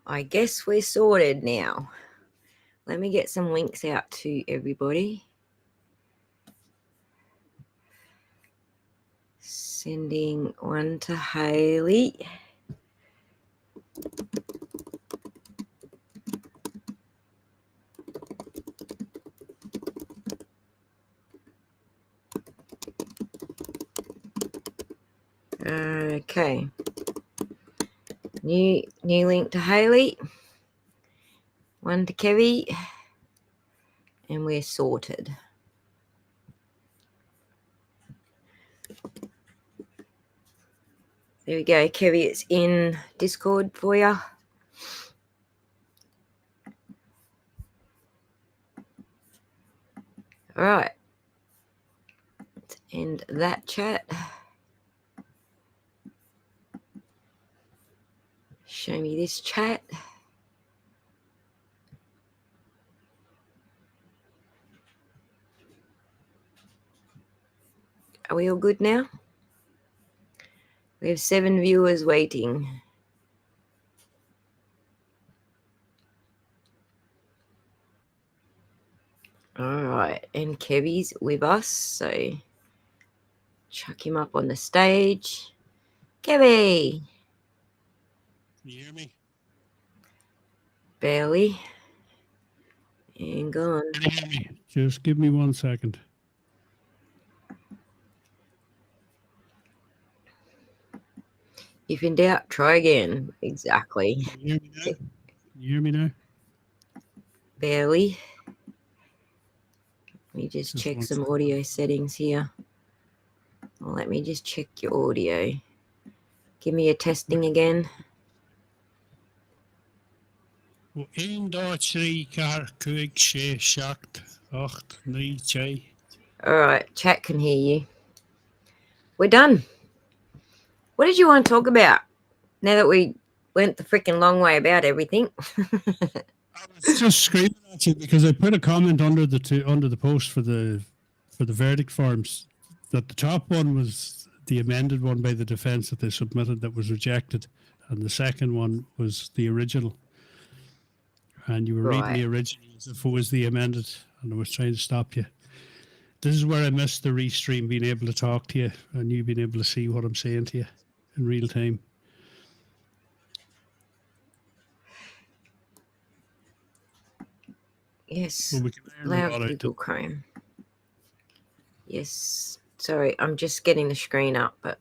I guess we're sorted now. Let me get some links out to everybody. Sending one to Hailey. Okay. New link to Hailey. One to Kevy. And we're sorted. There we go. Kevy, it's in Discord for you. All right. Let's end that chat. Show me this chat. Are we all good now? We have 7 viewers waiting. All right, and Kevy's with us, so chuck him up on the stage. Kevy! Can you hear me? Barely. And gone. Can you hear me? Just give me 1 second. If in doubt, try again. Exactly. Can you hear me now? Can you hear me now? Barely. Let me just check some second. audio settings here. Well, let me just check your audio. Give me a testing again. Well, 1, 2, 3, 4, 5, 6, 7, 8, 9, 10. All right, chat can hear you. We're done. What did you want to talk about now that we went the freaking long way about everything? I was just screaming at you because I put a comment under the post for the verdict forms that the top one was the amended one by the defence that they submitted that was rejected, and the second one was the original. And you were reading the original as if it was the amended, and I was trying to stop you. This is where I missed the restream, being able to talk to you and you being able to see what I'm saying to you in real time. Yes. Well, we can Loud Google Chrome. Yes. Sorry, I'm just getting the screen up, but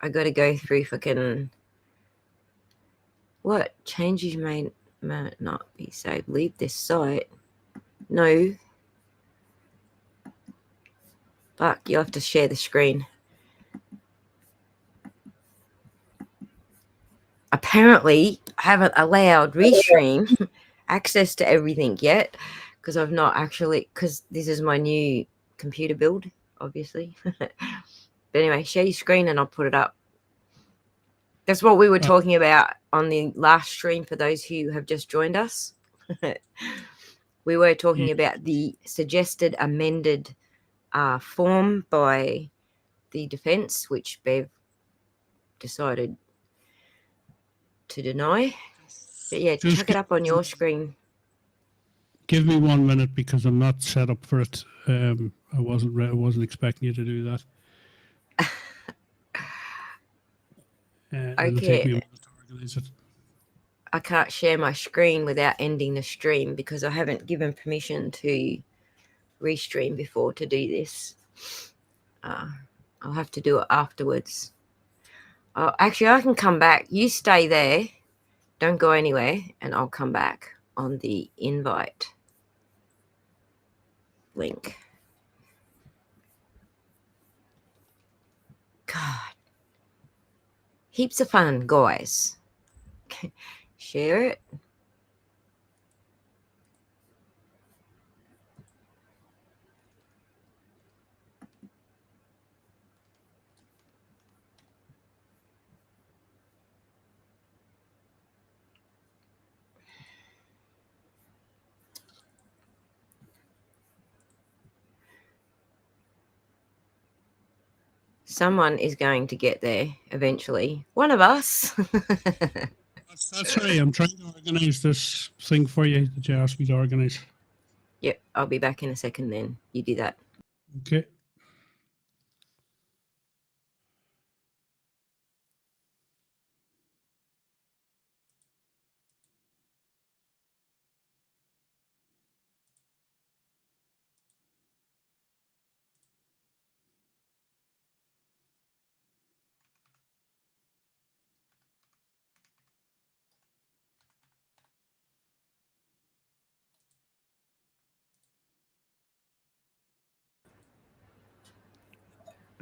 I got to go through fucking... What? Changes may not be saved. Leave this site. No. Fuck, you have to share the screen. Apparently, I haven't allowed Restream access to everything yet because I've not actually... Because this is my new computer build, obviously. But anyway, share your screen and I'll put it up. That's what we were talking about on the last stream for those who have just joined us. We were talking about the suggested amended form by the defence, which Bev decided to deny. But yeah, chuck it up on your screen. Give me 1 minute because I'm not set up for it. I wasn't expecting you to do that. It'll take me a minute to organize it. I can't share my screen without ending the stream because I haven't given permission to restream before to do this. I'll have to do it afterwards. Actually, I can come back. You stay there. Don't go anywhere, and I'll come back on the invite link. God. Heaps of fun, guys. Share it. Someone is going to get there eventually. One of us. That's right. I'm trying to organize this thing for you that you asked me to organize. Yep, I'll be back in a second then. You do that. Okay.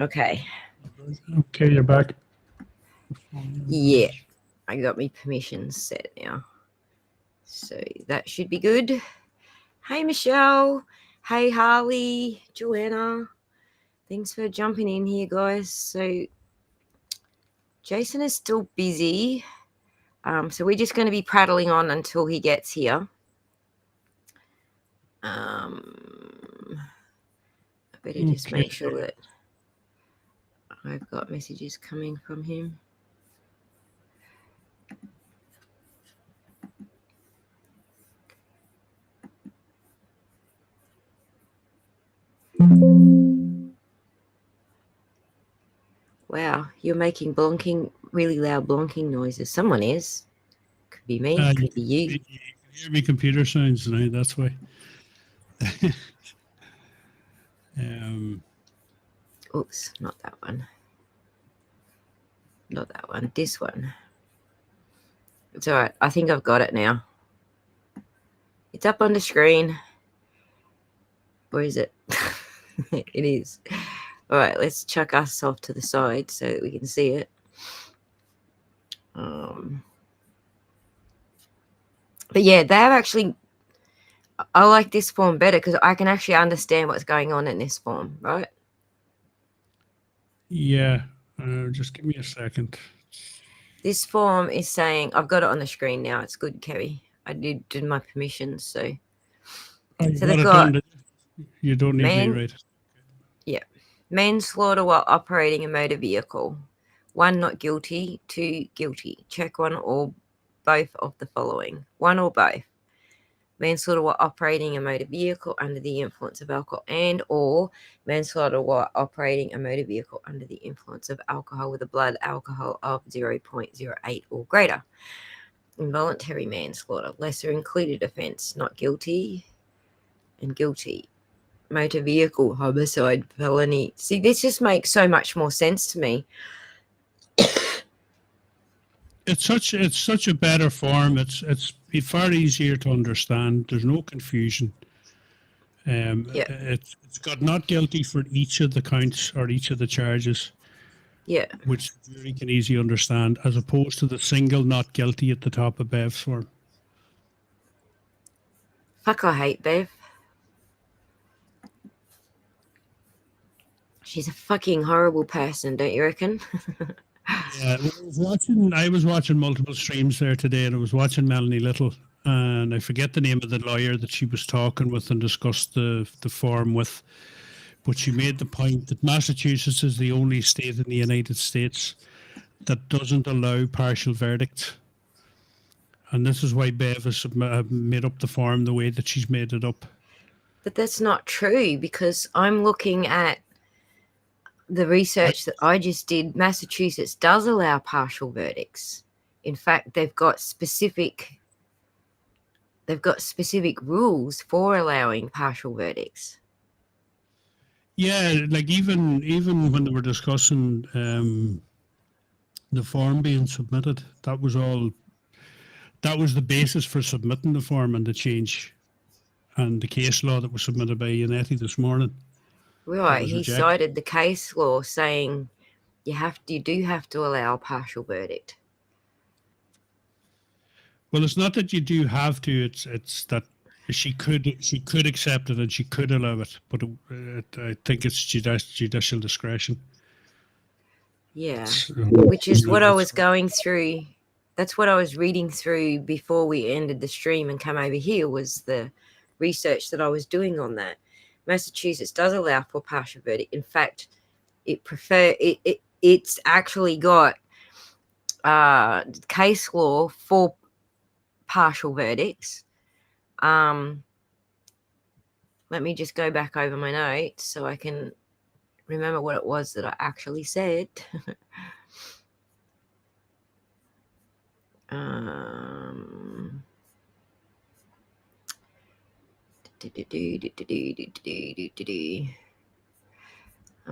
Okay. Okay, you're back. Yeah, I got me permissions set now. So that should be good. Hey, Michelle. Hey, Harley, Joanna. Thanks for jumping in here, guys. So Jason is still busy. So we're just going to be prattling on until he gets here. I better just make sure that I've got messages coming from him. Wow, you're making really loud blonking noises. Someone is. Could be me, could be you. You can hear me computer sounds tonight, that's why. Oops, not that one. Not that one. This one. It's all right. I think I've got it now. It's up on the screen. Where is it? It is. All right, let's chuck us off to the side so that we can see it. But yeah, they have actually, I like this form better because I can actually understand what's going on in this form, right? Yeah, just give me a second. This form is saying, I've got it on the screen now. It's good, Kerry. I did my permissions, so. So they've got, you don't need me, right? Yeah. Manslaughter while operating a motor vehicle. 1, not guilty. 2, guilty. Check one or both of the following. 1 or both. Manslaughter while operating a motor vehicle under the influence of alcohol and or manslaughter while operating a motor vehicle under the influence of alcohol with a blood alcohol of 0.08 or greater. Involuntary manslaughter, lesser included offence, not guilty and guilty. Motor vehicle, homicide, felony. See, this just makes so much more sense to me. It's such a better form. It's far easier to understand. There's no confusion. It's got not guilty for each of the counts or each of the charges. Yeah. Which the jury can easily understand, as opposed to the single not guilty at the top of Bev's form. Fuck, I hate Bev. She's a fucking horrible person, don't you reckon? Yeah, I was watching multiple streams there today, and I was watching Melanie Little, and I forget the name of the lawyer that she was talking with and discussed the form with, but she made the point that Massachusetts is the only state in the United States that doesn't allow partial verdicts. And this is why Bev has made up the form the way that she's made it up. But that's not true, because I'm looking at the research that I just did. Massachusetts does allow partial verdicts. In fact, they've got specific rules for allowing partial verdicts. Yeah, like even when they were discussing the form being submitted, that was the basis for submitting the form and the change, and the case law that was submitted by Yannetti this morning. Right, he cited the case law saying you do have to allow a partial verdict. Well, it's not that you do have to. It's that she could accept it and she could allow it, but I think it's judicial discretion. Yeah, which is what I was going through. That's what I was reading through before we ended the stream and came over here, was the research that I was doing on that. Massachusetts does allow for partial verdict. In fact, it's actually got case law for partial verdicts. Let me just go back over my notes so I can remember what it was that I actually said. I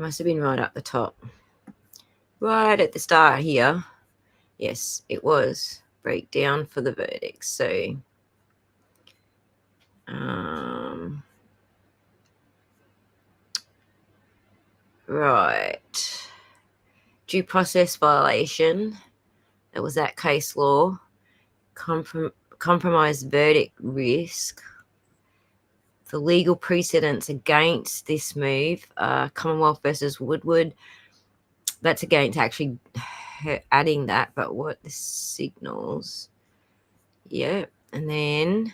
must have been right up the top. Right at the start here. Yes, it was breakdown for the verdicts. So right. Due process violation. That was that case law. Compromised verdict risk. The legal precedents against this move, Commonwealth versus Woodward, that's against actually adding that, but what the signals. Yeah, and then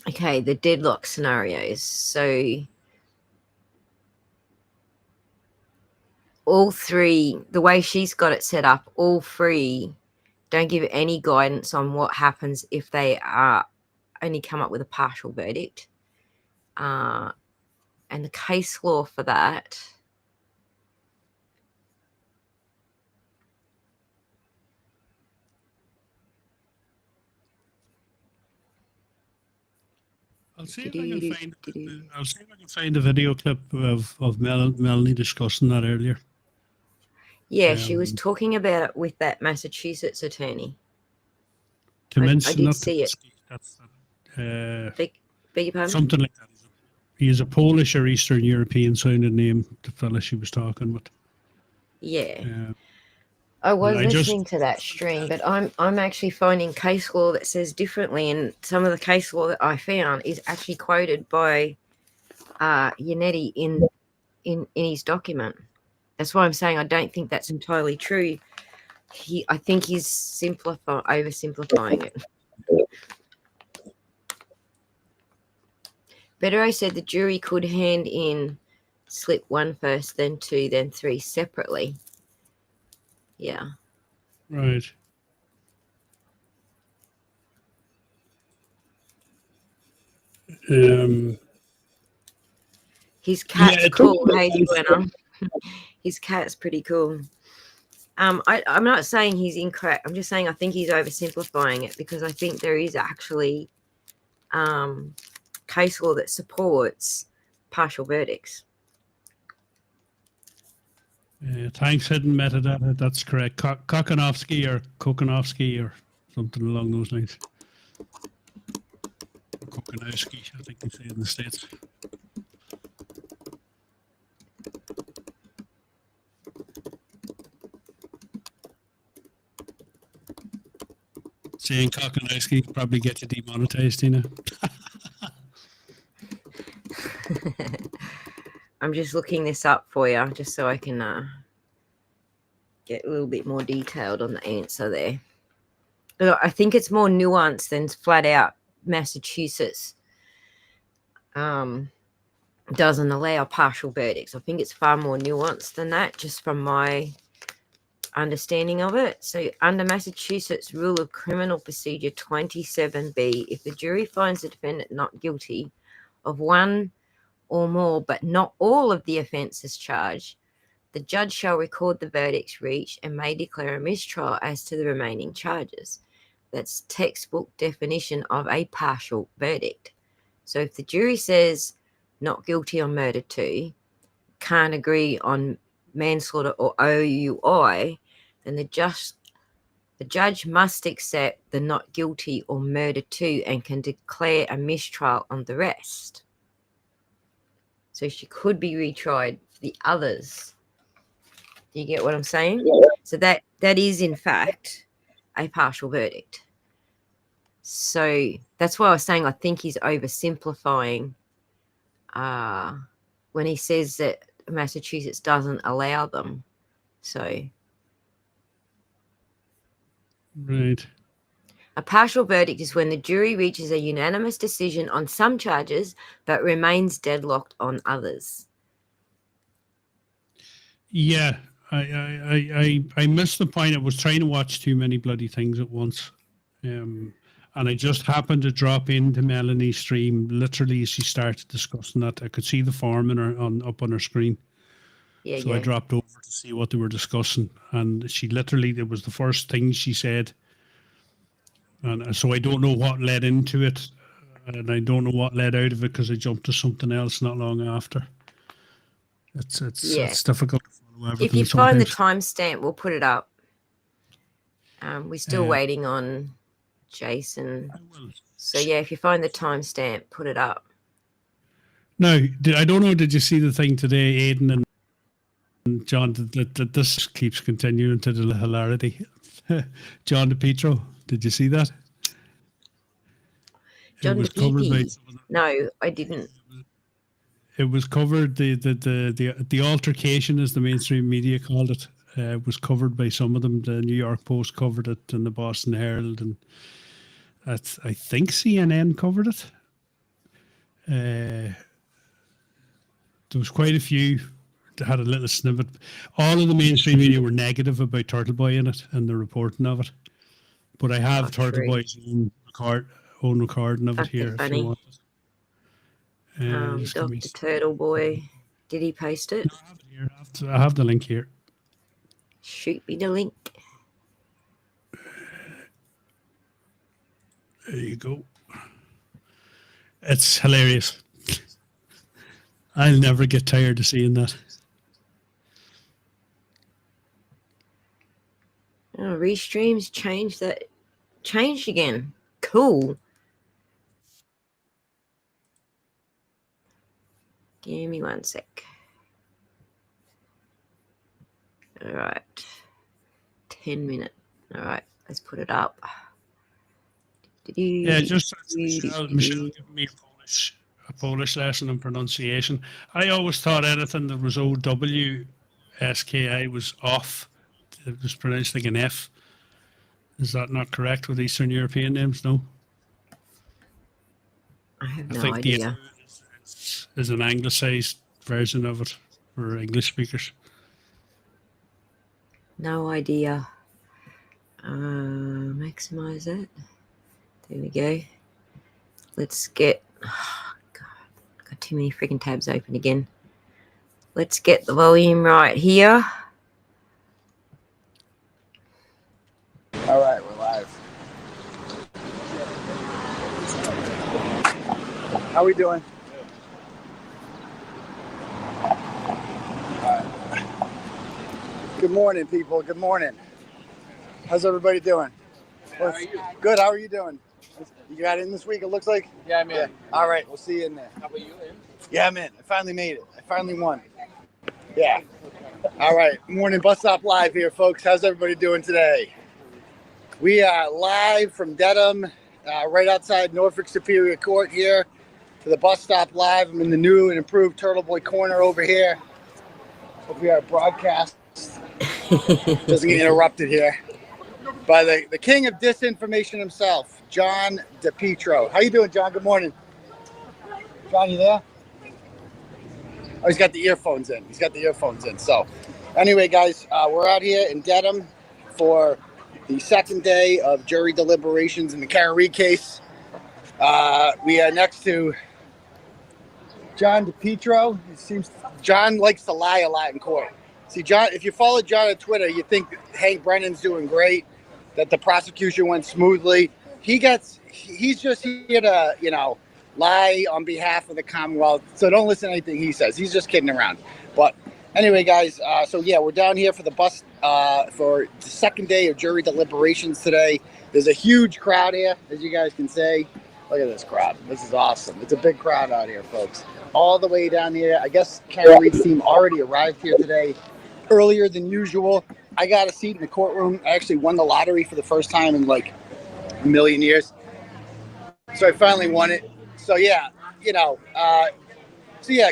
okay, the deadlock scenarios. So all three, the way she's got it set up, all three don't give any guidance on what happens if they are only come up with a partial verdict. And the case law for that. I'll see if I can find a video clip of Melanie discussing that earlier. Yeah, she was talking about it with that Massachusetts attorney. I did see it. That's beg your pardon? Something like that. He's a Polish or Eastern European sounding name, the fella she was talking with. Yeah. I was listening to that stream, but I'm actually finding case law that says differently, and some of the case law that I found is actually quoted by Yannetti in his document. That's why I'm saying I don't think that's entirely true. I think he's oversimplifying it. Bettero said the jury could hand in slip 1 first, then 2, then 3 separately. Yeah. Right. His cat's cool. Hey, Joanna. His cat's pretty cool. I'm not saying he's incorrect. I'm just saying I think he's oversimplifying it, because I think there is actually case law that supports partial verdicts. Thanks, hidden metadata. That's correct. Kokonowski or something along those lines. Kokonowski, I think they say in the States. Saying Kokonowski probably get you demonetized, Tina. I'm just looking this up for you, just so I can get a little bit more detailed on the answer there. But I think it's more nuanced than flat out Massachusetts doesn't allow partial verdicts. I think it's far more nuanced than that, just from my understanding of it. So under Massachusetts Rule of Criminal Procedure 27B, if the jury finds the defendant not guilty of one or more but not all of the offences charged, the judge shall record the verdicts reached and may declare a mistrial as to the remaining charges. That's textbook definition of a partial verdict. So if the jury says not guilty on murder 2, can't agree on manslaughter or OUI, then the judge must accept the not guilty or murder 2 and can declare a mistrial on the rest. So she could be retried for the others. Do you get what I'm saying? Yeah. So that is in fact a partial verdict. So that's why I was saying I think he's oversimplifying when he says that Massachusetts doesn't allow them. So right. A partial verdict is when the jury reaches a unanimous decision on some charges but remains deadlocked on others. Yeah, I missed the point. I was trying to watch too many bloody things at once. And I just happened to drop into Melanie's stream literally as she started discussing that. I could see the form up on her screen. Yeah, So I dropped over to see what they were discussing. And she literally, it was the first thing she said. And so I don't know what led into it. And I don't know what led out of it because I jumped to something else not long after. It's difficult to follow everything. If you find the timestamp, we'll put it up. We're still waiting on Jason. So yeah, if you find the timestamp, put it up. No, I don't know. Did you see the thing today, Aidan and John? That this keeps continuing to the hilarity. John DePietro, did you see that? John DePietro. No, I didn't. It was covered. The altercation, as the mainstream media called it, was covered by some of them. The New York Post covered it, and the Boston Herald, and I think CNN covered it. There was quite a few that had a little snippet. All of the mainstream media were negative about Turtle Boy in it and the reporting of it. But I have Turtle Boy's own recording of it here. If you want it. Dr. Turtle Boy. Did he post it? No, I have it here. I have the link here. Shoot me the link. There you go. It's hilarious. I'll never get tired of seeing that. Oh, restreams changed again. Cool. Give me 1 sec. All right. 10 minutes. All right, let's put it up. Yeah, just Michelle giving me a Polish lesson in pronunciation. I always thought anything that was OWSKI was off. It was pronounced like an F. Is that not correct with Eastern European names? No. I have no idea. Is an anglicized version of it for English speakers. No idea. Maximize it. There we go. Let's get. Oh God, I've got too many freaking tabs open again. Let's get the volume right here. All right, we're live. How we doing? Good morning, people. Good morning. How's everybody doing? How are you? Good. How are you doing? You got in this week, it looks like? Yeah, I'm in. Yeah. All right, we'll see you in there. How about you, in? Yeah, I'm in. I finally made it. I finally won. Yeah. All right. Morning Bus Stop Live here, folks. How's everybody doing today? We are live from Dedham, right outside Norfolk Superior Court here to the Bus Stop Live. I'm in the new and improved Turtle Boy Corner over here. Hope we are broadcast. Doesn't get interrupted here by the king of disinformation himself, John DePietro. How you doing, John? Good morning. John, you there? Oh, he's got the earphones in. So anyway, guys, we're out here in Dedham for the second day of jury deliberations in the Karen Reed case. We are next to John DePietro. It seems John likes to lie a lot in court. See, John, if you follow John on Twitter, you think Hank Brennan's doing great, that the prosecution went smoothly. He's just here to, lie on behalf of the Commonwealth. So don't listen to anything he says. He's just kidding around. But anyway, guys, so yeah, we're down here for the second day of jury deliberations today. There's a huge crowd here, as you guys can see. Look at this crowd. This is awesome. It's a big crowd out here, folks. All the way down here. I guess Karen Reed's team already arrived here today, earlier than usual. I got a seat in the courtroom. I actually won the lottery for the first time in like a million years. So I finally won it. So yeah,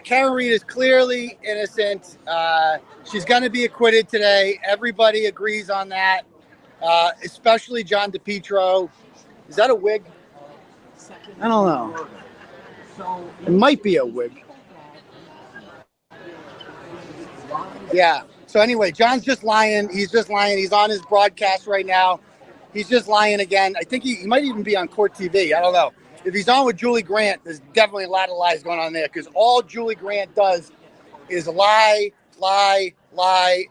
Karen Reed is clearly innocent. She's going to be acquitted today. Everybody agrees on that, especially John DePietro. Is that a wig? I don't know. It might be a wig. Yeah. So anyway, John's just lying. He's just lying. He's on his broadcast right now. He's just lying again. I think he might even be on Court TV. I don't know. If he's on with Julie Grant, there's definitely a lot of lies going on there because all Julie Grant does is lie.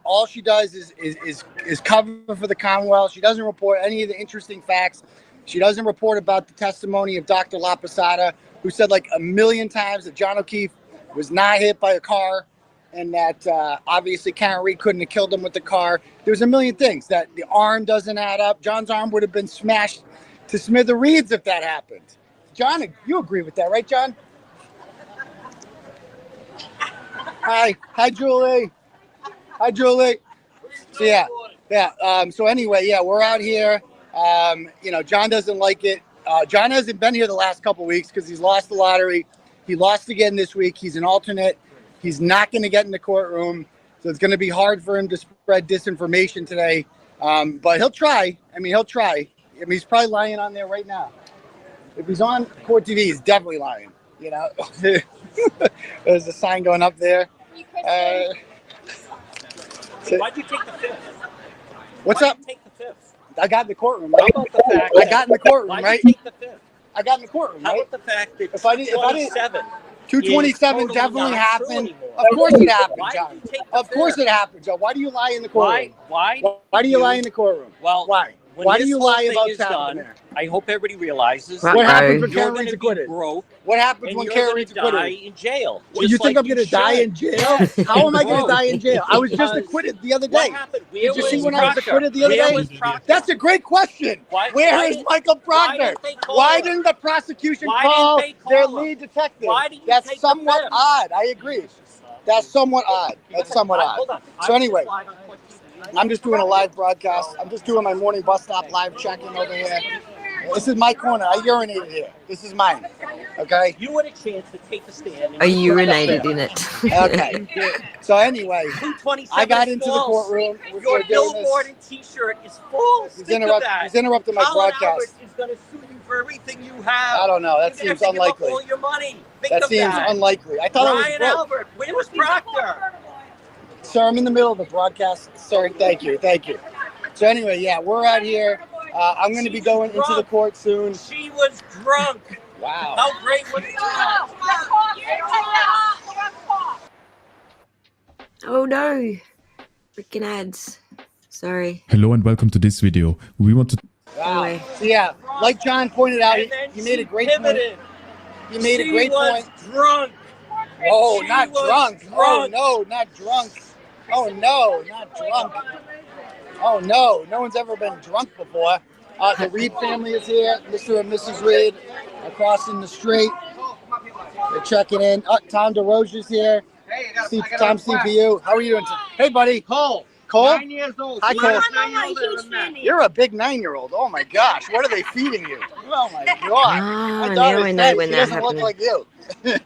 All she does is cover for the Commonwealth. She doesn't report any of the interesting facts. She doesn't report about the testimony of Dr. La Posada, who said like a million times that John O'Keefe was not hit by a car and that obviously Karen Reed couldn't have killed him with the car. There's a million things that the arm doesn't add up. John's arm would have been smashed to smithereens if that happened. John, you agree with that, right, John? Hi, Julie. Hi, Julie. So yeah. So anyway, yeah, we're out here. John doesn't like it. John hasn't been here the last couple of weeks because he's lost the lottery. He lost again this week. He's an alternate. He's not going to get in the courtroom, so it's going to be hard for him to spread disinformation today. But he'll try. He'll try. He's probably lying on there right now. If he's on Court TV, he's definitely lying. There's a sign going up there. Why'd you take the fifth? What's up? Take the fifth? I got in the courtroom, right? How about the fact I got in the courtroom, right? Take the fifth? I got in the courtroom, How right? about the fact that If I didn't- 227 totally definitely not happened. true anymore? Of course it happened, Why John. did you take the Of course fifth? it happened, John. Why do you lie in the courtroom? Why do you lie in the courtroom? Well, Why? when Why do this you whole lie thing about is happening done, there? I hope everybody realizes What What happens when you're Karen going Reed's to be acquitted? broke What happens and when you're Karen going Reed's to die acquitted? in jail. Well, you just think like I'm going to should. die in jail? Yes. How am I going to Bro. die in jail? I was just Because acquitted the other What day. happened? Did you see when I was Proctor? acquitted the other Where day? was Proctor? That's a great question. Why Where is didn't- Michael why Proctor? didn't they call Why him? didn't the prosecution Why call didn't they their call him? lead detective? Why didn't you That's take the somewhat fifth? odd. I agree. That's somewhat odd. That's somewhat Hold odd. on. So I anyway, was live on Court TV. I'm just doing a live broadcast. I'm just doing my morning bus stop live check-in over here. This is my corner. I urinated here. This is mine. Okay? You had a chance to take the stand. I urinated in it. Okay. So anyway, 227 I got is into the false. courtroom. Your We're doing billboard this. and T-shirt is false. He's, Think of that. he's interrupting my Colin broadcast. Albert is going to sue you for everything you have. I don't know. That You're gonna seems have to give up unlikely. all your money. Think That of seems that. unlikely. I thought Ryan it was broke. Albert. Where was Proctor? Sir, I'm in the middle of the broadcast. Sir, thank you. So anyway, yeah, we're out here. I'm going to be going into the court soon. She was drunk. Wow. How great was that? Oh no. Freaking ads. Sorry. Hello and welcome to this video. We want to Wow. Anyway. So yeah, like John pointed out, And then he made a she great point. pivoted. He made a She great was point. drunk. Oh, She not was drunk. Oh drunk. no, not drunk. Oh no, not drunk. Oh no, no one's ever been drunk before. The Reed family is here. Mr. and Mrs. Reed are crossing the street. They're checking in. Tom DeRoche's here. Tom CPU. How are you doing? Hey, buddy. Cole. Cole? 9 years old. Hi, Cole. 9-year-old man. You're a big 9-year-old. Oh my gosh, what are they feeding you? Oh my god. Ah, My now daughter's I know nice. when She that doesn't look happened. like you.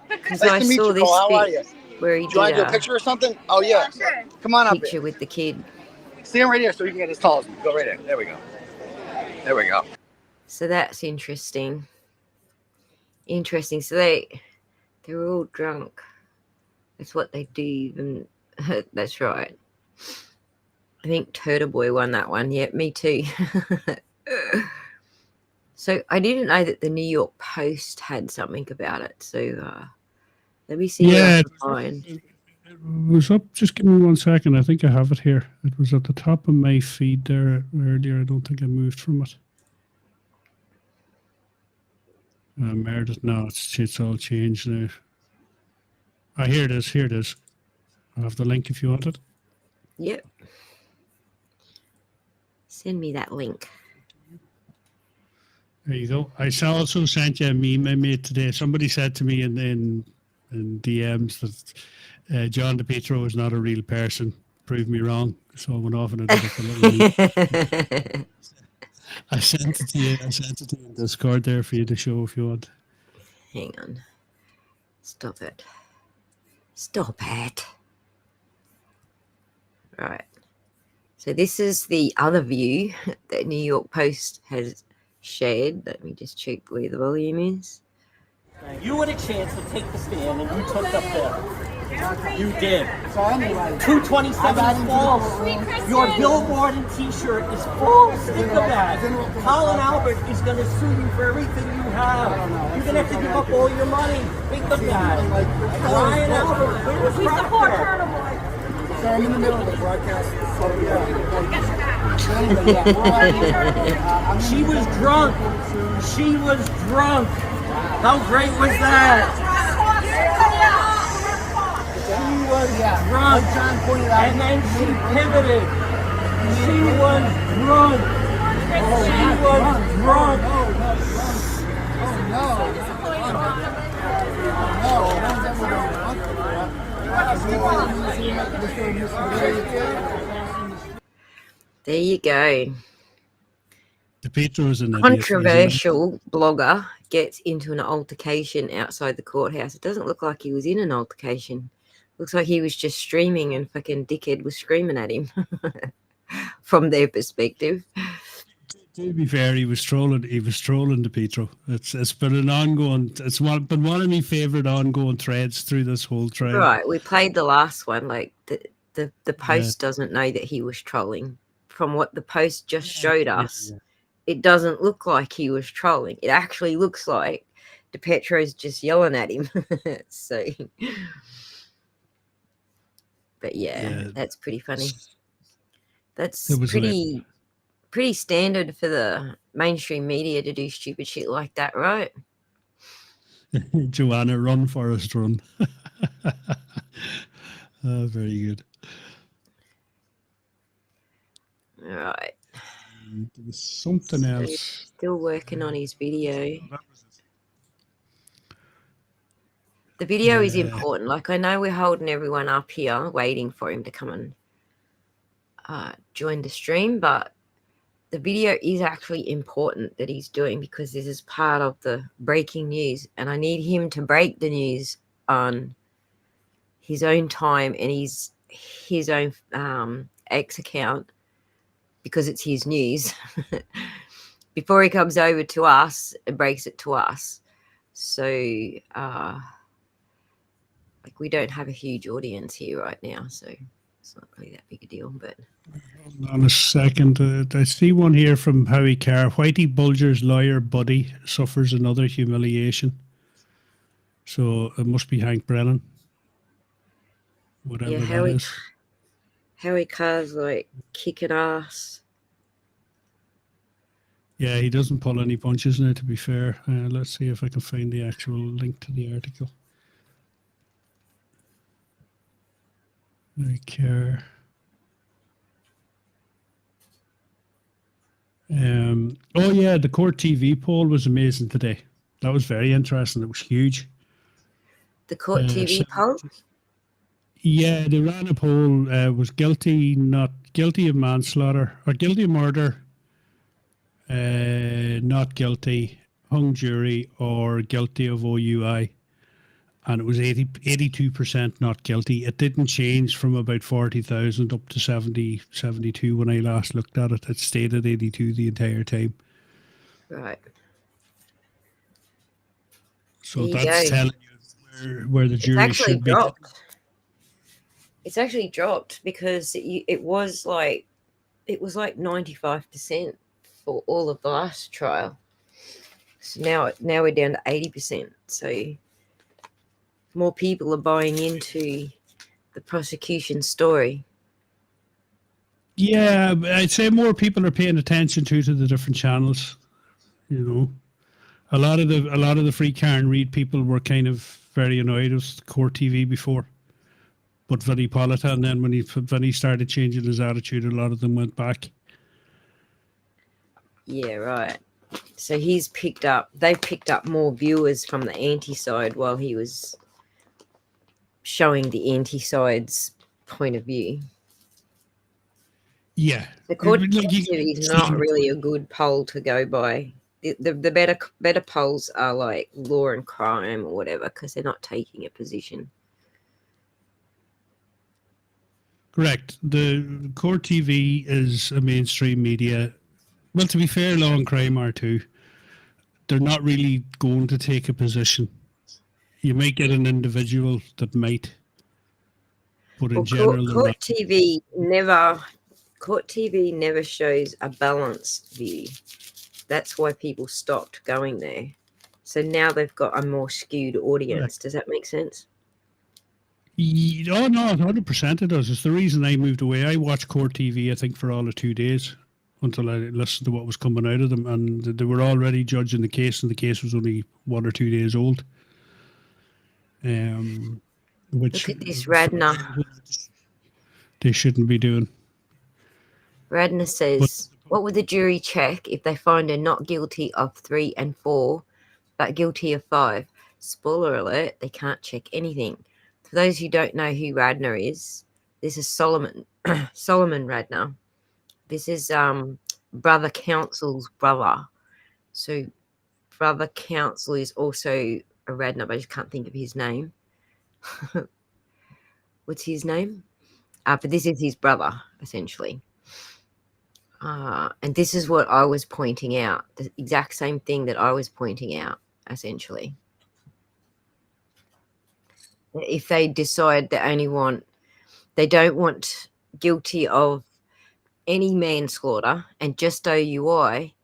Because Nice I to meet saw you, this Cole. How are you? bit where he Do you want did to do a a picture or something? Oh yeah. Come on up picture here. with the kid. See him right here so you can get as tall as me. Go right there. There we go. There we go. So that's interesting. Interesting. So they're all drunk. That's what they do. And that's right. I think Turtle Boy won that one. Yeah, me too. So I didn't know that the New York Post had something about it. So let me see what I Yeah, can find. it was up. Just give me 1 second. I think I have it here. It was at the top of my feed there earlier. I don't think I moved from it. Meredith, no, it's all changed now. Here it is. Here it is. I have the link if you want it. Yep. Send me that link. There you go. I also sent you a meme I made today. Somebody said to me in DMs that John DePietro is not a real person. Prove me wrong. So I went off and I did it a little meme. I sent it to you. I sent it to you in Discord there for you to show if you want. Hang on. Stop it. Stop it. Right. So this is the other view that New York Post has shared. Let me just check where the volume is. You had a chance to take the stand and you took the pill. You did. So anyway, 227 is false. Your billboard and t-shirt is false. Think of that. Colin Albert is going to sue you for everything you have. You're going to have to give up all your money. Think of that. Ryan Albert, where's Proctor? so I'm in the middle of the broadcast. So yeah. She was drunk. She was drunk. How great was that? She was drunk, and then she pivoted. She was drunk. She was drunk. There you go. DePietro is an idiot. Controversial blogger gets into an altercation outside the courthouse. It doesn't look like he was in an altercation. Looks like he was just streaming and fucking dickhead was screaming at him from their perspective. To be fair, he was trolling DePietro. It's been an ongoing. Been one of my favorite ongoing threads through this whole trial. Right, we played the last one. Like the post doesn't know that he was trolling. From what the post just showed us, it doesn't look like he was trolling. It actually looks like DePietro's just yelling at him. So, but yeah, that's pretty funny. That's pretty standard for the mainstream media to do stupid shit like that, right? Joanna, run, Forrest, run. Very good. All right. There was something else. Still working on his video. The video is important. Like, I know we're holding everyone up here waiting for him to come and join the stream, but the video is actually important that he's doing because this is part of the breaking news, and I need him to break the news on his own time and his own X account because it's his news before he comes over to us and breaks it to us. So like, we don't have a huge audience here right now, so it's not really that big a deal. But hold on a second. I see one here from Howie Carr. Whitey Bulger's lawyer buddy suffers another humiliation. So it must be Hank Brennan. Whatever that is. Howie Carr's like kicking ass. Yeah, he doesn't pull any punches now, to be fair. Let's see if I can find the actual link to the article. Howie Carr. Oh yeah, the Court TV poll was amazing today. That was very interesting. It was huge. The Court TV poll? Yeah, they ran a poll. Was guilty, not guilty of manslaughter, or guilty of murder, not guilty, hung jury, or guilty of OUI. And it was 82% not guilty. It didn't change from about 40,000 up to 72 when I last looked at it. It stayed at 82 the entire time. Right. So that's telling you where the jury should be. It's actually dropped because it was like 95% for all of the last trial. So now we're down to 80%. So more people are buying into the prosecution story. Yeah, I'd say more people are paying attention to the different channels. You know, a lot of the free Karen Reid people were kind of very annoyed with Court TV before, but very Polita, and then when he started changing his attitude, a lot of them went back. Yeah, right. So they picked up more viewers from the anti-side while he was showing the anti-side's point of view. Yeah. The Court TV is not really a good poll to go by. The better polls are like law and crime or whatever, because they're not taking a position. Correct. The Court TV is a mainstream media. Well, to be fair, law and crime are too. they're not really going to take a position. You might get an individual that might, but in Well, general, they're not. Court TV never shows a balanced view. That's why people stopped going there. So now they've got a more skewed audience. Correct. Does that make sense? Oh no, 100% it does. It's the reason I moved away. I watched Court TV, I think, for all of 2 days until I listened to what was coming out of them, and they were already judging the case, and the case was only 1 or 2 days old. Which Look at this, Radner. They shouldn't be doing. Radner says, what would the jury check if they find her not guilty of 3 and 4, but guilty of 5? Spoiler alert, they can't check anything. For those who don't know who Radner is, this is Solomon Radner. This is brother counsel's brother. So brother counsel is also a Radner, but I just can't think of his name. What's his name? But this is his brother, essentially. And this is what I was pointing out, the exact same thing that I was pointing out, essentially. If they decide they don't want guilty of any manslaughter and just OUI,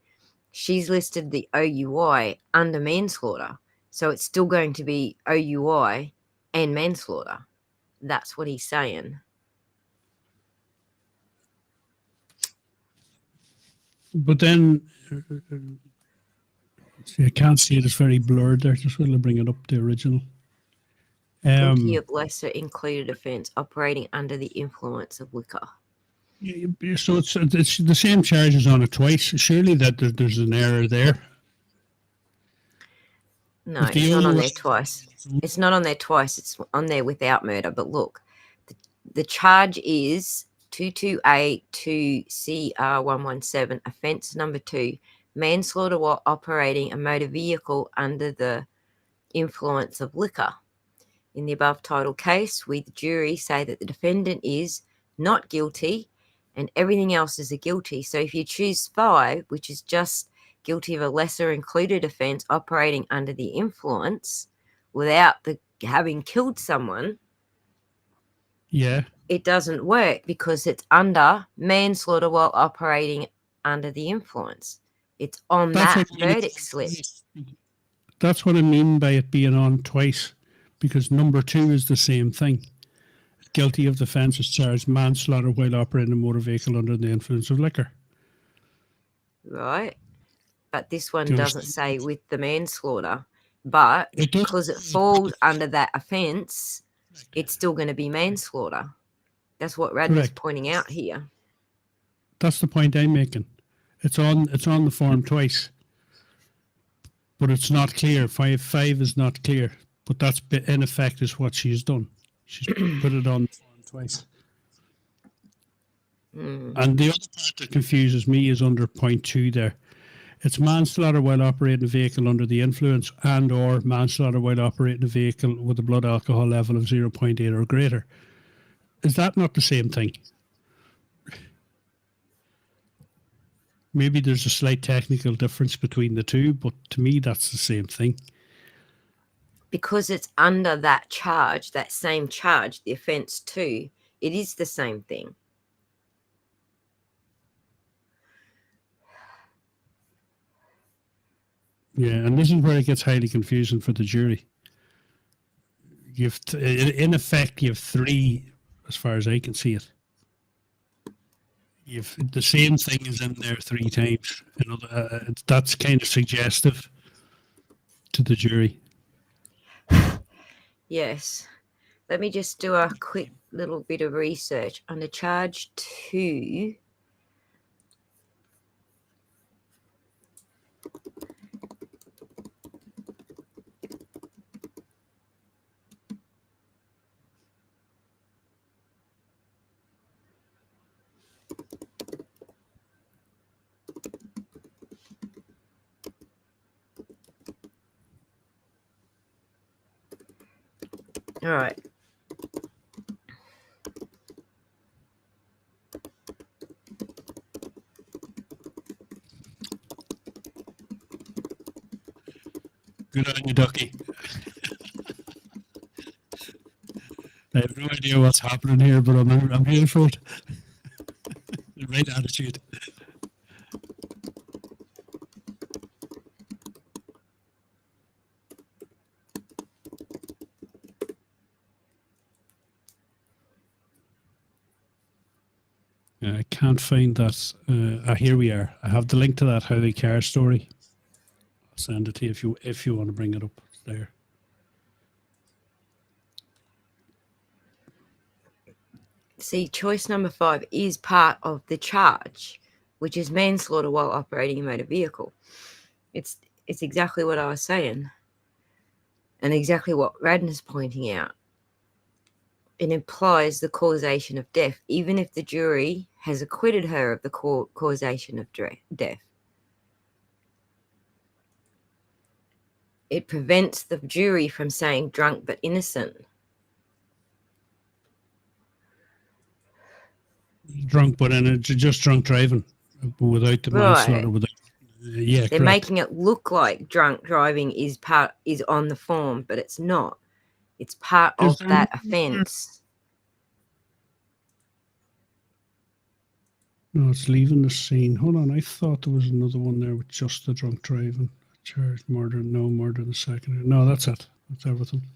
she's listed the OUI under manslaughter. So it's still going to be OUI and manslaughter. That's what he's saying. But then, see, I can't see it. It's very blurred there. Just want to bring it up, the original. Guilty of lesser included offence, operating under the influence of liquor. So it's the same charges on it twice. Surely that there's an error there. No, it's not on there twice. It's not on there twice. It's on there without murder. But look, the charge is 228-2CR117, offence number 2, manslaughter while operating a motor vehicle under the influence of liquor. In the above title case, we, the jury, say that the defendant is not guilty and everything else is a guilty. So if you choose 5, which is just guilty of a lesser included offence, operating under the influence without having killed someone, yeah, it doesn't work because it's under manslaughter while operating under the influence. It's on that verdict slip. That's what I mean by it being on twice, because number 2 is the same thing. Guilty of the offence is charged manslaughter while operating a motor vehicle under the influence of liquor. Right. But this one doesn't say with the manslaughter. But because it falls under that offence, it's still going to be manslaughter. That's what Radner's pointing out here. That's the point I'm making. It's on the form twice, but it's not clear. 5 is not clear, but that's in effect is what she's done. She's put it on the form twice. And the other part that confuses me is under point 2 there. It's manslaughter while operating a vehicle under the influence and or manslaughter while operating a vehicle with a blood alcohol level of 0.8 or greater. Is that not the same thing? Maybe there's a slight technical difference between the two, but to me that's the same thing. Because it's under that charge, that same charge, the offence 2, it is the same thing. Yeah, and this is where it gets highly confusing for the jury. In effect, you have 3, as far as I can see it. The same thing is in there 3 times. That's kind of suggestive to the jury. Yes. Let me just do a quick little bit of research. Under charge 2, all right. Good on you, Ducky. I have no idea what's happening here, but I'm here for it. The right attitude. I can't find that. Here we are. I have the link to that Hailey car story. I'll send it to you if you want to bring it up. It's there. See, choice number 5 is part of the charge, which is manslaughter while operating a motor vehicle. It's exactly what I was saying, and exactly what Radna's pointing out. It implies the causation of death, even if the jury has acquitted her of the causation of death. It prevents the jury from saying drunk but innocent. Drunk, but in just drunk driving, without the manslaughter. Without, yeah, they're correct. making it look like drunk driving is on the form, but it's not. It's part of that offence. No, it's leaving the scene. Hold on, I thought there was another one there with just the drunk driving. Charged murder, no murder the second. No, that's it. That's everything.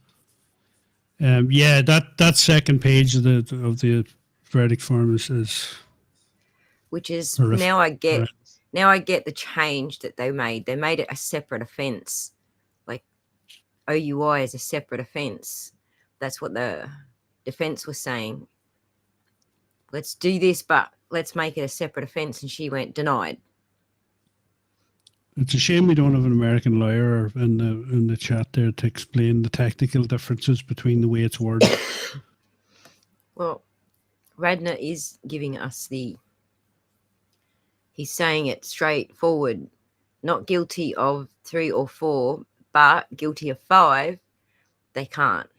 Yeah, that second page of the verdict form is which is horrific. now I get the change that they made. They made it a separate offence, like OUI is a separate offence. That's what the defence was saying. Let's do this, but let's make it a separate offence. And she went denied. It's a shame we don't have an American lawyer in the chat there to explain the technical differences between the way it's worded. Well, Radna is giving us he's saying it straightforward, not guilty of 3 or 4, but guilty of 5, they can't.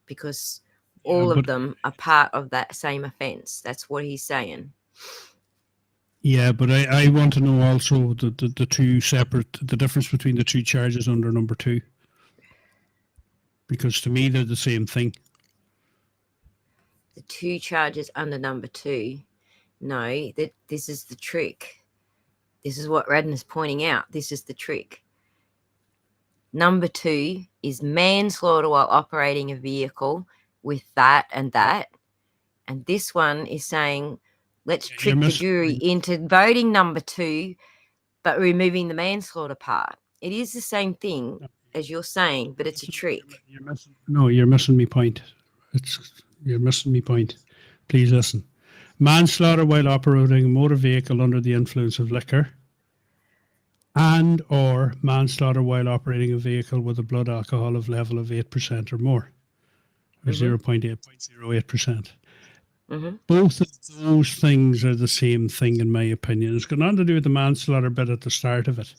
Because all of them are part of that same offence. That's what he's saying. Yeah, but I want to know also the two separate, the difference between the two charges under number 2. Because to me, they're the same thing. The 2 charges under number 2, no, this is the trick. This is what Radna's pointing out. This is the trick. Number 2 is manslaughter while operating a vehicle with that. And this one is saying, let's trick the jury into voting number 2, but removing the manslaughter part. It is the same thing as you're saying, but it's a trick. You're missing me point. You're missing me point. Please listen. Manslaughter while operating a motor vehicle under the influence of liquor, and or manslaughter while operating a vehicle with a blood alcohol level of 8% or more, or 0.08%. Both of those things are the same thing, in my opinion. It's got nothing to do with the manslaughter bit at the start of it.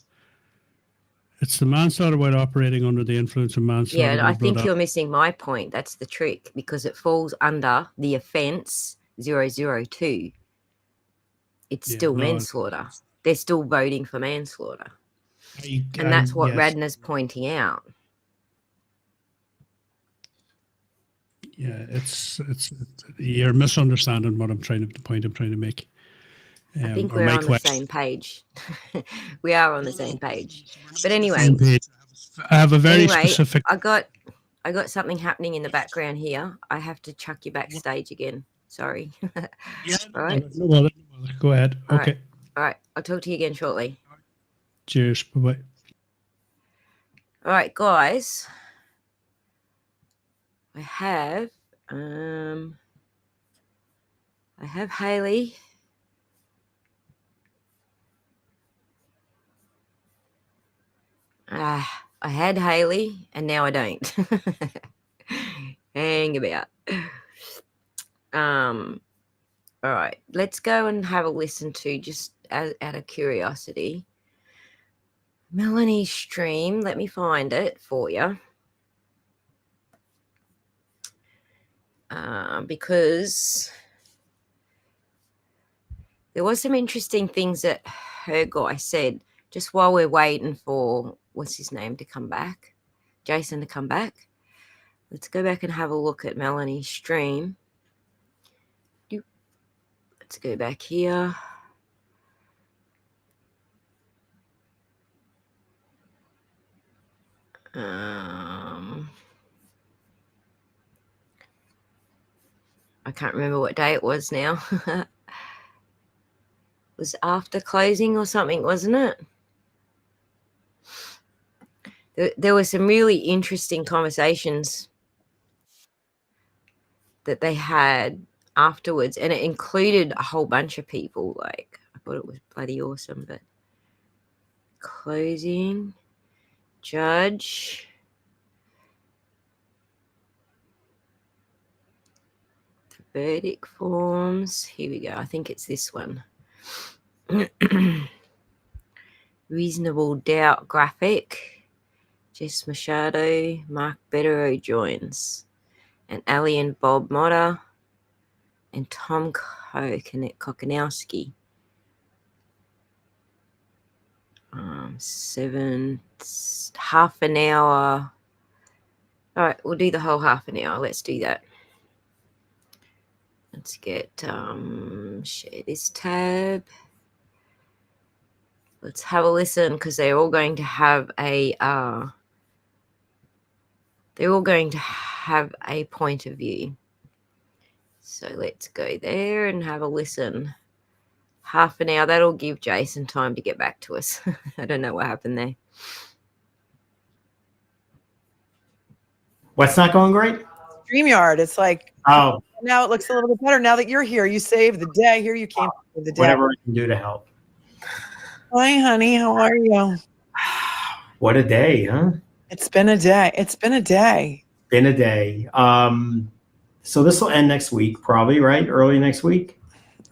It's the manslaughter while operating under the influence of manslaughter. Yeah, I think you're missing my point. That's the trick, because it falls under the offence 002. It's still manslaughter. They're still voting for manslaughter. And that's what Radna's pointing out. Yeah, it's you're misunderstanding what the point I'm trying to make. I think we're on the same page. We are on the same page. But anyway, I have a very specific. I got something happening in the background here. I have to chuck you backstage again. Sorry. Yeah. All right. No bother. Go ahead. All okay. All right. I'll talk to you again shortly. Cheers. Bye-bye. All right, guys. I have Hailey. I had Hailey, and now I don't. Hang about. All right, let's go and have a listen to, just out of curiosity, Melanie's stream. Let me find it for you. Because there was some interesting things that her guy said just while we're waiting for what's his name to come back, Jason to come back. Let's go back and have a look at Melanie's stream. Let's go back here. I can't remember what day it was now. It was after closing or something, wasn't it? There were some really interesting conversations that they had afterwards, and it included a whole bunch of people. Like, I thought it was bloody awesome. But closing, judge, the verdict forms. Here we go. I think it's this one. Reasonable doubt graphic. Jess Machado, Mark Betterow joins, and Ali and Bob Motter, and Tom Kokanowski. half an hour. All right, we'll do the whole half an hour. Let's do that. Let's get share this tab. Let's have a listen, because they're all going to have a point of view. So let's go there and have a listen. Half an hour. That'll give Jason time to get back to us. I don't know what happened there. What's not going great? StreamYard. It's like, oh, now it looks a little bit better. Now that you're here, you saved the day. Here you came for the day. Whatever I can do to help. Hi, honey. How are you? What a day, huh? It's been a day. It's been a day. Been a day. So this will end next week, probably, right? Early next week?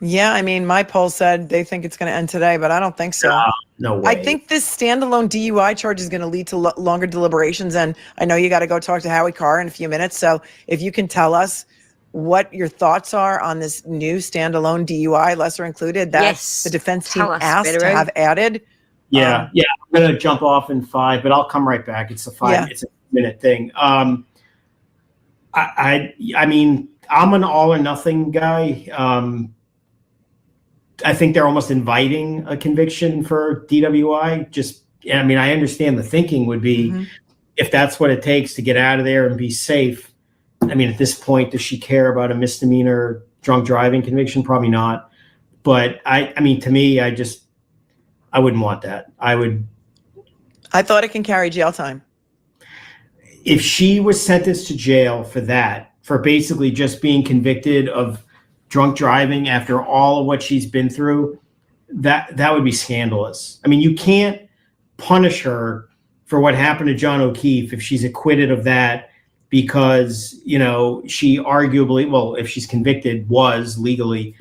Yeah, I mean, my poll said they think it's going to end today, but I don't think so. No way. I think this standalone DUI charge is going to lead to longer deliberations, and I know you got to go talk to Howie Carr in a few minutes, so if you can tell us what your thoughts are on this new standalone DUI, lesser included, that Yes. the defense team Tell us, asked to Betterow. have added. Yeah, I'm going to jump off in 5, but I'll come right back. It's a 5-minute thing. I mean, I'm an all or nothing guy. I think they're almost inviting a conviction for DWI. I mean, I understand the thinking would be if that's what it takes to get out of there and be safe. I mean, at this point, does she care about a misdemeanor drunk driving conviction? Probably not. But I mean, to me, I wouldn't want that. I thought it can carry jail time. If she was sentenced to jail for that, for basically just being convicted of drunk driving after all of what she's been through, that would be scandalous. I mean, you can't punish her for what happened to John O'Keefe if she's acquitted of that because, she arguably, well, if she's convicted, was legally,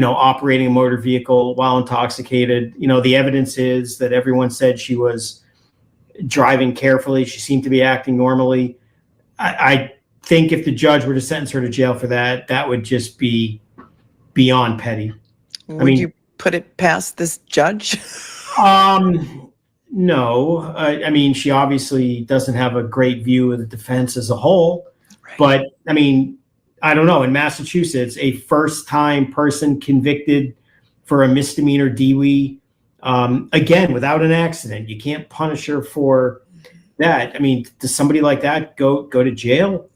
operating a motor vehicle while intoxicated. The evidence is that everyone said she was driving carefully. She seemed to be acting normally. I think if the judge were to sentence her to jail for that, that would just be beyond petty. Would you put it past this judge? No. I mean, she obviously doesn't have a great view of the defense as a whole. Right. But, I mean, I don't know. In Massachusetts, a first-time person convicted for a misdemeanor DWI, again, without an accident, you can't punish her for that. I mean, does somebody like that go to jail?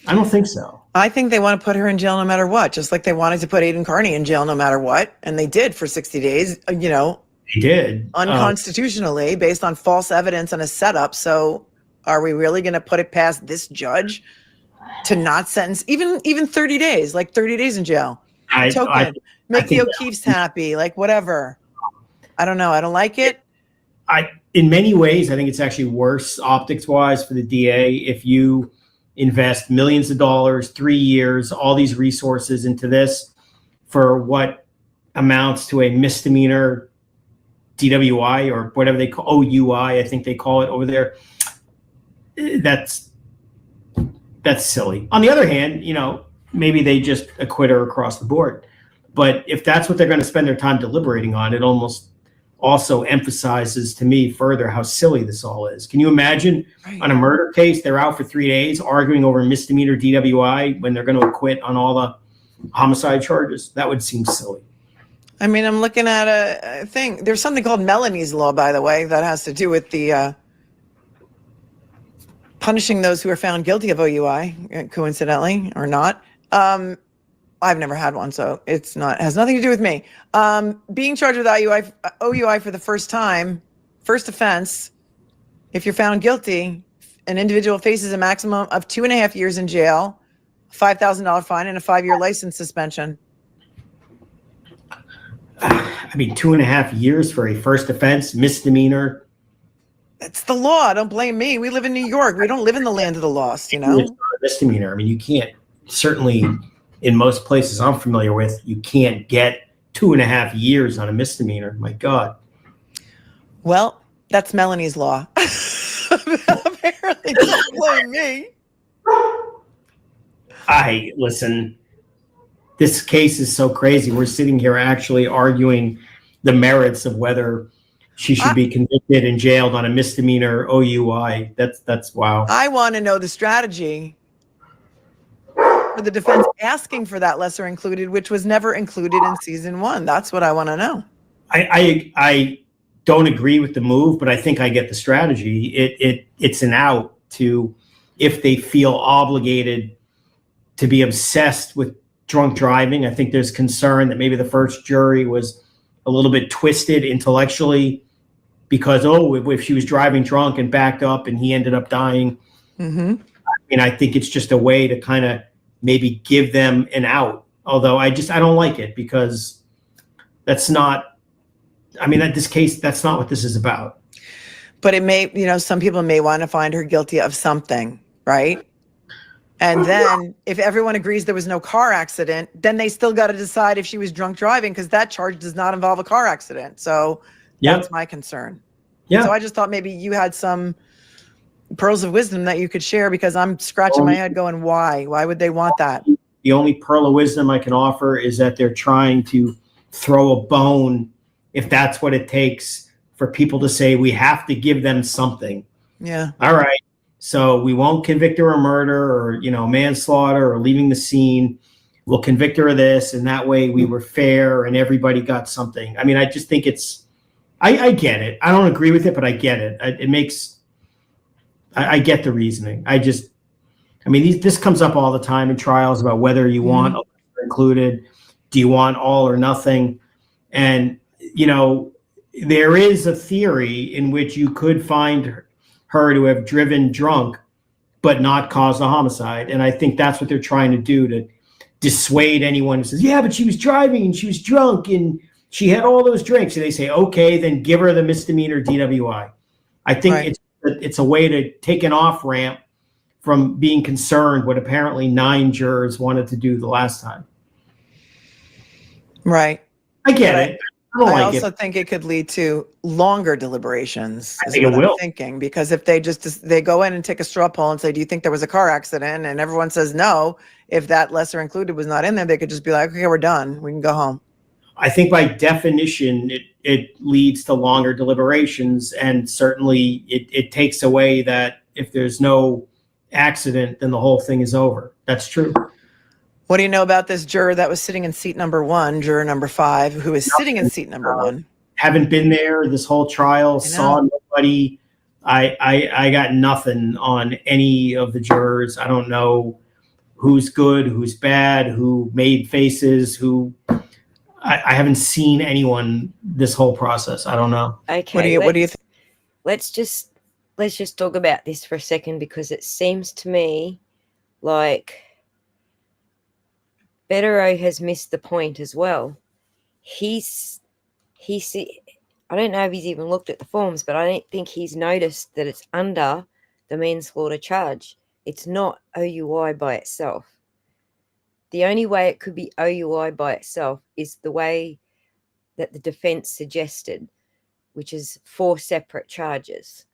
I don't think so. I think they want to put her in jail no matter what, just like they wanted to put Aiden Carney in jail no matter what. And they did for 60 days, They did. Unconstitutionally, based on false evidence and a setup. So are we really going to put it past this judge to not sentence even 30 days, like 30 days in jail? Make the O'Keefes happy, like whatever. I don't know. I don't like it. In many ways, I think it's actually worse optics-wise for the DA if you invest millions of dollars, 3 years, all these resources into this for what amounts to a misdemeanor DWI or whatever they call OUI, I think they call it over there. That's silly. On the other hand, maybe they just acquit her across the board. But if that's what they're going to spend their time deliberating on, it almost also emphasizes to me further how silly this all is. Can you imagine on a murder case, they're out for 3 days arguing over misdemeanor DWI when they're going to acquit on all the homicide charges? That would seem silly. I mean, I'm looking at a thing. There's something called Melanie's Law, by the way, that has to do with the punishing those who are found guilty of OUI, coincidentally or not. I've never had one, so it has nothing to do with me. Being charged with OUI for the first time, first offense, if you're found guilty, an individual faces a maximum of 2.5 years in jail, $5,000 fine, and a 5-year license suspension. I mean, 2.5 years for a first offense, misdemeanor. It's the law. Don't blame me. We live in New York. We don't live in the land of the lost, you know? It's not a misdemeanor. I mean, you can't, certainly in most places I'm familiar with, you can't get 2.5 years on a misdemeanor. My God. Well, that's Melanie's Law. Apparently, don't blame me. Listen, this case is so crazy. We're sitting here actually arguing the merits of whether she should be convicted and jailed on a misdemeanor OUI. That's wow. I want to know the strategy for the defense asking for that lesser included, which was never included in season 1. That's what I want to know. I don't agree with the move, but I think I get the strategy. It's an out to, if they feel obligated to be obsessed with drunk driving. I think there's concern that maybe the first jury was a little bit twisted intellectually because, if she was driving drunk and backed up and he ended up dying. Mm-hmm. And I think it's just a way to kind of maybe give them an out. Although I don't like it because that's not, this case, that's not what this is about. But it may, some people may want to find her guilty of something, right? And then if everyone agrees there was no car accident, then they still got to decide if she was drunk driving because that charge does not involve a car accident. So that's my concern. Yeah. So I just thought maybe you had some pearls of wisdom that you could share because I'm scratching my head going, why? Why would they want that? The only pearl of wisdom I can offer is that they're trying to throw a bone if that's what it takes for people to say we have to give them something. Yeah. All right. So we won't convict her of murder or, manslaughter or leaving the scene. We'll convict her of this. And that way we were fair and everybody got something. I mean, I just think I get it. I don't agree with it, but I get it. I get the reasoning. This comes up all the time in trials about whether you want a lesser included. Do you want all or nothing? And, there is a theory in which you could find her to have driven drunk, but not caused a homicide. And I think that's what they're trying to do to dissuade anyone who says, yeah, but she was driving and she was drunk and she had all those drinks. And they say, okay, then give her the misdemeanor DWI. I think it's a way to take an off ramp from being concerned what apparently 9 jurors wanted to do the last time. Right. I get it. I also think it could lead to longer deliberations. I think it will. I'm thinking, because if they go in and take a straw poll and say, do you think there was a car accident? And everyone says no. If that lesser included was not in there, they could just be like, okay, we're done. We can go home. I think by definition, it leads to longer deliberations. And certainly it takes away that if there's no accident, then the whole thing is over. That's true. What do you know about this juror that was sitting in seat number 1, juror number 5, who is sitting in seat number 1? Haven't been there this whole trial, saw nobody. I got nothing on any of the jurors. I don't know who's good, who's bad, who made faces, I haven't seen anyone this whole process. I don't know. Okay. What do you think? Let's just talk about this for a second, because it seems to me like Betterow has missed the point as well. I don't know if he's even looked at the forms, but I don't think he's noticed that it's under the manslaughter charge. It's not OUI by itself. The only way it could be OUI by itself is the way that the defense suggested, which is 4 separate charges.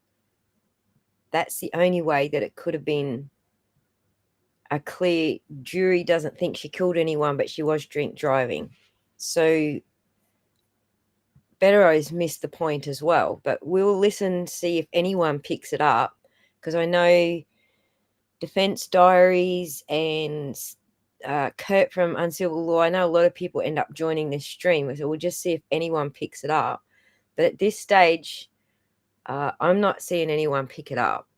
That's the only way that it could have been a clear jury doesn't think she killed anyone, but she was drink driving. So Bettero's missed the point as well, but we'll listen, see if anyone picks it up, because I know Defense Diaries and Kurt from Uncivil Law, I know a lot of people end up joining this stream, so we'll just see if anyone picks it up. But at this stage, I'm not seeing anyone pick it up.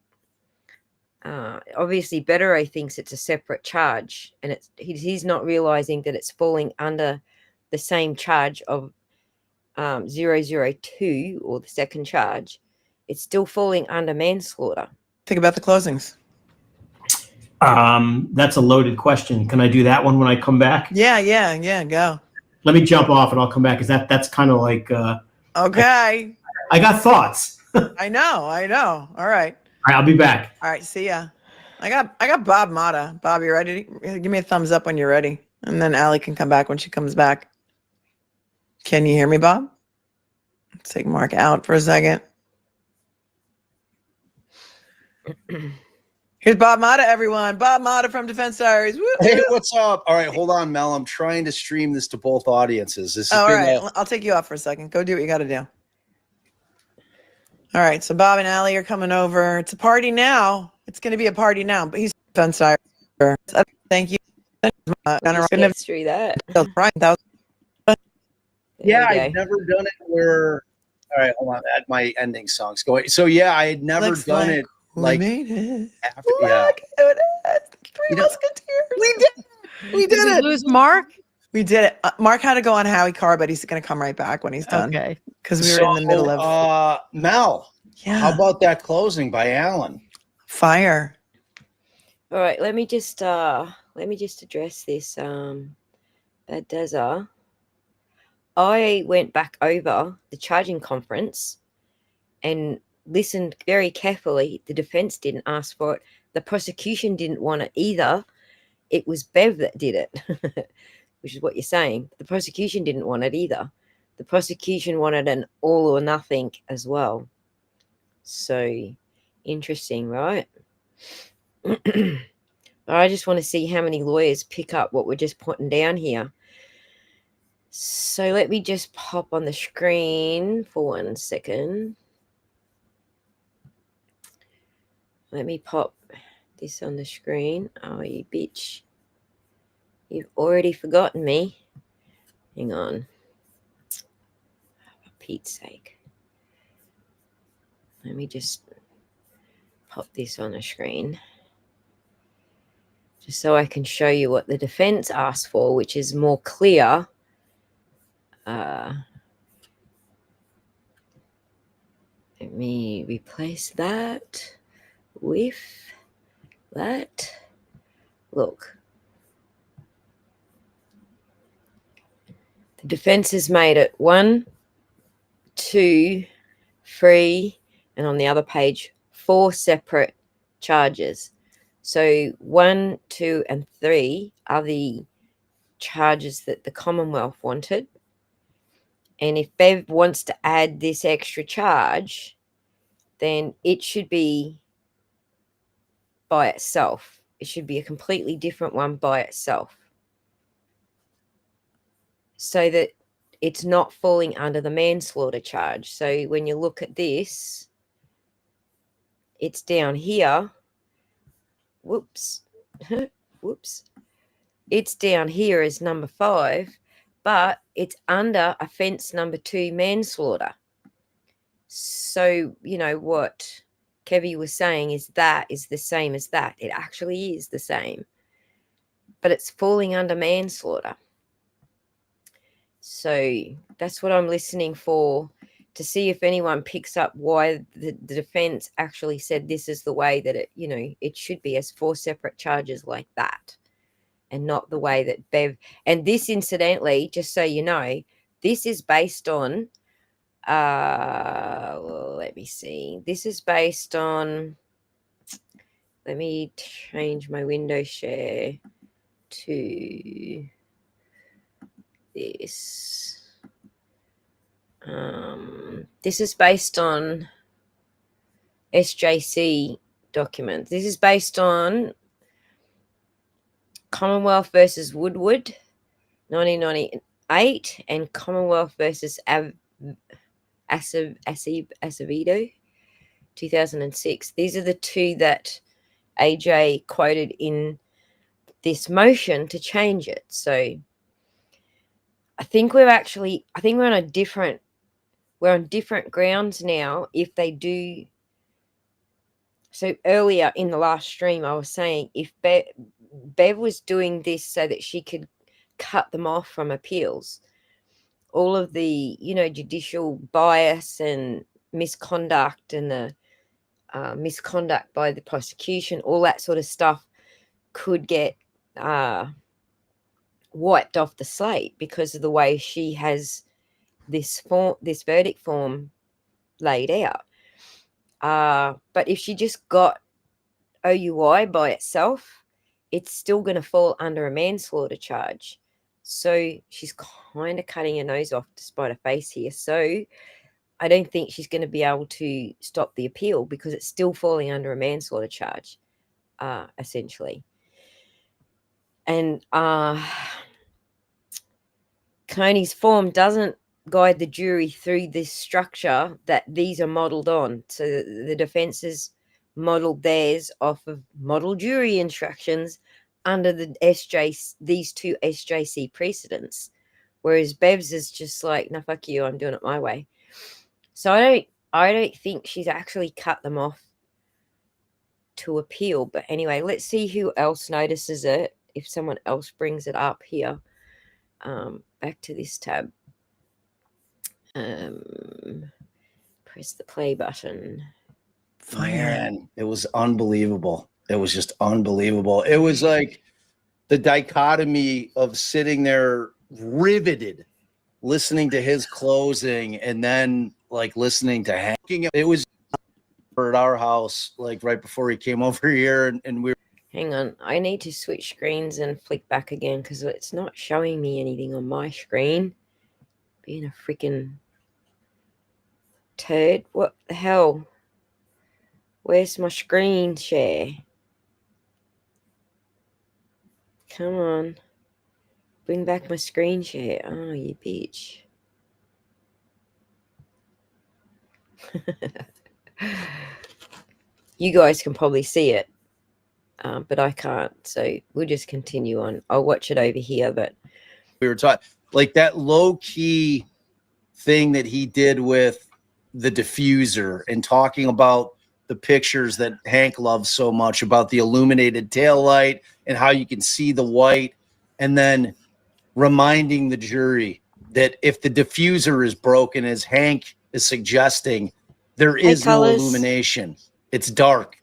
Obviously, Bettero thinks it's a separate charge, and he's not realizing that it's falling under the same charge of 002, or the second charge. It's still falling under manslaughter. Think about the closings. That's a loaded question. Can I do that one when I come back? Yeah. Go. Let me jump off and I'll come back, because that's kind of like Okay. I got thoughts. I know. All right. All right, I'll be back. All right. See ya. I got Bob Mata. Bob, you ready? Give me a thumbs up when you're ready, and then Allie can come back when she comes back. Can you hear me, Bob? Let's take Mark out for a second. Here's Bob Mata, everyone. Bob Mata from Defense Diaries. Woo-hoo. Hey, what's up? All right, hold on, Mel. I'm trying to stream this to both audiences. This All right. I'll take you off for a second. Go do what you got to do. All right. So Bob and Allie are coming over. It's a party now. It's going to be a party now. But he's Defense Diaries. Thank you. Let's through that. Yeah, I've never done it where. All right, hold on. Add my ending songs going. So yeah, I had never done it. We made it. After, yeah. Look at it. Three Musketeers. We did it. Lose Mark? We did it. Mark had to go on Howie Carr, but he's going to come right back when he's done. Okay. Because we were in the middle of. Mel. Yeah. How about that closing by Alan? Fire. All right. Let me just address this. Badazza. I went back over the charging conference and listened very carefully. The defense didn't ask for it. The prosecution didn't want it either. It was Bev that did it, which is what you're saying. The prosecution didn't want it either. The prosecution wanted an all or nothing as well. So interesting, right? I just want to see how many lawyers pick up what we're just putting down here. So let me just pop on the screen for 1 second. Let me pop this on the screen. Oh, you bitch. You've already forgotten me. Hang on. For Pete's sake. Let me just pop this on the screen. Just so I can show you what the defense asked for, which is more clear. Let me replace that with that. Look, the defense has made it 1, 2, 3, and on the other page 4 separate charges. So 1, 2, and 3 are the charges that the Commonwealth wanted. And if Bev wants to add this extra charge, then it should be by itself. It should be a completely different one by itself, so that it's not falling under the manslaughter charge. So when you look at this, it's down here. Whoops. Whoops. It's down here as number 5, but it's under offense number 2, manslaughter. So, you know what Kevy was saying is that is the same as that. It actually is the same, but it's falling under manslaughter. So that's what I'm listening for, to see if anyone picks up why the defense actually said this is the way that it, you know, it should be, as 4 separate charges like that, and not the way that Bev. And this, incidentally, just so you know, this is based on, let me see. This is based on, let me change my window share to this. This is based on SJC documents. This is based on Commonwealth versus Woodward, 1998, and Commonwealth versus Acevedo, 2006. These are the two that AJ quoted in this motion to change it. So I think we're on different grounds now. If they do, so earlier in the last stream, I was saying if Bev was doing this so that she could cut them off from appeals, all of the, judicial bias and misconduct and the misconduct by the prosecution, all that sort of stuff could get wiped off the slate because of the way she has this verdict form laid out. But if she just got OUI by itself, it's still going to fall under a manslaughter charge. So she's kind of cutting her nose off to spite her face here. So I don't think she's going to be able to stop the appeal because it's still falling under a manslaughter charge, essentially. And Coney's form doesn't guide the jury through this structure that these are modelled on. So the defence has modelled theirs off of model jury instructions under these two SJC precedents, whereas Bev's is just like, no, fuck you, I'm doing it my way. So I don't think she's actually cut them off to appeal. But anyway, let's see who else notices it. If someone else brings it up here, back to this tab. Press the play button. Man, it was unbelievable. It was just unbelievable. It was like the dichotomy of sitting there riveted, listening to his closing, and then like listening to Hank. It was at our house, like right before he came over here, and we were. Hang on, I need to switch screens and flick back again because it's not showing me anything on my screen. Being a freaking turd. What the hell? Where's my screen share? Come on. Bring back my screen share. Oh, you bitch. You guys can probably see it, but I can't. So we'll just continue on. I'll watch it over here, but We were talking like that low key thing that he did with the diffuser and talking about the pictures that Hank loves so much about the illuminated taillight and how you can see the white, and then reminding the jury that if the diffuser is broken, as Hank is suggesting, there is no illumination. It's dark.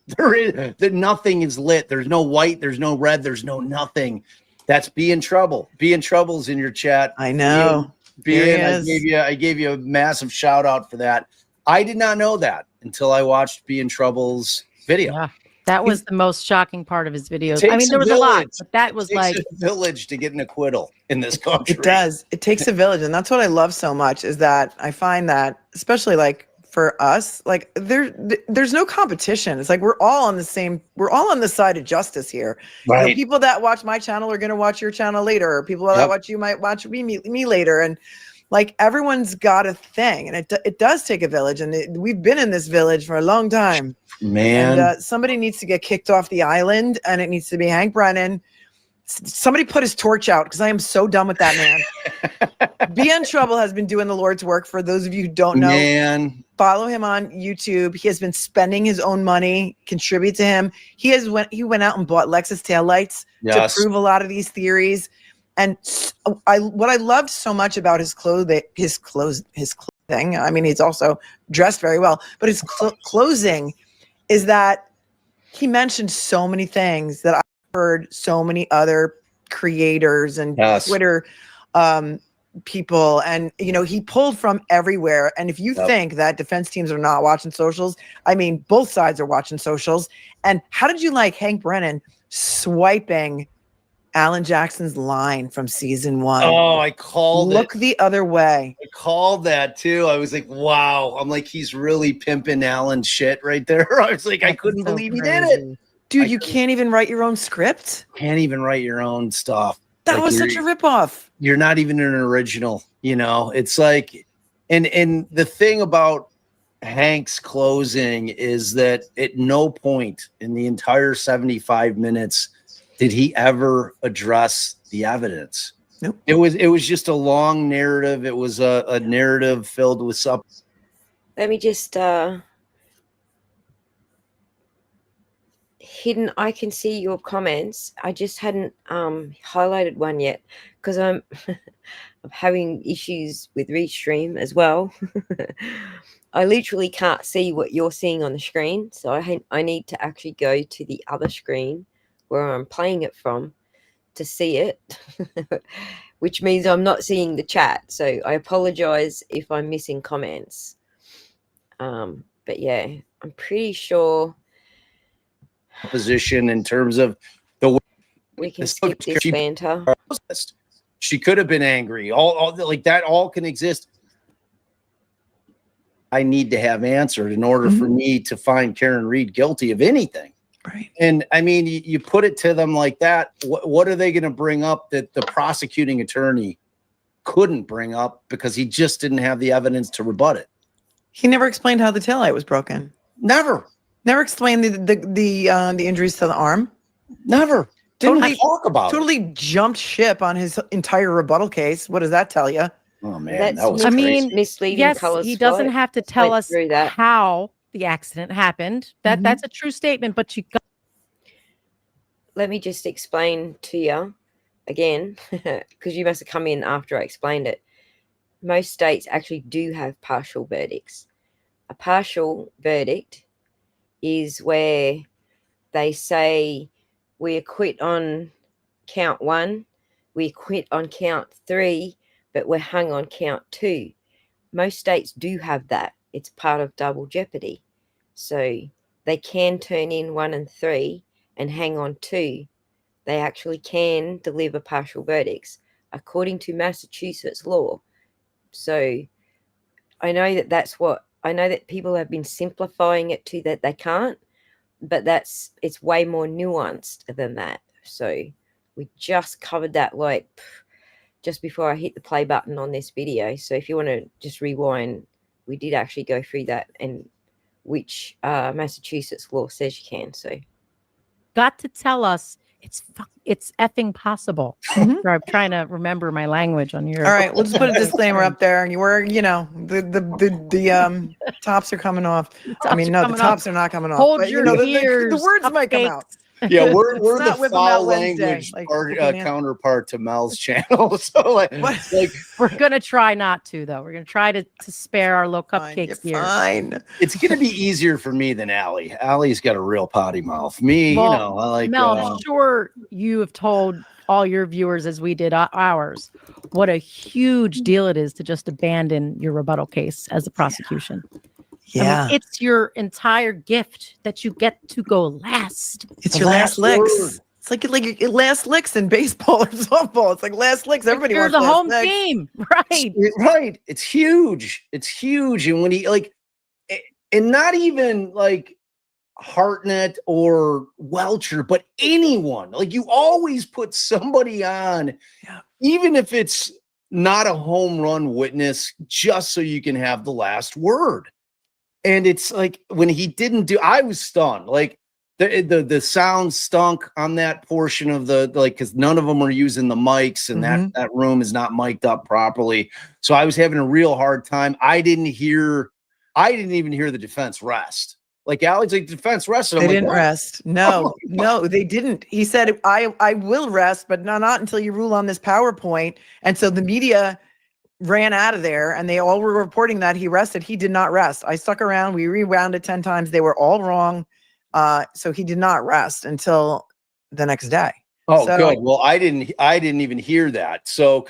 Nothing is lit. There's no white. There's no red. There's no nothing. That's Be in Trouble. Be in Trouble's in your chat. I know. I gave you a massive shout out for that. I did not know that until I watched Be in Trouble's video. Yeah, that was the most shocking part of his videos. I mean, there was a lot, but that was like a village to get an acquittal in this country. It does. It takes a village, and that's what I love so much. Is that I find that, especially like for us, like there's no competition. It's like we're all on the side of justice here. Right. You know, people that watch my channel are going to watch your channel later, or people that watch you might watch me later, and like everyone's got a thing, and it does take a village, and we've been in this village for a long time. Man, and somebody needs to get kicked off the island, and it needs to be Hank Brennan. Somebody put his torch out because I am so done with that man. Be in Trouble has been doing the Lord's work. For those of you who don't know, man, follow him on YouTube. He has been spending his own money, contribute to him. He went out and bought Lexus taillights to prove a lot of these theories. And what I loved so much about his clothing. I mean, he's also dressed very well, but his closing is that he mentioned so many things that I heard so many other creators and Twitter people, and he pulled from everywhere. And if you think that defense teams are not watching socials, I mean, both sides are watching socials. And how did you like Hank Brennan swiping Alan Jackson's line from season 1? Oh, I called Look the other way. I called that too. I was like, wow. I'm like, he's really pimping Alan's shit right there. I was like, I couldn't believe he did it. Dude, you can't even write your own script? Can't even write your own stuff. That was such a ripoff. You're not even an original, It's like, And the thing about Hank's closing is that at no point in the entire 75 minutes did he ever address the evidence. Nope. It was just a long narrative. It was a narrative filled with some. Let me just Hidden, I can see your comments. I just hadn't highlighted one yet because I'm I'm having issues with Restream as well. I literally can't see what you're seeing on the screen, so I need to actually go to the other screen where I'm playing it from to see it, which means I'm not seeing the chat. So I apologize if I'm missing comments. But yeah, I'm pretty sure Position in terms of the way we can skip this banter. She could have been angry. All like that all can exist. I need to have answered in order for me to find Karen Reed guilty of anything. Right. And I mean, you put it to them like that. What are they going to bring up that the prosecuting attorney couldn't bring up because he just didn't have the evidence to rebut it? He never explained how the taillight was broken. Never explained the injuries to the arm. Never. Didn't talk about totally jumped ship on his entire rebuttal case. What does that tell you? Oh man, that was misleading. Yes, Colors he doesn't have to tell us that. how the accident happened. That's a true statement, but you got. Let me just explain to you again, because you must have come in after I explained it. Most states actually do have partial verdicts. A partial verdict is where they say we acquit on count 1, we acquit on count 3, but we're hung on count 2. Most states do have that. It's part of double jeopardy. So they can turn in 1 and 3 and hang on 2. They actually can deliver partial verdicts according to Massachusetts law. So I know that people have been simplifying it to that they can't, but it's way more nuanced than that. So we just covered that just before I hit the play button on this video. So if you want to just rewind, we did actually go through that and which Massachusetts law says you can. So Got to tell us it's effing possible. I'm trying to remember my language on here. All right, we'll just put a disclaimer up there. And the tops are coming off. I mean, no, the tops are not coming off. Hold but, your ears. The words might come out. Yeah, we're not the Whip 'em foul Out Wednesday, language like counterpart to Mel's channel. So like we're gonna try not to though. We're gonna try to spare our little cupcakes here. Fine. It's gonna be easier for me than Allie. Allie's got a real potty mouth. Me, Well, I like Mel. I'm sure you have told all your viewers, as we did ours, what a huge deal it is to just abandon your rebuttal case as a prosecution. Yeah. I mean, it's your entire gift that you get to go last. It's your last licks. It's like your last licks in baseball or softball. It's like last licks. Everybody You're wants the last home licks. team, right? Right. It's huge. It's huge. And when he and not even like Hartnett or Welcher, but anyone, like you always put somebody on, even if it's not a home run witness, just so you can have the last word. And it's like when he didn't do, I was stunned. Like the sound stunk on that portion of because none of them were using the mics, and that room is not mic'd up properly. So I was having a real hard time. I didn't even hear the defense rest. Like Alex, like defense rested. They didn't rest. No, no, they didn't. He said, I will rest, but not until you rule on this PowerPoint. And so the media ran out of there and they all were reporting that he rested. He did not rest. I stuck around. We rewound it 10 times. They were all wrong. So he did not rest until the next day. Oh, so, good. Well, I didn't even hear that. So,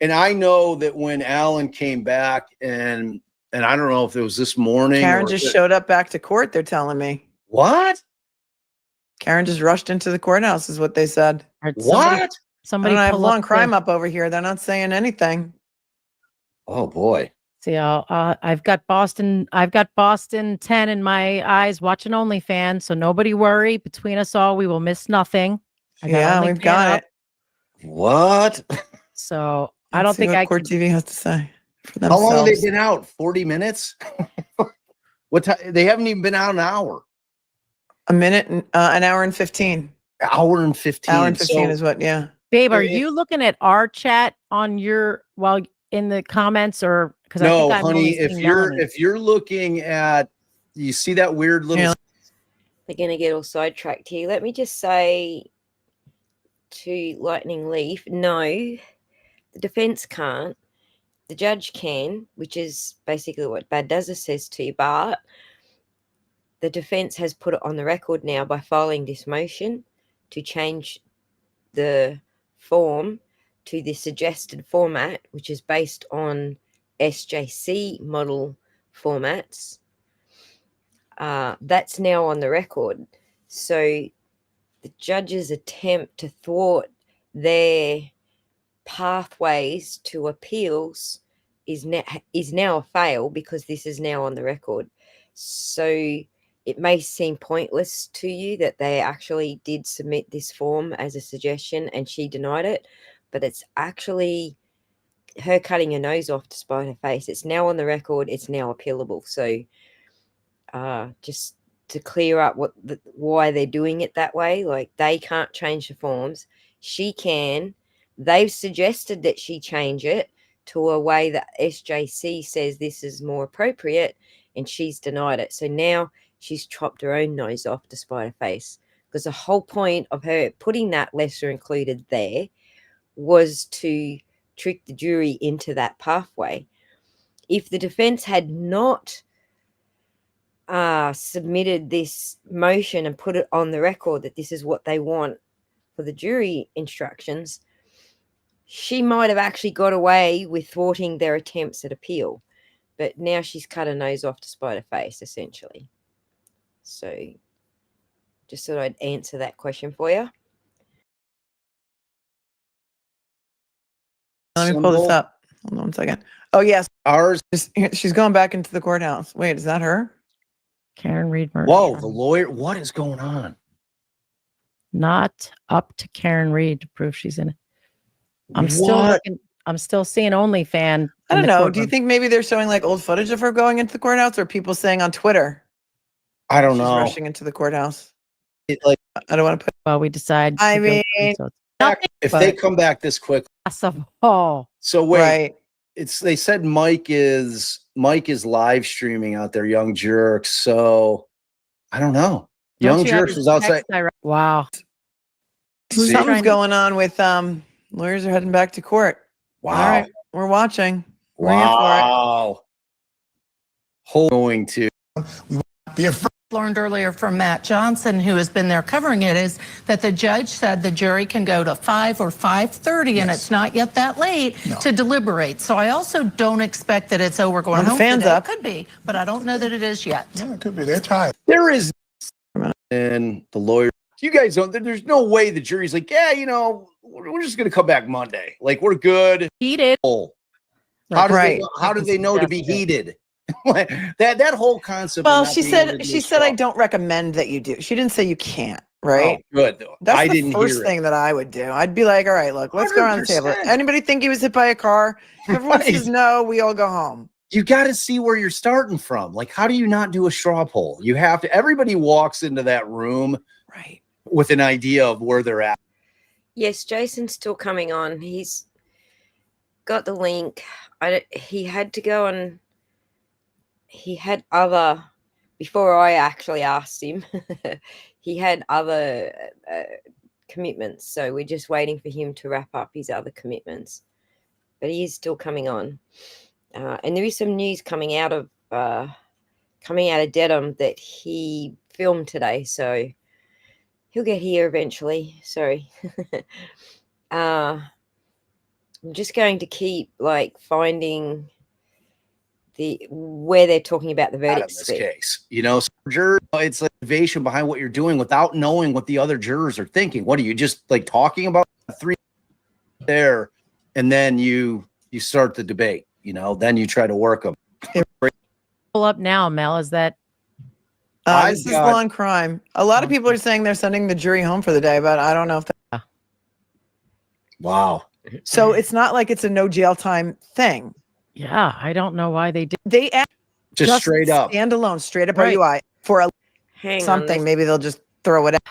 and I know that when Alan came back and I don't know if it was this morning. Karen just showed up back to court. They're telling me. What? Karen just rushed into the courthouse is what they said. What? Somebody I have long crime up over here. They're not saying anything. Oh boy. See, I've got Boston 10 in my eyes watching OnlyFans, so nobody worry. Between us all, we will miss nothing. Yeah, we've got it. What? So I don't think Court TV has to say. for How long have they themselves. been out? 40 minutes? What time? They haven't even been out an hour. A minute, an hour and 15. Hour and 15. Hour and 15 So, is what, yeah. Babe, are It- you looking at our chat on your while in the comments, or because I no, think I'm honey, only seeing Melanie. if you're looking at, you see that weird little Yeah. They're going to get all sidetracked here. Let me just say to Lightning Leaf, no, the defense can't. The judge can, which is basically what Bad Dazza says to you, but the defense has put it on the record now by filing this motion to change the form to the suggested format, which is based on SJC model formats. That's now on the record. So the judge's attempt to thwart their pathways to appeals is now a fail because this is now on the record. So it may seem pointless to you that they actually did submit this form as a suggestion and she denied it, but it's actually her cutting her nose off to spite her face. It's now on the record. It's now appealable. So just to clear up why they're doing it that way, like they can't change the forms. She can. They've suggested that she change it to a way that SJC says this is more appropriate, and she's denied it. So now she's chopped her own nose off to spite her face, because the whole point of her putting that lesser included there was to trick the jury into that pathway. If the defense had not submitted this motion and put it on the record that this is what they want for the jury instructions, she might have actually got away with thwarting their attempts at appeal. But now she's cut her nose off to spite her face, essentially. So just thought I'd answer that question for you. Let me pull this up. Hold on one second. Oh, yes. ours. She's going back into the courthouse. Wait, is that her? Karen Reed. Whoa, the lawyer. What is going on? Not up to Karen Reed to prove she's in it. I'm still What? looking. I'm still seeing OnlyFan. I don't know. Do you think maybe they're showing like old footage of her going into the courthouse, or people saying on Twitter I don't she's know. rushing into the courthouse? Like, I don't want to put. Well, we decide. I to go mean, through, so it's if but- they come back this quick. possible. So wait, Right. they said Mike is live streaming out there, Young Jerks. So I don't know. Don't Young you have Jerks his is outside. text direct- Wow. See? Something's going on with lawyers are heading back to court. Wow. All right, we're watching. We're here for it. Wow. Going to Be afraid. Learned earlier from Matt Johnson, who has been there covering it, is that the judge said the jury can go to 5 or 5:30, and it's not yet that late to deliberate. So I also don't expect that it's over going Well, the home fan's today. up. It could be, but I don't know that it is yet. Yeah, it could be. They're tired. there is, and the lawyer. You guys don't. There's no way the jury's like, yeah, you know, we're just gonna come back Monday. Like we're good. Heated. Oh. How do Right. they know to be heated? that whole concept. Well, of not she being able to said do she a said I straw. don't recommend that you do. She didn't say you can't, right? Oh, good though. That's I the didn't first hear thing it. that I would do. I'd be like, all right, look, let's go around the table. 100%. Anybody think he was hit by a car? If everyone Right. says no, we all go home. You got to see where you're starting from. Like, how do you not do a straw poll? You have to. Everybody walks into that room Right. with an idea of where they're at. Yes, Jason's still coming on. He's got the link. He had to go on. He had other, before I actually asked him, he had other commitments. So we're just waiting for him to wrap up his other commitments. But he is still coming on. And there is some news coming out of Dedham that he filmed today. So he'll get here eventually. Sorry. I'm just going to keep like finding where they're talking about the In verdict this speech. case, you know, so it's like motivation behind what you're doing without knowing what the other jurors are thinking. What are you just like talking about three there, and then you start the debate? You know, then you try to work them. Pull up now, Mel. Is that This is law and crime. A lot of people are saying they're sending the jury home for the day, but I don't know if that. Wow. So it's not like it's a no jail time thing. Yeah, I don't know why they did. They asked Just straight up. standalone, straight up Right. OUI for a Hang on, something. this- Maybe they'll just throw it out.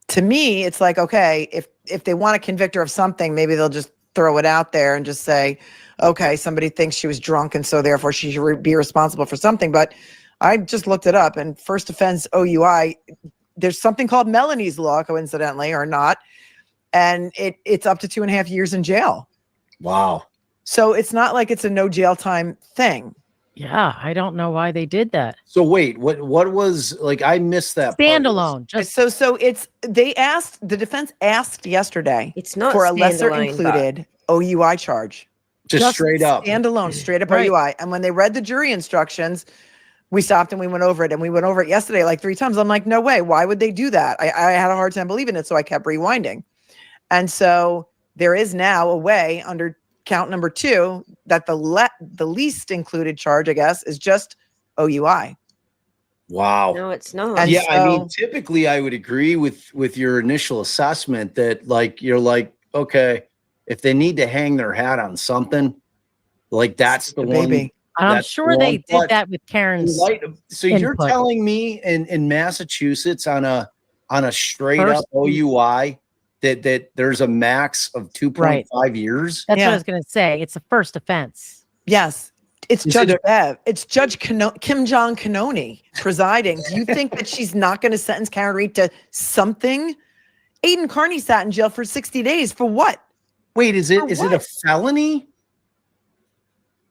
To me, it's like, okay, if they want to convict her of something, maybe they'll just throw it out there and just say, okay, somebody thinks she was drunk and so therefore she should be responsible for something. But I just looked it up, and first offense OUI, there's something called Melanie's Law, coincidentally or not, and it's up to 2.5 years in jail. Wow. So it's not like it's a no jail time thing. Yeah, I don't know why they did that. So wait, what was like? I missed that part. Standalone, just So it's the defense asked yesterday It's not for a lesser standalone, included OUI charge. Just straight up. Standalone, straight up Right. OUI. And when they read the jury instructions, we stopped and we went over it. And we went over it yesterday like 3 times. I'm like, no way. Why would they do that? I had a hard time believing it. So I kept rewinding. And so there is now a way under count number 2 that the least included charge, I guess, is just OUI. Wow. No, it's not. And Yeah, I mean, so- typically I would agree with your initial assessment that like you're like, okay, if they need to hang their hat on something, like that's the one. Baby. I'm that's sure the they one. did But that with Karen's. so you're input. telling me in Massachusetts on a straight First- up OUI that there's a max of 2.5 years? That's what Yeah. I was going to say. It's a first offense. Yes. It's Is Judge it Bev. It's Judge Kim Jong Kanoni presiding. Do you think that she's not going to sentence Karen Reed to something? Aiden Carney sat in jail for 60 days for what? Wait, is it For a what? felony?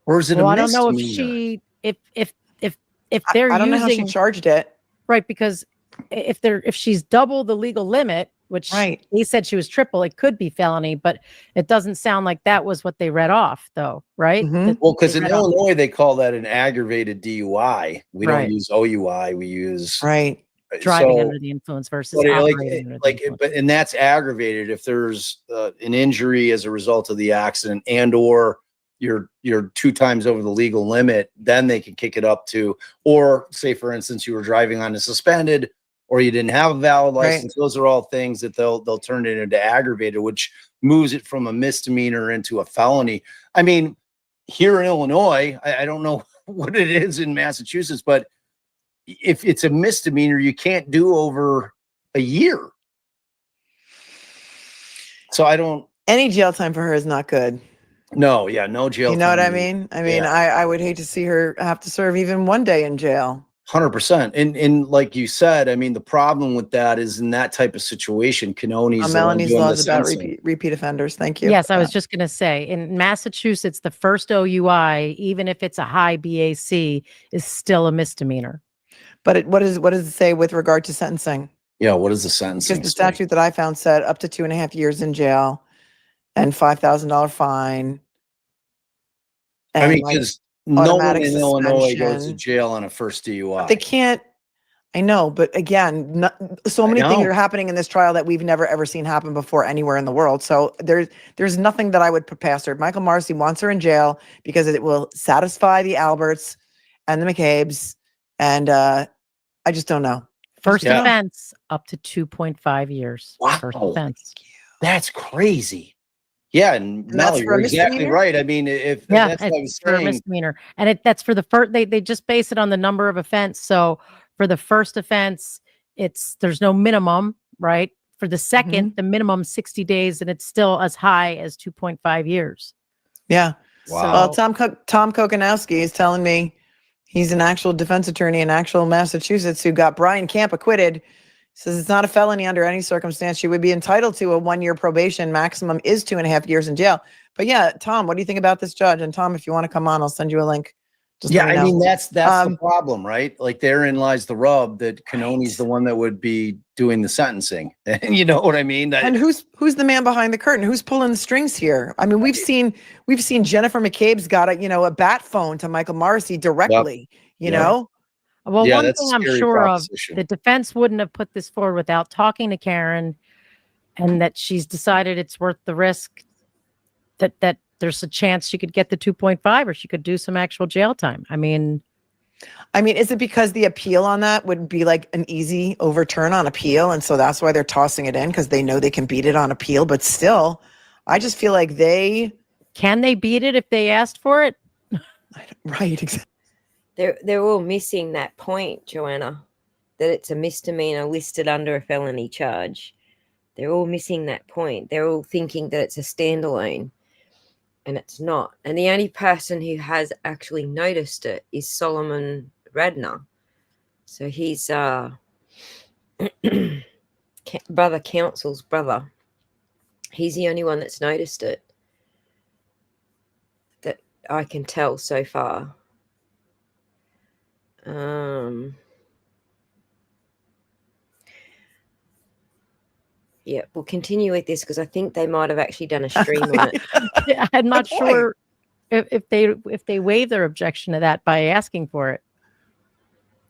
Or is it Well, a I don't know if misdemeanor? if they're I don't know how using she charged it. right, because if she's double the legal limit, which Right. they said she was triple, it could be felony, but it doesn't sound like that was what they read off, though, right? Mhm. That Well, because they in read off. Illinois they call that an aggravated DUI. We Right. don't use OUI. We use Right. driving so- under the influence versus but operating under the influence. but and that's aggravated if there's an injury as a result of the accident and or you're 2 times over the legal limit, then they can kick it up to, or say for instance you were driving on a suspended or you didn't have a valid license. Those are all things that they'll turn it into aggravated, which moves it from a misdemeanor into a felony. I mean, here in Illinois, I don't know what it is in Massachusetts, but if it's a misdemeanor, you can't do over a year. So I don't. Any jail time for her is not good. No, yeah, no jail. You know what I time. mean? I mean, Yeah. I would hate to see her have to serve even 1 day in jail. 100%. And like you said, I mean, the problem with that is in that type of situation, Kanoni's the one Melanie's doing law the is about sentencing. repeat offenders. Thank you. Yes, I was just going to say in Massachusetts, the first OUI, even if it's a high BAC, is still a misdemeanor. But what does it say with regard to sentencing? Yeah, what is the sentencing? Because the statute that I found said up to 2.5 years in jail and $5,000 fine. I mean, and, like, because no one automatic in Illinois goes to suspension. jail on a first DUI. They can't. I know, but again, so many things know. are happening in this trial that we've never ever seen happen before anywhere in the world. So there's nothing that I would put past her. Michael Marcy wants her in jail because it will satisfy the Alberts and the McCabe's, and I just don't know. First Yeah. offense up to 2.5 years. First Wow. offense. That's crazy. Yeah, and And that's Melly, for a you're exactly misdemeanor? right. I mean, if Yeah, that's what I was it's for a saying. misdemeanor, and that's for the first. They just base it on the number of offense. So for the first offense, there's no minimum, right? For the second, the minimum 60 days, and it's still as high as 2.5 years. Yeah. Wow. Well, Tom Kokonowski is telling me he's an actual defense attorney in actual Massachusetts who got Brian Camp acquitted. Says it's not a felony under any circumstance. She would be entitled to a 1-year probation. Maximum is 2.5 years in jail. But yeah, Tom, what do you think about this judge? And Tom, if you want to come on, I'll send you a link. Just Yeah, let me I know. mean that's the problem, right? Like therein lies the rub that Kanoni's the one that would be doing the sentencing. You know what I mean? And who's the man behind the curtain? Who's pulling the strings here? I mean, we've seen Jennifer McCabe's got a bat phone to Michael Marcy directly. You Yep. know, Well, Yeah, one that's a thing I'm scary sure of, proposition. the defense wouldn't have put this forward without talking to Karen, and that she's decided it's worth the risk. That there's a chance she could get the 2.5, or she could do some actual jail time. I mean, is it because the appeal on that would be like an easy overturn on appeal, and so that's why they're tossing it in because they know they can beat it on appeal? But still, I just feel like can they beat it if they asked for it? Right, exactly. They're all missing that point, Joanna, that it's a misdemeanor listed under a felony charge. They're all missing that point. They're all thinking that it's a standalone, and it's not. And the only person who has actually noticed it is Solomon Radner. So he's brother counsel's brother. He's the only one that's noticed it that I can tell so far. Yeah, we'll continue with this because I think they might have actually done a stream on it. Yeah, I'm not sure if they waive their objection to that by asking for it.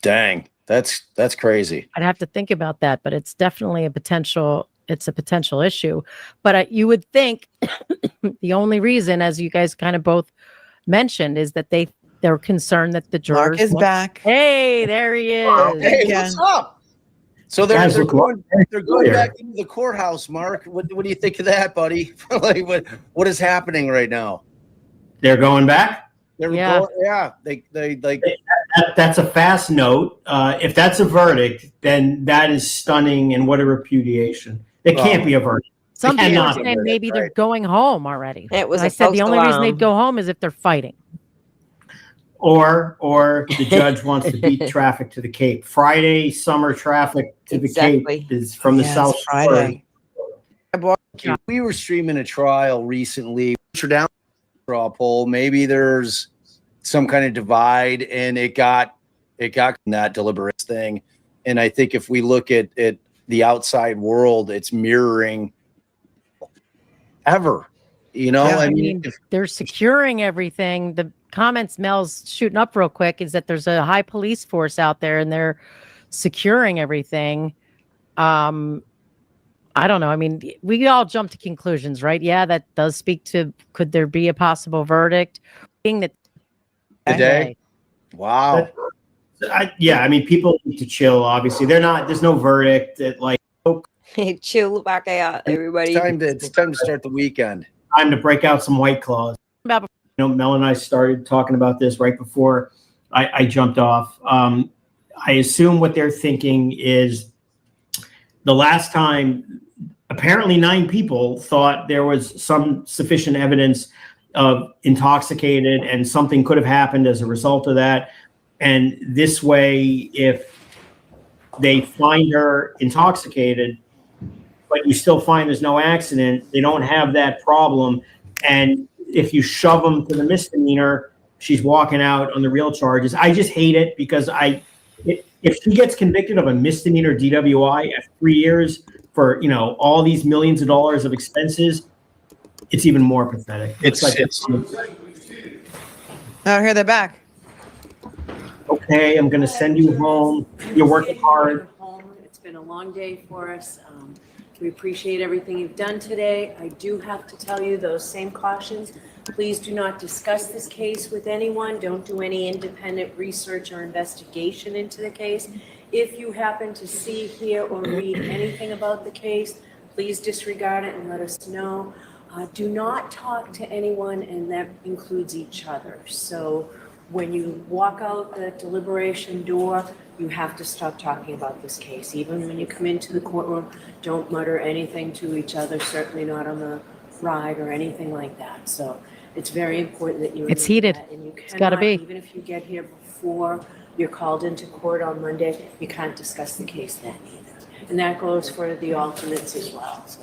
Dang, that's crazy. I'd have to think about that, but it's definitely a potential issue. But you would think the only reason, as you guys kind of both mentioned, is that they're concerned that the jurors. Mark is back. Hey, there he is. Hey, what's up? So they're going back into the courthouse, Mark. What do you think of that, buddy? Like, what is happening right now? They're going back? They That's a fast note. If that's a verdict, then that is stunning, and what a repudiation. It can't be a verdict. Some people are saying maybe they're going home already. It was. I said the only reason they'd go home is if they're fighting. Or the judge wants to beat traffic to the Cape. Friday summer traffic to the Cape is from the South Friday. We were streaming a trial recently. Down straw poll. Maybe there's some kind of divide, and it got that deliberate thing. And I think if we look at the outside world, it's mirroring ever. You know, I mean, they're securing everything. The comments Mel's shooting up real quick is that there's a high police force out there and they're securing everything. I don't know. I mean, we all jump to conclusions, right? Yeah, that does speak to, could there be a possible verdict? Today? Wow. I mean, people need to chill, obviously. There's no verdict that chill back out, everybody. It's time to start the weekend. Time to break out some White Claws. You know, Mel and I started talking about this right before I jumped off. I assume what they're thinking is the last time, apparently 9 people thought there was some sufficient evidence of intoxicated and something could have happened as a result of that. And this way, if they find her intoxicated, but you still find there's no accident, they don't have that problem. And if you shove them to the misdemeanor, she's walking out on the real charges. I just hate it because if she gets convicted of a misdemeanor DWI at 3 years for, all these millions of dollars of expenses, it's even more pathetic. Oh, here they're back. Okay, I'm going to send you home. You're working hard. It's been a long day for us. We appreciate everything you've done today. I do have to tell you those same cautions. Please do not discuss this case with anyone. Don't do any independent research or investigation into the case. If you happen to see, hear, or read anything about the case, please disregard it and let us know. Do not talk to anyone, and that includes each other. So when you walk out the deliberation door, you have to stop talking about this case. Even when you come into the courtroom, don't mutter anything to each other, certainly not on the ride or anything like that. So it's very important that you. It's heated. And you it's got to be. Even if you get here before you're called into court on Monday, you can't discuss the case then either. And that goes for the alternates as well. So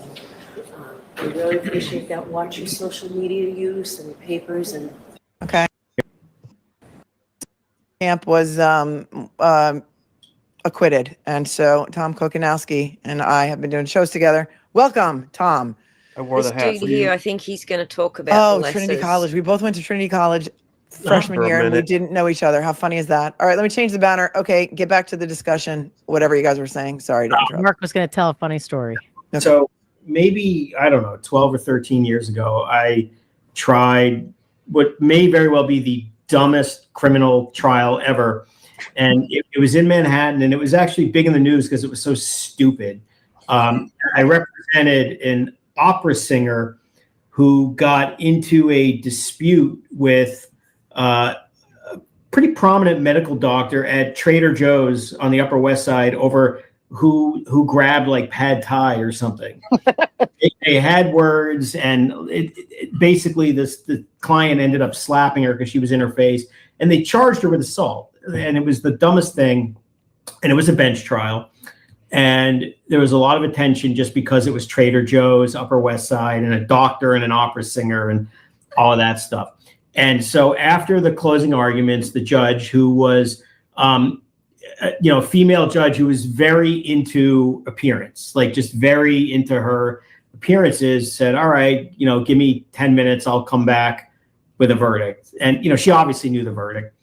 we really appreciate that. Watch your social media use and papers and. Okay. Camp was acquitted, and so Tom Kokonowski and I have been doing shows together. Welcome, Tom. I wore the hat for you. Here, I think he's going to talk about. Trinity College. We both went to Trinity College freshman year, and we didn't know each other. How funny is that? All right, let me change the banner. Okay, get back to the discussion. Whatever you guys were saying. Sorry to interrupt. Mark was going to tell a funny story. Okay. So maybe, I don't know, 12 or 13 years ago, I tried what may very well be the dumbest criminal trial ever. And it was in Manhattan, and it was actually big in the news because it was so stupid. I represented an opera singer who got into a dispute with pretty prominent medical doctor at Trader Joe's on the Upper West Side over who grabbed like pad thai or something. They had words, and basically the client ended up slapping her because she was in her face, and they charged her with assault. And it was the dumbest thing. And it was a bench trial. And there was a lot of attention just because it was Trader Joe's, Upper West Side, and a doctor and an opera singer and all of that stuff. And so after the closing arguments, the judge, who was, a female judge who was very into appearance, like just very into her appearances, said, all right, give me 10 minutes. I'll come back with a verdict. And, she obviously knew the verdict.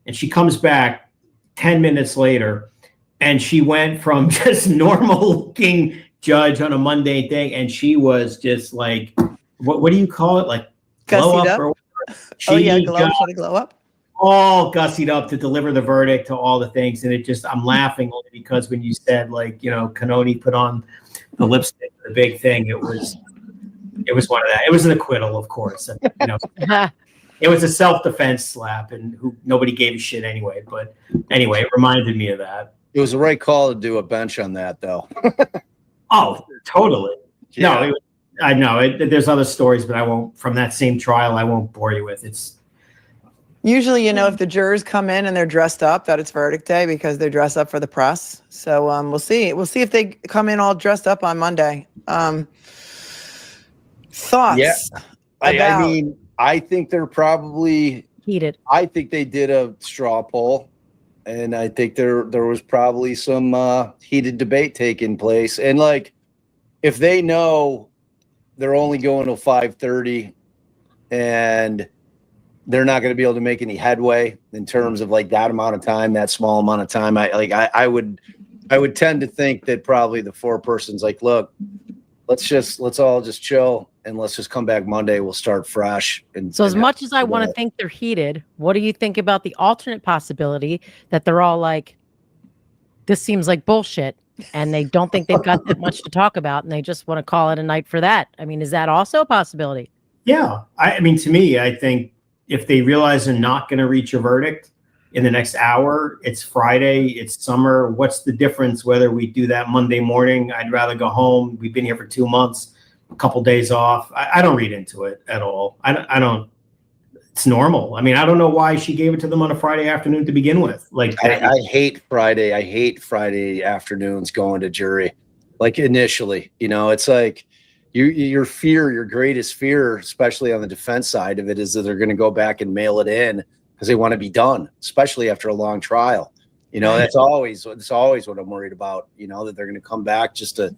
And she comes back 10 minutes later, and she went from just normal looking judge on a mundane thing. And she was just like, what do you call it? Like glow up? Or glow up. All gussied up to deliver the verdict to all the things. And I'm laughing only because when you said Canoni put on the lipstick, the big thing, it was one of that. It was an acquittal, of course. It was a self-defense slap, and nobody gave a shit anyway. But anyway, it reminded me of that. It was the right call to do a bench on that, though. Oh, totally. Yeah. No, I know. There's other stories, but I won't. From that same trial, I won't bore you with. It's usually, if the jurors come in and they're dressed up, that it's verdict day because they're dressed up for the press. So we'll see. We'll see if they come in all dressed up on Monday. Thoughts? Yeah. I mean, I think they're probably heated. I think they did a straw poll, and I think there was probably some heated debate taking place. And if they know they're only going till 5:30, and they're not going to be able to make any headway in terms of that amount of time, that small amount of time, I would tend to think that probably the foreperson's like, look, let's all just chill. And let's just come back Monday. We'll start fresh. And so, as much as I want to think they're heated, what do you think about the alternate possibility that they're all like, "This seems like bullshit," and they don't think they've got that much to talk about, and they just want to call it a night for that? I mean, is that also a possibility? Yeah, I mean, to me, I think if they realize they're not going to reach a verdict in the next hour, it's Friday, it's summer. What's the difference whether we do that Monday morning? I'd rather go home. We've been here for 2 months. A couple days off. I don't read into it at all. I don't. It's normal. I mean, I don't know why she gave it to them on a Friday afternoon to begin with. I hate Friday. I hate Friday afternoons going to jury. Initially, it's like your fear, your greatest fear, especially on the defense side of it, is that they're going to go back and mail it in because they want to be done, especially after a long trial. That's always what I'm worried about. That they're going to come back just to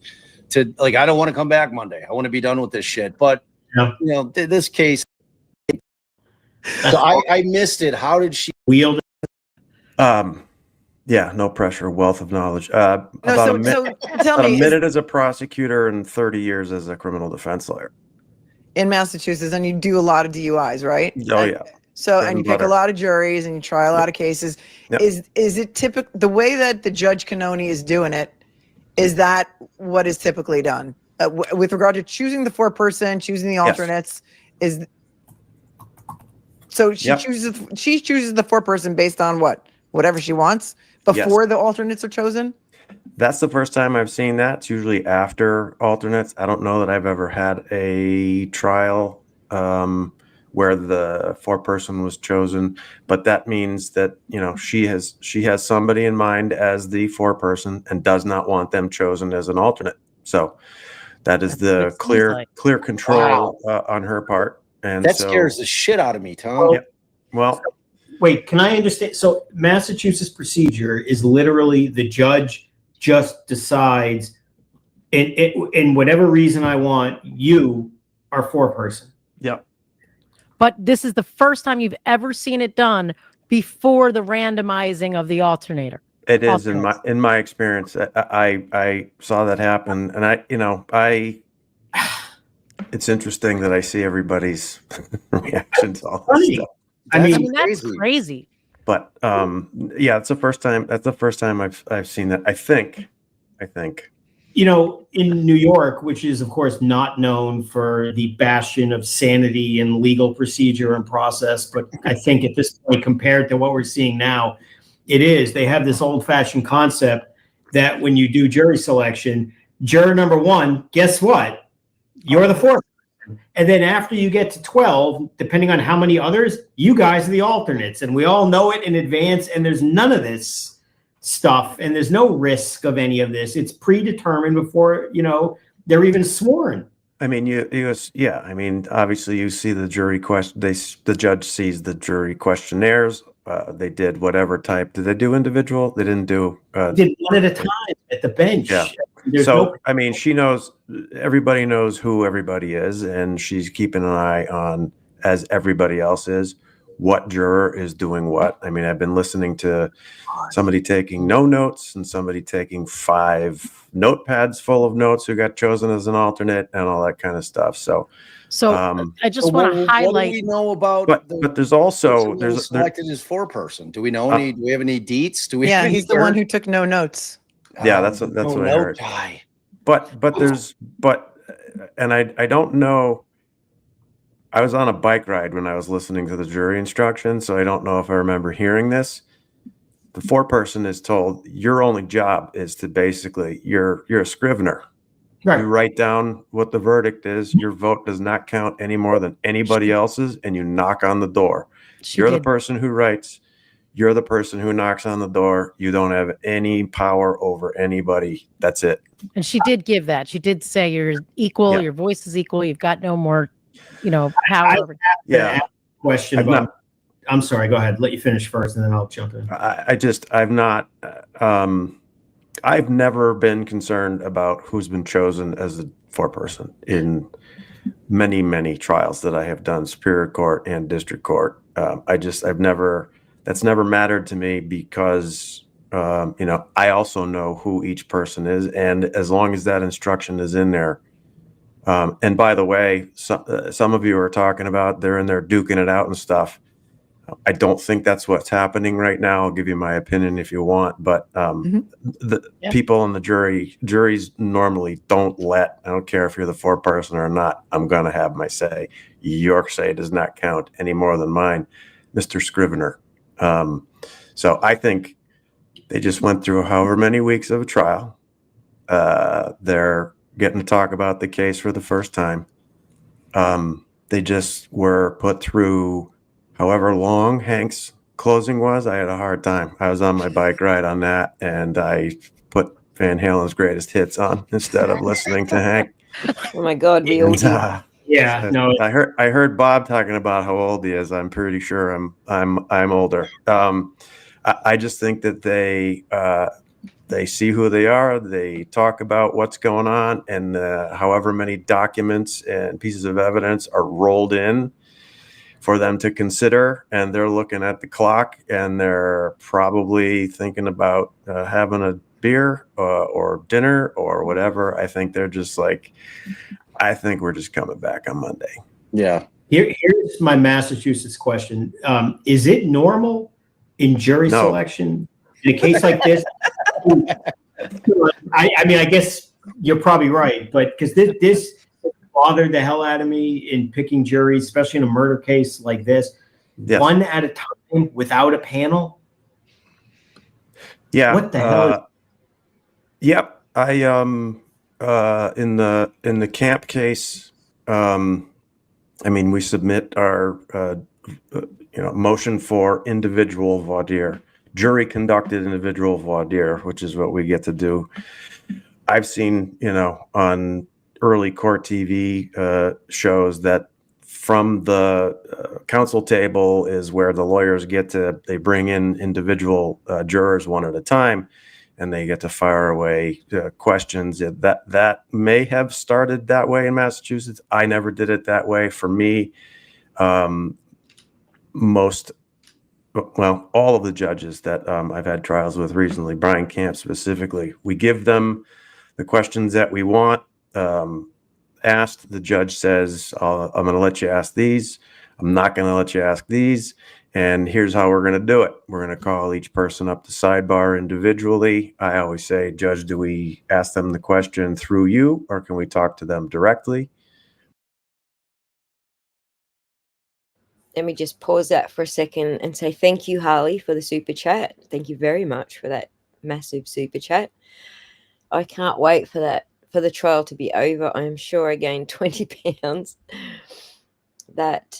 I don't want to come back Monday. I want to be done with this shit. But this case, so I missed it. How did she wield it? Yeah, no pressure, wealth of knowledge. Tell a me, minute as a prosecutor and 30 years as a criminal defense lawyer in Massachusetts, and you do a lot of DUIs, right? Oh yeah. So, and you pick a lot of juries and you try a lot of cases. Yep. Is it typical the way that the Judge Canoni is doing it? Is that what is typically done with regard to choosing the foreperson, choosing the alternates? Yes. So she chooses the foreperson based on whatever she wants before the alternates are chosen. That's the first time I've seen that. It's usually after alternates. I don't know that I've ever had a trial where the foreperson was chosen, but that means that she has somebody in mind as the foreperson and does not want them chosen as an alternate. So that is the clear control on her part, and that scares the shit out of me, Tom. Well, wait, can I understand? So Massachusetts procedure is literally the judge just decides, in whatever reason I want, you are foreperson. Yep. But this is the first time you've ever seen it done before the randomizing of the alternator. It is in my experience. I saw that happen, and it's interesting that I see everybody's reactions to all this stuff. I mean that's crazy. But it's the first time. That's the first time I've seen that. I think you know, in New York, which is of course not known for the bastion of sanity and legal procedure and process, but I think at this point, compared to what we're seeing now, it is. They have this old-fashioned concept that when you do jury selection, juror number 1, guess what? You're the fourth. And then after you get to 12, depending on how many others, you guys are the alternates. And we all know it in advance. And there's none of this stuff. And there's no risk of any of this. It's predetermined before, you know, they're even sworn. I mean, yeah. I mean, obviously, you see the jury question. The judge sees the jury questionnaires. They did whatever type. Did they do individual? They didn't do. Did one at a time at the bench. Yeah. I mean, she knows. Everybody knows who everybody is, and she's keeping an eye on, as everybody else is, what juror is doing what. I mean, I've been listening to somebody taking no notes and somebody taking 5 notepads full of notes who got chosen as an alternate and all that kind of stuff. So I just want to highlight. What do we know about? But there's also selected as 4-person. Do we know any? Do we have any deets? Do we? Yeah, he's the one who took no notes. Yeah, that's what I heard. Guy. But I don't know. I was on a bike ride when I was listening to the jury instructions, so I don't know if I remember hearing this. The 4-person is told your only job is to basically you're a scrivener. Right. You write down what the verdict is. Your vote does not count any more than anybody else's, and you knock on the door. You're the person who writes. You're the person who knocks on the door. You don't have any power over anybody. That's it. And she did give that. She did say you're equal. Yeah. Your voice is equal. You've got no more, power. Question about. I'm sorry. Go ahead. Let you finish first, and then I'll jump in. I've never been concerned about who's been chosen as a 4-person in many, many trials that I have done, Superior Court and District Court. That's never mattered to me because, I also know who each person is. And as long as that instruction is in there, and by the way, some of you are talking about they're in there duking it out and stuff. I don't think that's what's happening right now. I'll give you my opinion if you want, but people in the juries normally don't I don't care if you're the 4-person or not, I'm going to have my say. Your say does not count any more than mine, Mr. Scrivener. So I think they just went through however many weeks of a trial. They're getting to talk about the case for the first time. They just were put through however long Hank's closing was. I had a hard time. I was on my bike ride on that, and I put Van Halen's Greatest Hits on instead of listening to Hank. Oh my God, we all do. Yeah, no. I heard Bob talking about how old he is. I'm pretty sure I'm older. I just think that they see who they are. They talk about what's going on, and however many documents and pieces of evidence are rolled in for them to consider, and they're looking at the clock, and they're probably thinking about having a beer or dinner or whatever. I think they're just like, I think we're just coming back on Monday. Yeah. Here's my Massachusetts question. Is it normal in jury selection in a case like this? I mean, I guess you're probably right, but because this bothered the hell out of me in picking juries, especially in a murder case like this. Yes. One at a time without a panel. Yeah. What the hell? Yep. I in the Camp case, I mean, we submit our motion for individual voir dire, jury conducted individual voir dire, which is what we get to do. I've seen, on early court TV shows that from the counsel table is where the lawyers they bring in individual jurors one at a time, and they get to fire away questions. That may have started that way in Massachusetts. I never did it that way. For me, all of the judges that I've had trials with recently, Brian Camp specifically, we give them the questions that we want asked. The judge says, I'm going to let you ask these. I'm not going to let you ask these. And here's how we're going to do it. We're going to call each person up to sidebar individually. I always say, Judge, do we ask them the question through you, or can we talk to them directly? Let me just pause that for a second and say thank you, Harley, for the super chat. Thank you very much for that massive super chat. I can't wait for the trial to be over. I am sure I gained 20 pounds. That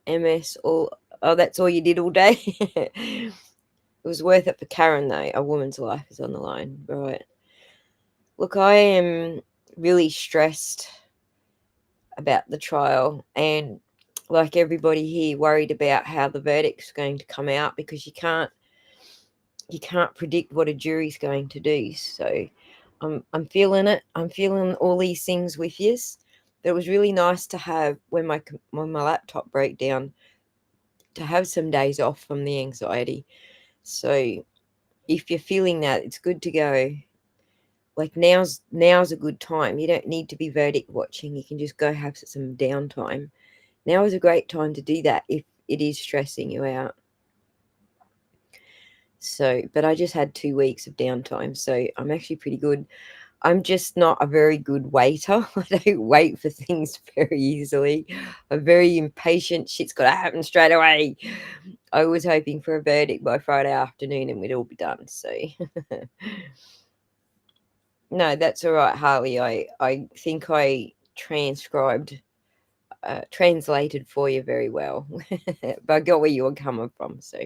MS that's all you did all day. It was worth it for Karen, though. A woman's life is on the line. Right. Look, I am really stressed about the trial, and like everybody here, worried about how the verdict's going to come out, because you can't predict what a jury's going to do. So I'm feeling it. I'm feeling all these things with you. But it was really nice to have, when my laptop broke down, to have some days off from the anxiety. So if you're feeling that, it's good to go. Like now's a good time. You don't need to be verdict watching. You can just go have some downtime. Now is a great time to do that if it is stressing you out. So, but I just had 2 weeks of downtime, so I'm actually pretty good. I'm just not a very good waiter. I don't wait for things very easily. I'm very impatient. Shit's got to happen straight away. I was hoping for a verdict by Friday afternoon and we'd all be done. So, no, that's all right, Harley. I think I translated for you very well. But I got where you were coming from. So,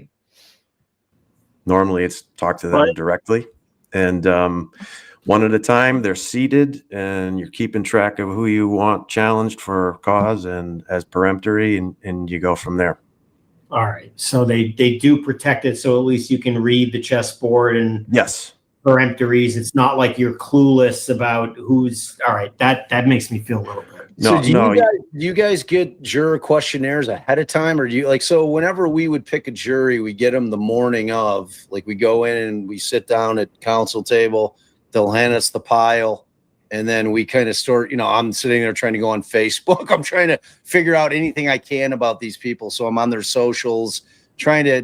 Normally it's talk to them directly, and one at a time. They're seated, and you're keeping track of who you want challenged for cause and as peremptory, and you go from there. All right. So they do protect it, so at least you can read the chessboard and yes, peremptories. It's not like you're clueless about who's. All right. That makes me feel a little bit. So do you guys get juror questionnaires ahead of time, or do you so whenever we would pick a jury, we get them the morning of, like we go in and we sit down at council table, they'll hand us the pile, and then we kind of start, I'm sitting there trying to go on Facebook. I'm trying to figure out anything I can about these people. So I'm on their socials, trying to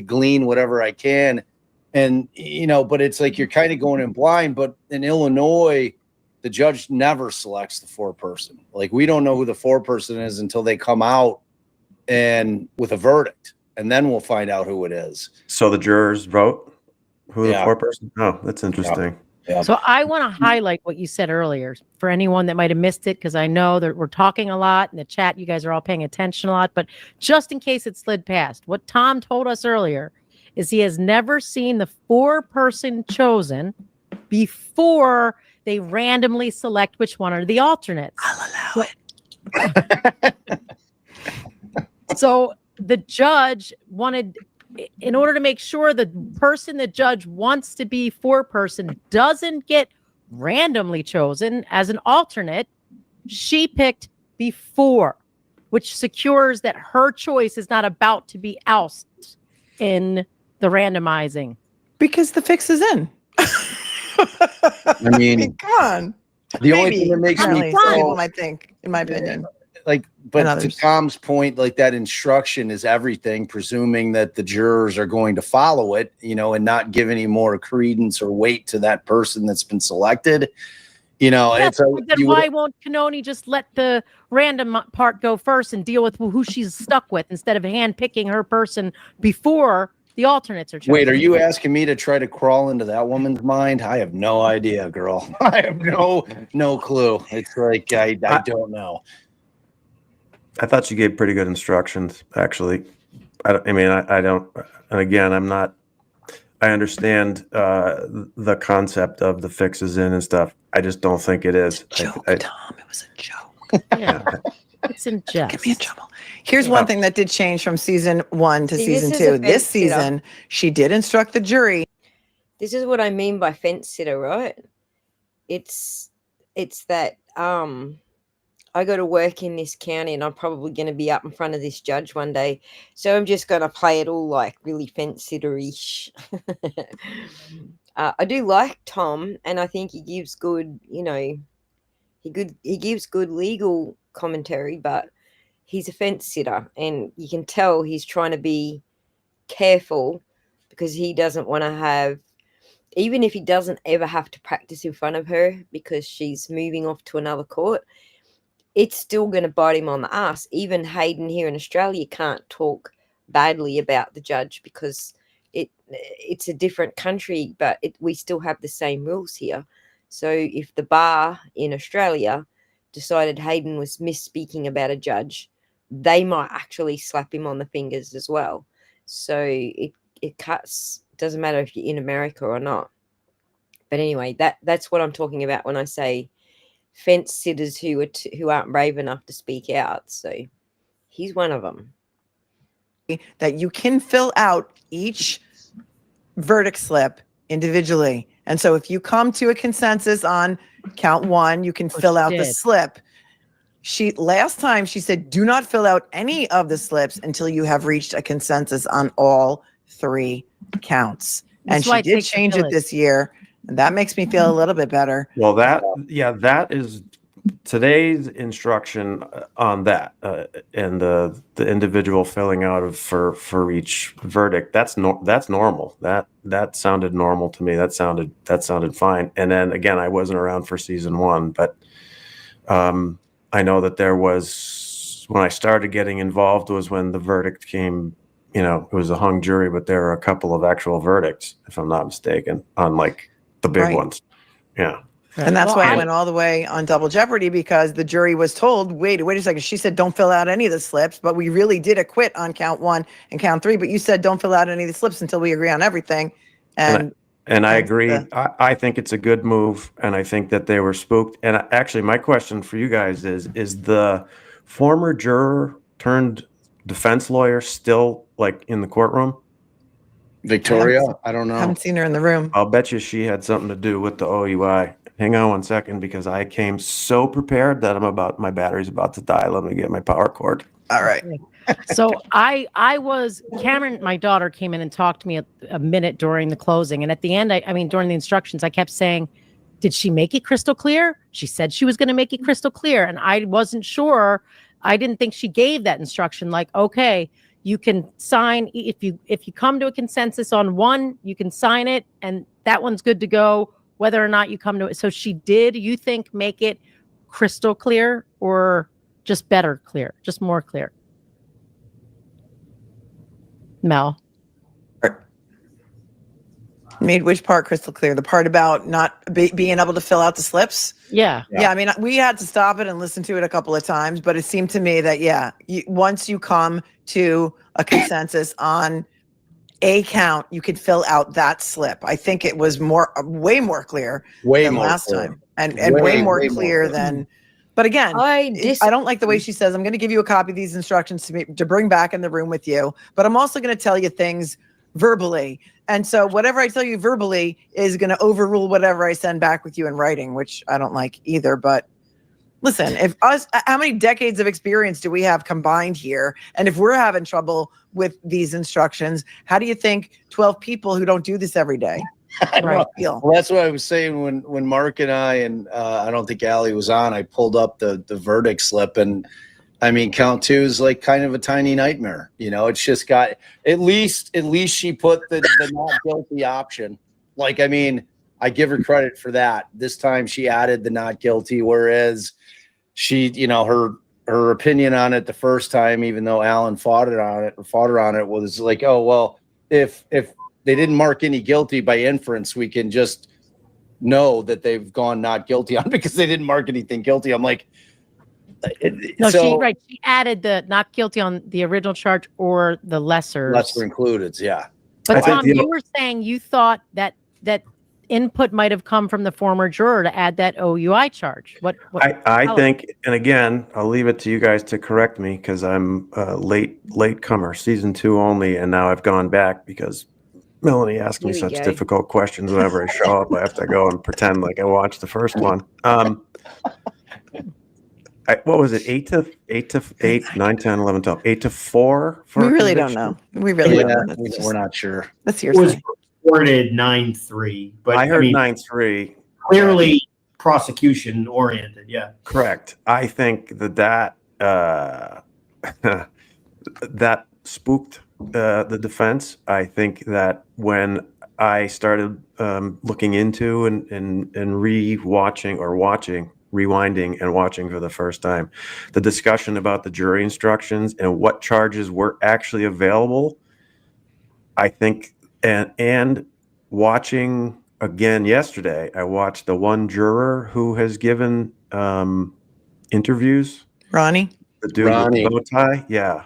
glean whatever I can. And, but it's like you're kind of going in blind. But in Illinois, the judge never selects the foreperson. Like, we don't know who the foreperson is until they come out and with a verdict, and then we'll find out who it is. So the jurors vote who the foreperson. Oh, that's interesting. Yeah. So I want to highlight what you said earlier for anyone that might have missed it, because I know that we're talking a lot in the chat. You guys are all paying attention a lot, but just in case it slid past, what Tom told us earlier is he has never seen the foreperson chosen before they randomly select which one are the alternates. I'll allow it. So the judge wanted, in order to make sure the person the judge wants to be foreperson doesn't get randomly chosen as an alternate, she picked before, which secures that her choice is not about to be ousted in the randomizing. Because the fix is in. I mean, come on. The only thing that makes me people might think, in my opinion. Like, but to Tom's point, like, that instruction is everything, presuming that the jurors are going to follow it, and not give any more credence or weight to that person that's been selected. Yes, then why won't Canoni just let the random part go first and deal with who she's stuck with, instead of hand picking her person before the alternates are chosen? Wait, are you asking me to try to crawl into that woman's mind? I have no idea, girl. I have no clue. It's like, I don't know. I thought you gave pretty good instructions, actually. I don't, and again, I understand the concept of the fixes in and stuff. I just don't think it is. Joke, Tom. It was a joke. Yeah. It's in jest. Get me in trouble. Here's one thing that did change from season 1 to season 2. This season, she did instruct the jury. This is what I mean by fence sitter, right? It's that I got to work in this county, and I'm probably going to be up in front of this judge one day. So I'm just going to play it all like really fence sitter-ish. I do like Tom, and I think he gives good, he gives good legal commentary, but he's a fence sitter, and you can tell he's trying to be careful because he doesn't want to have, even if he doesn't ever have to practice in front of her because she's moving off to another court, it's still going to bite him on the ass. Even Hayden here in Australia can't talk badly about the judge because it's a different country, but we still have the same rules here. So if the bar in Australia decided Hayden was misspeaking about a judge, they might actually slap him on the fingers as well. So it cuts. Doesn't matter if you're in America or not. But anyway, that's what I'm talking about when I say fence sitters who aren't brave enough to speak out. So he's one of them. That you can fill out each verdict slip individually. And so if you come to a consensus on count 1, you can fill out the slip. Last time she said, do not fill out any of the slips until you have reached a consensus on all 3 counts. And she did change it this year. And that makes me feel a little bit better. Well, that is today's instruction on that, and the individual filling out for each verdict. That's normal. That sounded normal to me. That sounded fine. And then again, I wasn't around for season 1, but I know that there was, when I started getting involved was when the verdict came. It was a hung jury, but there were a couple of actual verdicts, if I'm not mistaken, on like the big ones. Yeah. And that's why I went all the way on Double Jeopardy, because the jury was told, wait a second. She said, don't fill out any of the slips, but we really did acquit on count 1 and count 3. But you said, don't fill out any of the slips until we agree on everything. And I agree. I think it's a good move. And I think that they were spooked. And actually, my question for you guys is the former juror turned defense lawyer still like in the courtroom? Victoria? I don't know. I haven't seen her in the room. I'll bet you she had something to do with the OUI. Hang on one second, because I came so prepared that my battery's about to die. Let me get my power cord. All right. So Cameron, my daughter, came in and talked to me a minute during the closing. And at the end, I mean, during the instructions, I kept saying, did she make it crystal clear? She said she was going to make it crystal clear. And I wasn't sure. I didn't think she gave that instruction. Like, okay, you can sign. If you come to a consensus on 1, you can sign it. And that one's good to go, whether or not you come to it. So she did, you think, make it crystal clear or just better clear, just more clear? Mel. Made which part crystal clear? The part about not being able to fill out the slips? Yeah. I mean, we had to stop it and listen to it a couple of times, but it seemed to me that, once you come to a consensus on a count, you could fill out that slip. I think it was way more clear than last time, and way more clear than. But again, I don't like the way she says, I'm going to give you a copy of these instructions to bring back in the room with you, but I'm also going to tell you things verbally. And so whatever I tell you verbally is going to overrule whatever I send back with you in writing, which I don't like either. But listen, how many decades of experience do we have combined here? And if we're having trouble with these instructions, how do you think 12 people who don't do this every day feel? Well, that's what I was saying when Mark and I don't think Allie was on, I pulled up the verdict slip, and I mean, count 2 is like kind of a tiny nightmare. It's just got, at least she put the not guilty option. Like, I mean, I give her credit for that. This time she added the not guilty, whereas she, her opinion on it the first time, even though Alan fought her on it, was like, oh, well, if they didn't mark any guilty by inference, we can just know that they've gone not guilty on because they didn't mark anything guilty. I'm like, she added the not guilty on the original charge or the lesser included. Yeah. But Tom, you were saying you thought that input might have come from the former juror to add that OUI charge. What I think, and again, I'll leave it to you guys to correct me because I'm a late comer, season 2 only, and now I've gone back because Melanie asked me such difficult questions. Whenever I show up, I have to go and pretend like I watched the first one. What was it? 8 to 8, 9, 10, 11, 12, 8 to 4. We really don't know. We really don't know. We're not sure. That's it was reported 9-3, but I heard 9-3. Clearly prosecution oriented. Yeah, correct. I think that that spooked the defense. I think that when I started looking into and rewinding and watching for the first time, the discussion about the jury instructions and what charges were actually available, I think, and watching again yesterday, I watched the one juror who has given interviews. Ronnie? The dude with the bow tie? Yeah.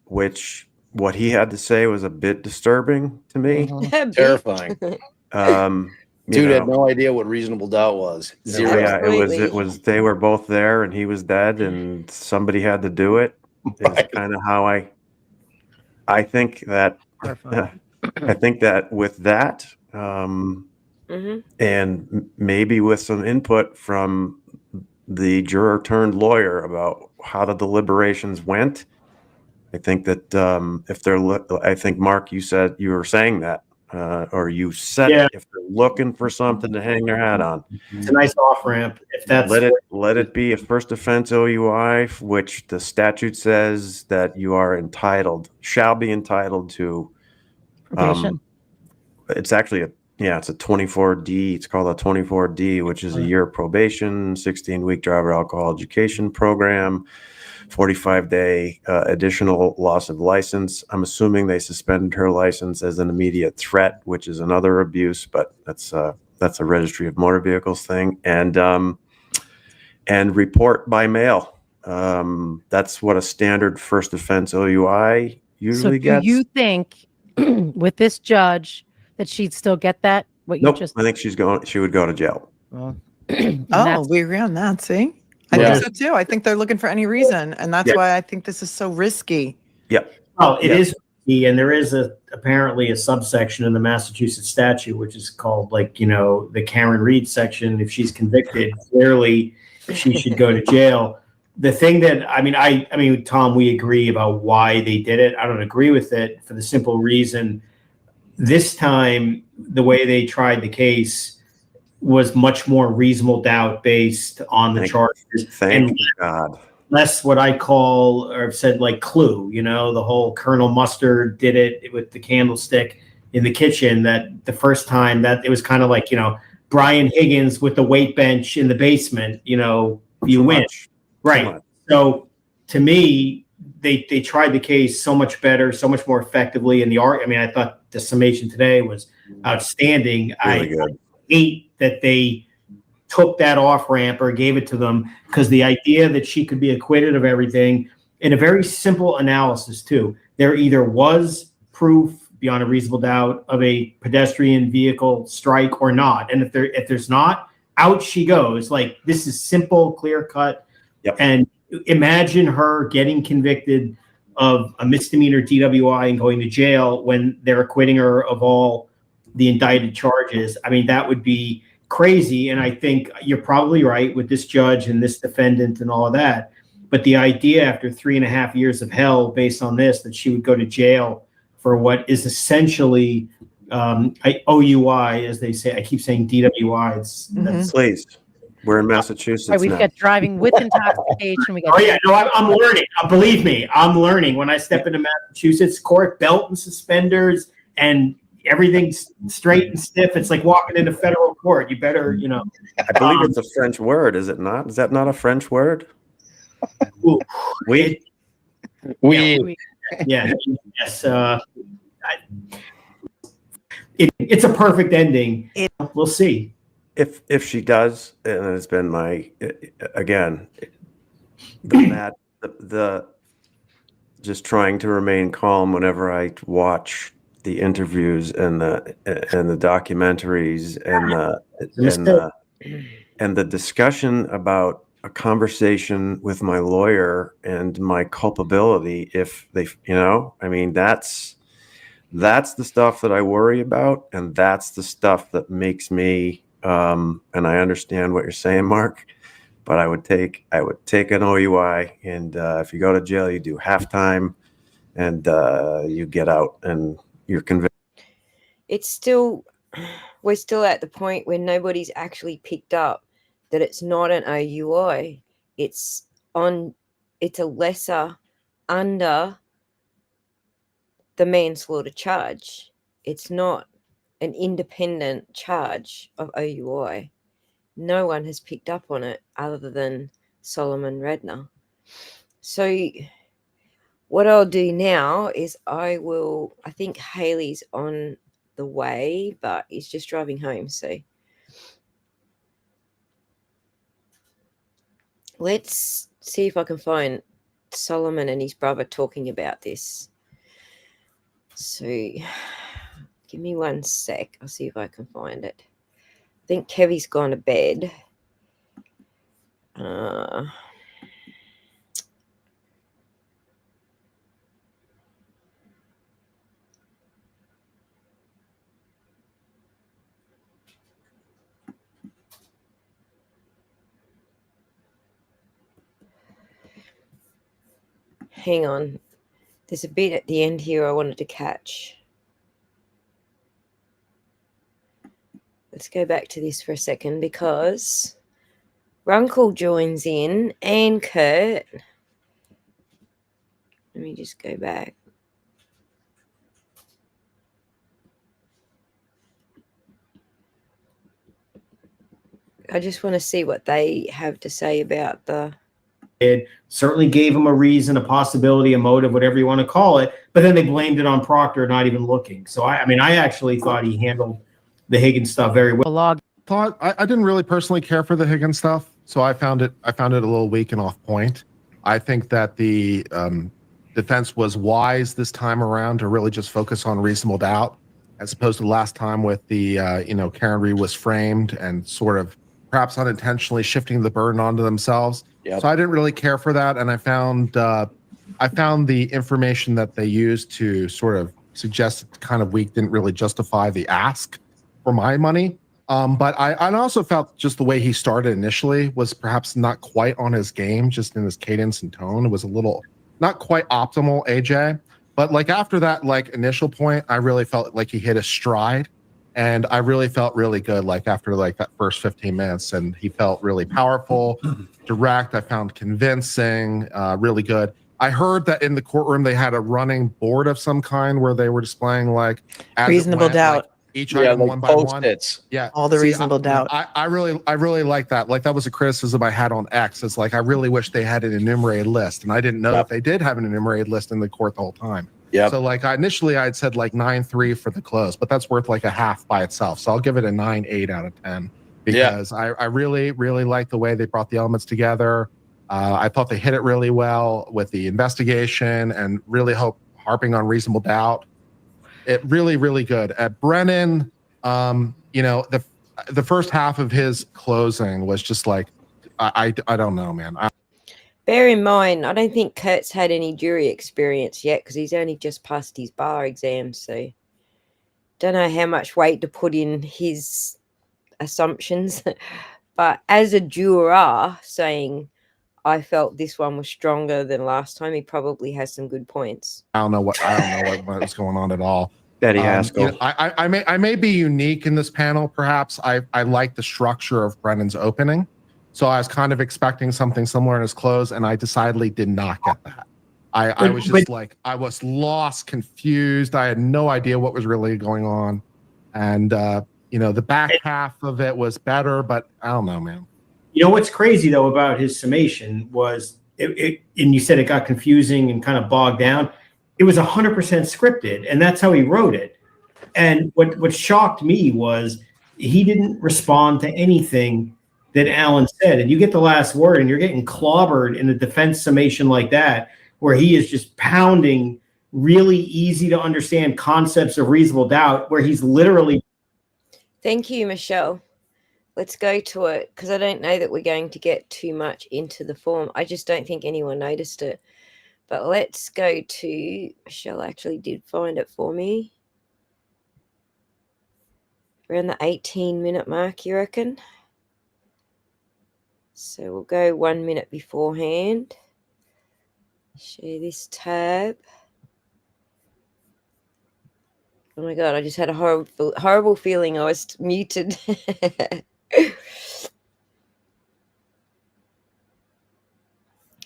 Which what he had to say was a bit disturbing to me. Terrifying. Dude had no idea what reasonable doubt was. Zero. Yeah, it was they were both there and he was dead and somebody had to do it. Is kind of how I think that I think that with that and maybe with some input from the juror turned lawyer about how the deliberations went, I think that if they're, I think Mark, you were saying that, or you said if they're looking for something to hang their hat on, it's a nice off ramp. If that's let it be a first offense OUI, which the statute says that you are shall be entitled to. It's actually it's a 24D. It's called a 24D, which is a year of probation, 16-week driver alcohol education program, 45-day additional loss of license. I'm assuming they suspended her license as an immediate threat, which is another abuse, but that's a registry of motor vehicles thing, and report by mail. That's what a standard first offense OUI usually gets. Do you think with this judge that she'd still get that? Nope. I think she would go to jail. Oh, we agree on that. See? I think so too. I think they're looking for any reason. And that's why I think this is so risky. Yep. Well, it is risky, and there is apparently a subsection in the Massachusetts statute, which is called the Karen Reed section. If she's convicted, clearly she should go to jail. The thing that, I mean, Tom, we agree about why they did it. I don't agree with it for the simple reason this time, the way they tried the case was much more reasonable doubt based on the charges. Thank God. Less what I call, or I've said, like Clue, the whole Colonel Mustard did it with the candlestick in the kitchen, that the first time that it was kind of like, Brian Higgins with the weight bench in the basement, you win. Right. So to me, they tried the case so much better, so much more effectively. And I thought the summation today was outstanding. Really good. Hate that they took that off ramp or gave it to them, because the idea that she could be acquitted of everything, in a very simple analysis too, there either was proof beyond a reasonable doubt of a pedestrian vehicle strike or not. And if there's not, out she goes. Like, this is simple, clear cut. Yep. And imagine her getting convicted of a misdemeanor DWI and going to jail when they're acquitting her of all the indicted charges. I mean, that would be crazy. And I think you're probably right with this judge and this defendant and all of that. But the idea after 3.5 years of hell based on this, that she would go to jail for what is essentially OUI, as they say. I keep saying DWI. Please. We're in Massachusetts we've now. got driving with intoxication. We got I'm learning. Believe me, I'm learning. When I step into Massachusetts court, belt and suspenders and everything's straight and stiff. It's like walking into federal court. You better, I believe it's a French word, is it not? Is that not a French word? Oui. Yeah. Yes. It's a perfect ending. We'll see. If she does, and it's been the just trying to remain calm whenever I watch the interviews and the documentaries and the discussion about a conversation with my lawyer and my culpability. If they, that's the stuff that I worry about, and that's the stuff that makes me. And I understand what you're saying, Mark, but I would take an OUI, and if you go to jail, you do halftime, and you get out, and you're convicted. We're still at the point where nobody's actually picked up that it's not an OUI. It's it's a lesser under the manslaughter charge. It's not an independent charge of OUI. No one has picked up on it other than Solomon Radner. So what I'll do now is I think Hailey's on the way, but he's just driving home. So let's see if I can find Solomon and his brother talking about this. So give me 1 sec. I'll see if I can find it. I think Kevy's gone to bed. Hang on. There's a bit at the end here I wanted to catch. Let's go back to this for a second because Runkle joins in and Kurt. Let me just go back. I just want to see what they have to say about the... It certainly gave him a reason, a possibility, a motive, whatever you want to call it. But then they blamed it on Proctor not even looking. So, I mean, I actually thought he handled the Higgins stuff very well. I didn't really personally care for the Higgins stuff, so I found it a little weak and off point. I think that the defense was wise this time around to really just focus on reasonable doubt, as opposed to last time with the Karen Reed was framed and sort of perhaps unintentionally shifting the burden onto themselves. Yep. So I didn't really care for that, and I found the information that they used to sort of suggest it's kind of weak didn't really justify the ask for my money. But I also felt just the way he started initially was perhaps not quite on his game, just in his cadence and tone. It was a little not quite optimal, AJ. But like after that like initial point, I really felt like he hit a stride. And I really felt really good like after like that first 15 minutes. And he felt really powerful, direct. I found convincing, really good. I heard that in the courtroom they had a running board of some kind where they were displaying like reasonable doubt. Like, each item like one by one. Post-its. Yeah, All the reasonable doubt. I really like that. Like that was a criticism I had on X. It's like I really wish they had an enumerated list, and I didn't know that they did have an enumerated list in the court the whole time. Yeah. So like initially I'd said like 9.3 for the close, but that's worth like a half by itself. So I'll give it a 9.8 out of 10 because I really like the way they brought the elements together. I thought they hit it really well with the investigation and really harping on reasonable doubt. It really good. At Brennan, the first half of his closing was just like, I don't know, man. Bear in mind, I don't think Kurt's had any jury experience yet because he's only just passed his bar exam. So don't know how much weight to put in his assumptions. But as a juror saying, I felt this one was stronger than last time, he probably has some good points. I don't know what was going on at all. Daddy Haskell. I may be unique in this panel. Perhaps I like the structure of Brennan's opening, so I was kind of expecting something similar in his close, and I decidedly did not get that. I was just like I was lost, confused. I had no idea what was really going on, and the back half of it was better, but I don't know, man. You know what's crazy though about his summation was and you said it got confusing and kind of bogged down. It was 100% scripted, and that's how he wrote it. And what shocked me was he didn't respond to anything that Alan said. And you get the last word, and you're getting clobbered in a defense summation like that, where he is just pounding really easy to understand concepts of reasonable doubt, where he's literally. Thank you, Michelle. Let's go to it because I don't know that we're going to get too much into the form. I just don't think anyone noticed it. But let's go to, Michelle actually did find it for me. Around the 18-minute mark, you reckon? So we'll go 1 minute beforehand. Share this tab. Oh my God, I just had a horrible feeling I was muted.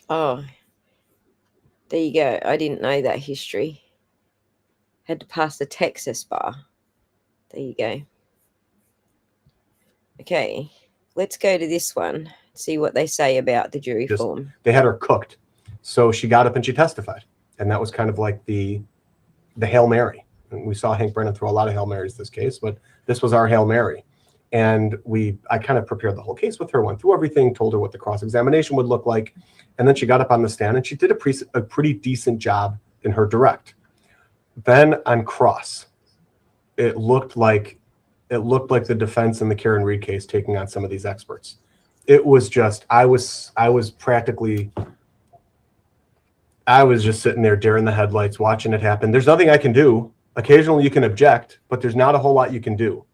Oh, There you go. I didn't know that history. Had to pass the Texas bar. There you go. Okay, let's go to this one. See what they say about the jury form. They had her cooked. So she got up and she testified. And that was kind of like the Hail Mary. And we saw Hank Brennan throw a lot of Hail Marys this case, but this was our Hail Mary. And I kind of prepared the whole case with her, went through everything, told her what the cross-examination would look like. And then she got up on the stand and she did a pretty decent job in her direct. Then on cross, it looked like the defense in the Karen Reed case taking on some of these experts. It was just, I was just sitting there deer in the headlights watching it happen. There's nothing I can do. Occasionally you can object, but there's not a whole lot you can do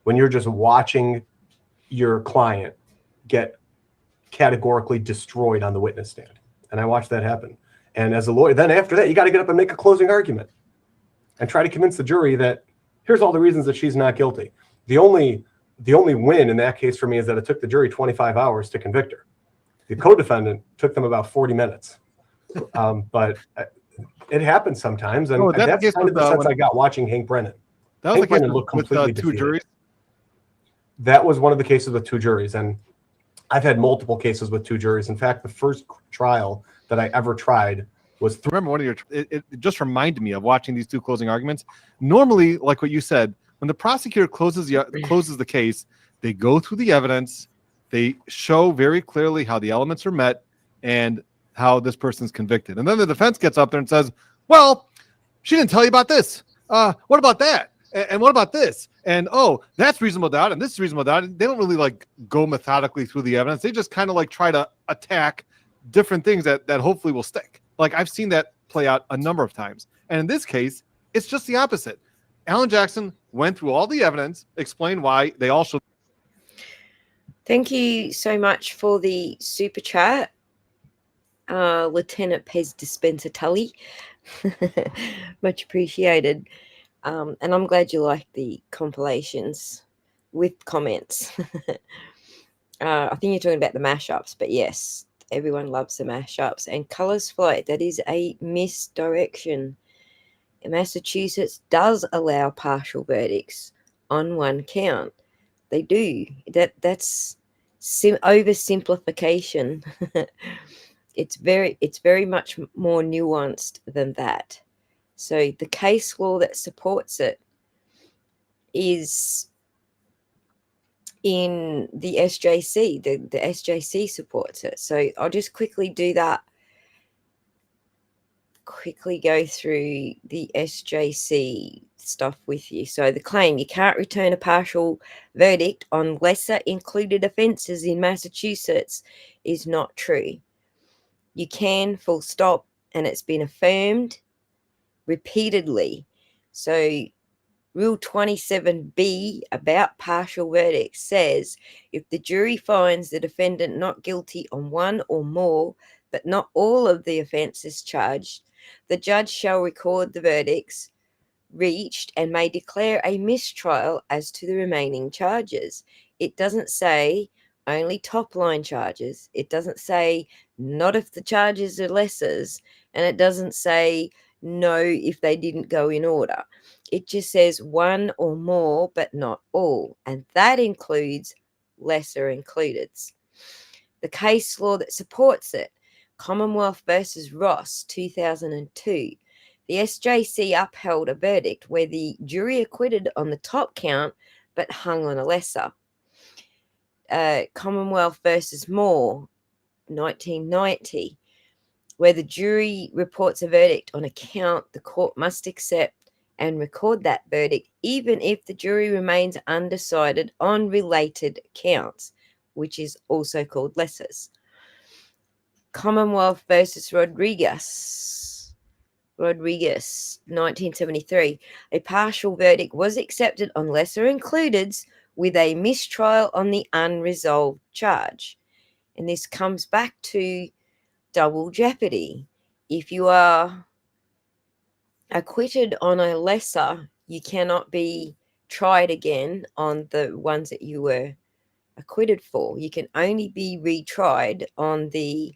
when you're just watching your client get categorically destroyed on the witness stand. And I watched that happen. And as a lawyer, then after that, you got to get up and make a closing argument and try to convince the jury that here's all the reasons that she's not guilty. The only win in that case for me is that it took the jury 25 hours to convict her. The co-defendant took them about 40 minutes. But it happens sometimes. And that's kind of the sense I got watching Hank Brennan. That was Hank Brennan looked completely two juries. That was one of the cases with two juries. And I've had multiple cases with two juries. In fact, the first trial that I ever tried was remember one of your it just reminded me of watching these two closing arguments. Normally, like what you said, when the prosecutor closes the case, they go through the evidence, they show very clearly how the elements are met and how this person's convicted. And then the defense gets up there and says, well, she didn't tell you about this. What about that? And what about this? And oh, that's reasonable doubt, and this is reasonable doubt. They don't really like go methodically through the evidence. They just kind of like try to attack different things that hopefully will stick. Like I've seen that play out a number of times. And in this case, it's just the opposite. Alan Jackson went through all the evidence, explained why they all should. Thank you so much for the super chat, Lieutenant Pez Dispenser Tully. Much appreciated. And I'm glad you like the compilations with comments. I think you're talking about the mashups, but yes, everyone loves the mashups. And Colors Flight, that is a misdirection. Massachusetts does allow partial verdicts on one count. They do. That's oversimplification. It's very much more nuanced than that. So the case law that supports it is in the SJC. The SJC supports it. So I'll just quickly do that. Quickly go through the SJC stuff with you. So the claim, you can't return a partial verdict on lesser included offences in Massachusetts is not true. You can, full stop, and it's been affirmed repeatedly. So Rule 27B about partial verdicts says if the jury finds the defendant not guilty on one or more, but not all of the offences charged, the judge shall record the verdicts reached and may declare a mistrial as to the remaining charges. It doesn't say only top line charges. It doesn't say not if the charges are lessers, and it doesn't say no if they didn't go in order. It just says one or more, but not all, and that includes lesser includeds. The case law that supports it, Commonwealth versus Ross, 2002. The SJC upheld a verdict where the jury acquitted on the top count but hung on a lesser. Commonwealth versus Moore, 1990, where the jury reports a verdict on a count, the court must accept and record that verdict even if the jury remains undecided on related counts, which is also called lessers. Commonwealth versus Rodriguez, 1973. A partial verdict was accepted on lesser includeds with a mistrial on the unresolved charge. And this comes back to double jeopardy. If you are acquitted on a lesser, you cannot be tried again on the ones that you were acquitted for. You can only be retried on the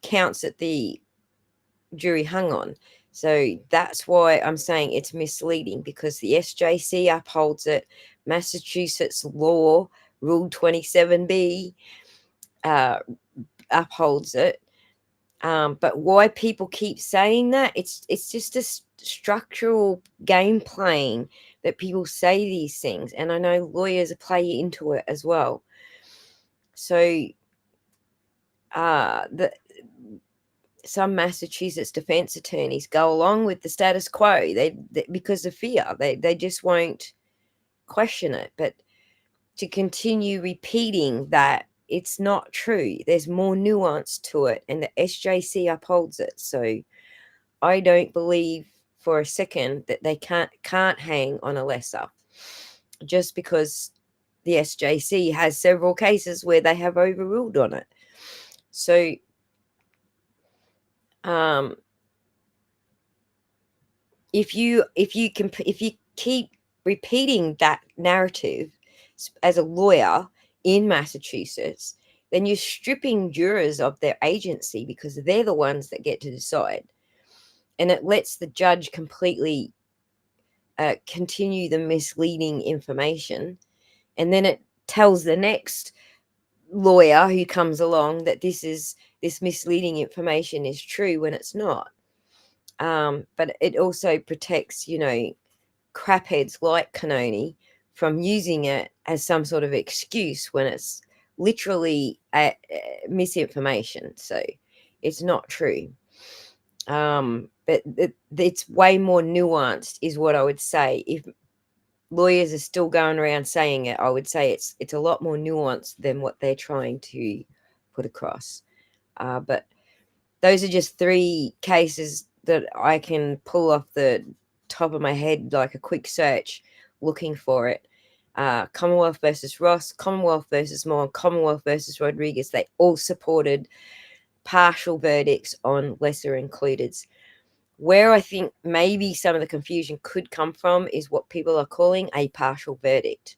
counts that the jury hung on. So that's why I'm saying it's misleading, because the SJC upholds it. Massachusetts law, Rule 27B, upholds it. But why people keep saying that, it's just a structural game playing that people say these things. And I know lawyers play into it as well. So some Massachusetts defense attorneys go along with the status quo they because of fear. They just won't question it. But to continue repeating that it's not true, there's more nuance to it, and the SJC upholds it. So I don't believe for a second that they can't hang on a lesser, just because the SJC has several cases where they have overruled on it. So if you keep repeating that narrative as a lawyer in Massachusetts, then you're stripping jurors of their agency, because they're the ones that get to decide, and it lets the judge completely continue the misleading information, and then it tells the next lawyer who comes along that this misleading information is true when it's not. But it also protects, crapheads like Canoni from using it as some sort of excuse when it's literally misinformation. So it's not true. But it's way more nuanced, is what I would say. If lawyers are still going around saying it, I would say it's a lot more nuanced than what they're trying to put across. But those are just 3 cases that I can pull off the top of my head, like a quick search looking for it. Commonwealth versus Ross, Commonwealth versus Moore, Commonwealth versus Rodriguez. They all supported partial verdicts on lesser includeds. Where I think maybe some of the confusion could come from is what people are calling a partial verdict.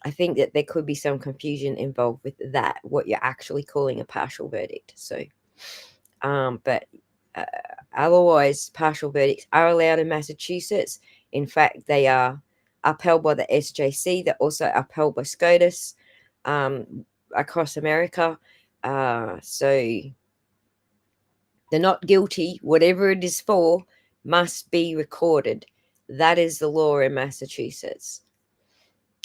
I think that there could be some confusion involved with that, what you're actually calling a partial verdict. So, but otherwise, partial verdicts are allowed in Massachusetts. In fact, they are upheld by the SJC. They're also upheld by SCOTUS across America. So they're not guilty. Whatever it is for must be recorded. That is the law in Massachusetts.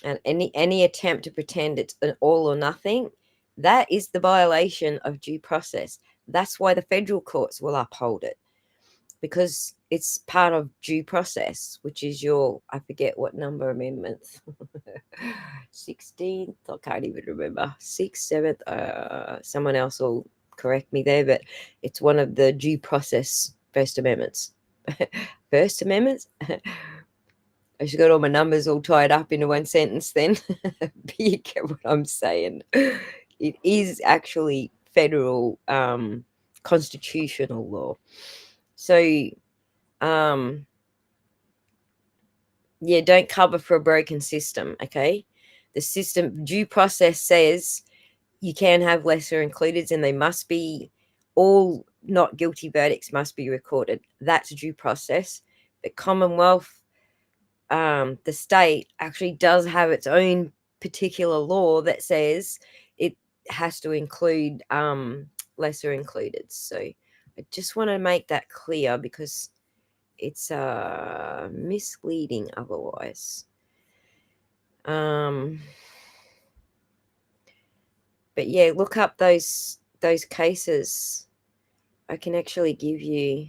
And any attempt to pretend it's an all or nothing, that is the violation of due process. That's why the federal courts will uphold it, because it's part of due process, which is I forget what number amendments, 16th, I can't even remember, 6th, 7th, someone else will correct me there, but it's one of the due process First Amendments. First Amendments? I just got all my numbers all tied up into one sentence then. But you get what I'm saying. It is actually federal constitutional law. So, yeah, don't cover for a broken system, okay? The system, due process says you can have lesser includeds, and they must be, all not guilty verdicts must be recorded. That's due process. But Commonwealth, the state actually does have its own particular law that says it has to include lesser included. So I just want to make that clear, because it's misleading otherwise. But yeah, look up those cases. I can actually give you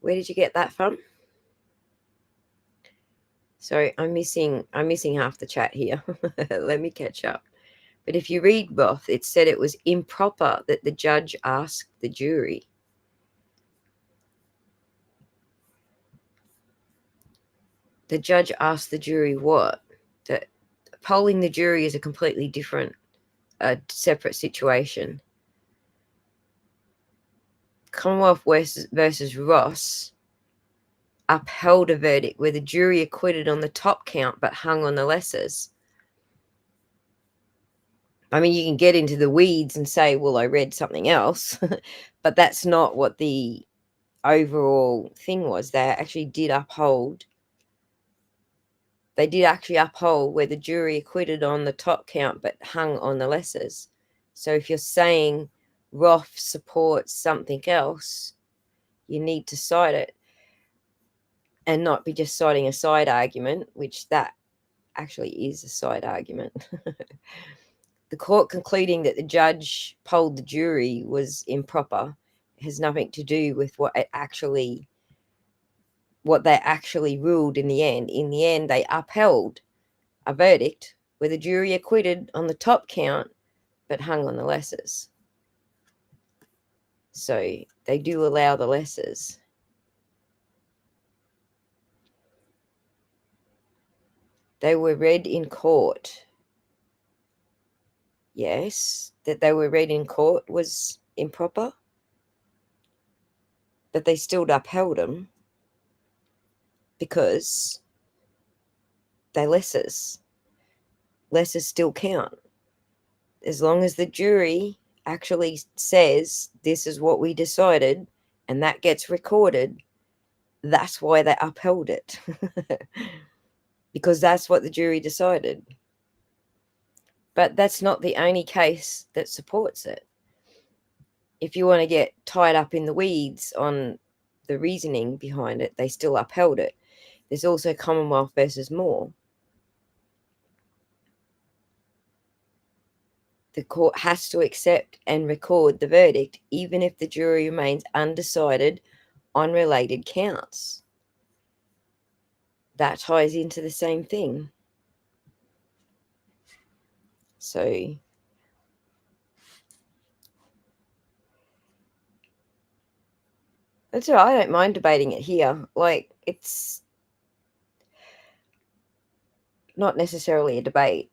where did you get that from? Sorry, I'm missing half the chat here. Let me catch up. But if you read Roth, it said it was improper that the judge asked the jury. The judge asked the jury what? That polling the jury is a completely different, separate situation. Commonwealth versus Ross, upheld a verdict where the jury acquitted on the top count but hung on the lessers. I mean, you can get into the weeds and say, well, I read something else, but that's not what the overall thing was. They actually did uphold. They did actually uphold where the jury acquitted on the top count but hung on the lessers. So if you're saying Roth supports something else, you need to cite it and not be just citing a side argument, which that actually is a side argument. The court concluding that the judge polled the jury was improper has nothing to do with what they actually ruled in the end. In the end, they upheld a verdict where the jury acquitted on the top count but hung on the lessers. So they do allow the lessers. They were read in court. Yes, that they were read in court was improper, but they still upheld them because they're lessers. Lessers still count. As long as the jury actually says this is what we decided and that gets recorded, that's why they upheld it. Because that's what the jury decided. But that's not the only case that supports it. If you want to get tied up in the weeds on the reasoning behind it, they still upheld it. There's also Commonwealth versus Moore. The court has to accept and record the verdict, even if the jury remains undecided on related counts. That ties into the same thing. So that's all right. I don't mind debating it here. Like, it's not necessarily a debate,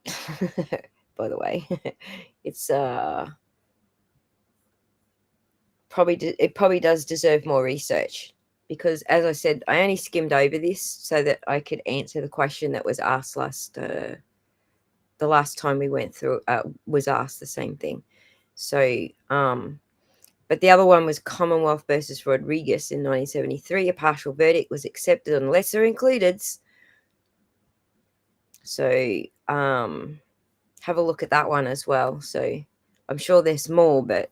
by the way. It's probably does deserve more research, because, as I said, I only skimmed over this so that I could answer the question that was asked the last time we went through. Was asked the same thing. So but the other one was Commonwealth versus Rodriguez in 1973. A partial verdict was accepted on lesser includeds. So have a look at that one as well. So I'm sure there's more, but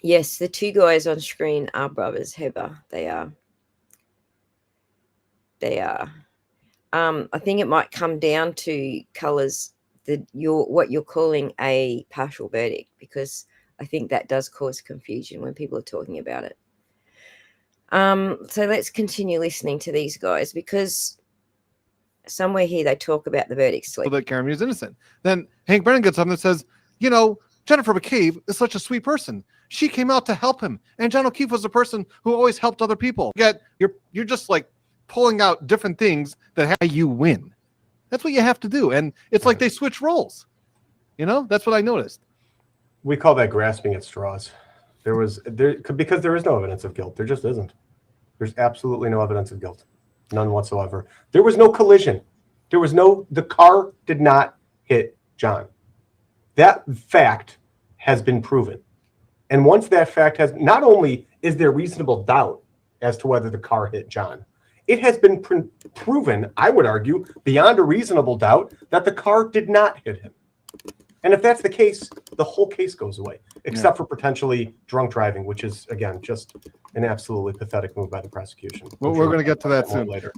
yes, the two guys on screen are brothers, Heather. They are. I think it might come down to colours, what you're calling a partial verdict, because I think that does cause confusion when people are talking about it. So let's continue listening to these guys, because somewhere here they talk about the verdict slip. That Karen is innocent. Then Hank Brennan gets up and says, Jennifer McCabe is such a sweet person. She came out to help him. And John O'Keefe was a person who always helped other people. Yet you're just like pulling out different things that how you win. That's what you have to do. And it's like they switch roles. That's what I noticed. We call that grasping at straws. Because there is no evidence of guilt. There just isn't. There's absolutely no evidence of guilt. None whatsoever. There was no collision. The car did not hit John. That fact has been proven. And once that fact not only is there reasonable doubt as to whether the car hit John, it has been proven, I would argue, beyond a reasonable doubt that the car did not hit him. And if that's the case, the whole case goes away, except for potentially drunk driving, which is, again, just an absolutely pathetic move by the prosecution. Well, we're going to get to that soon. Later.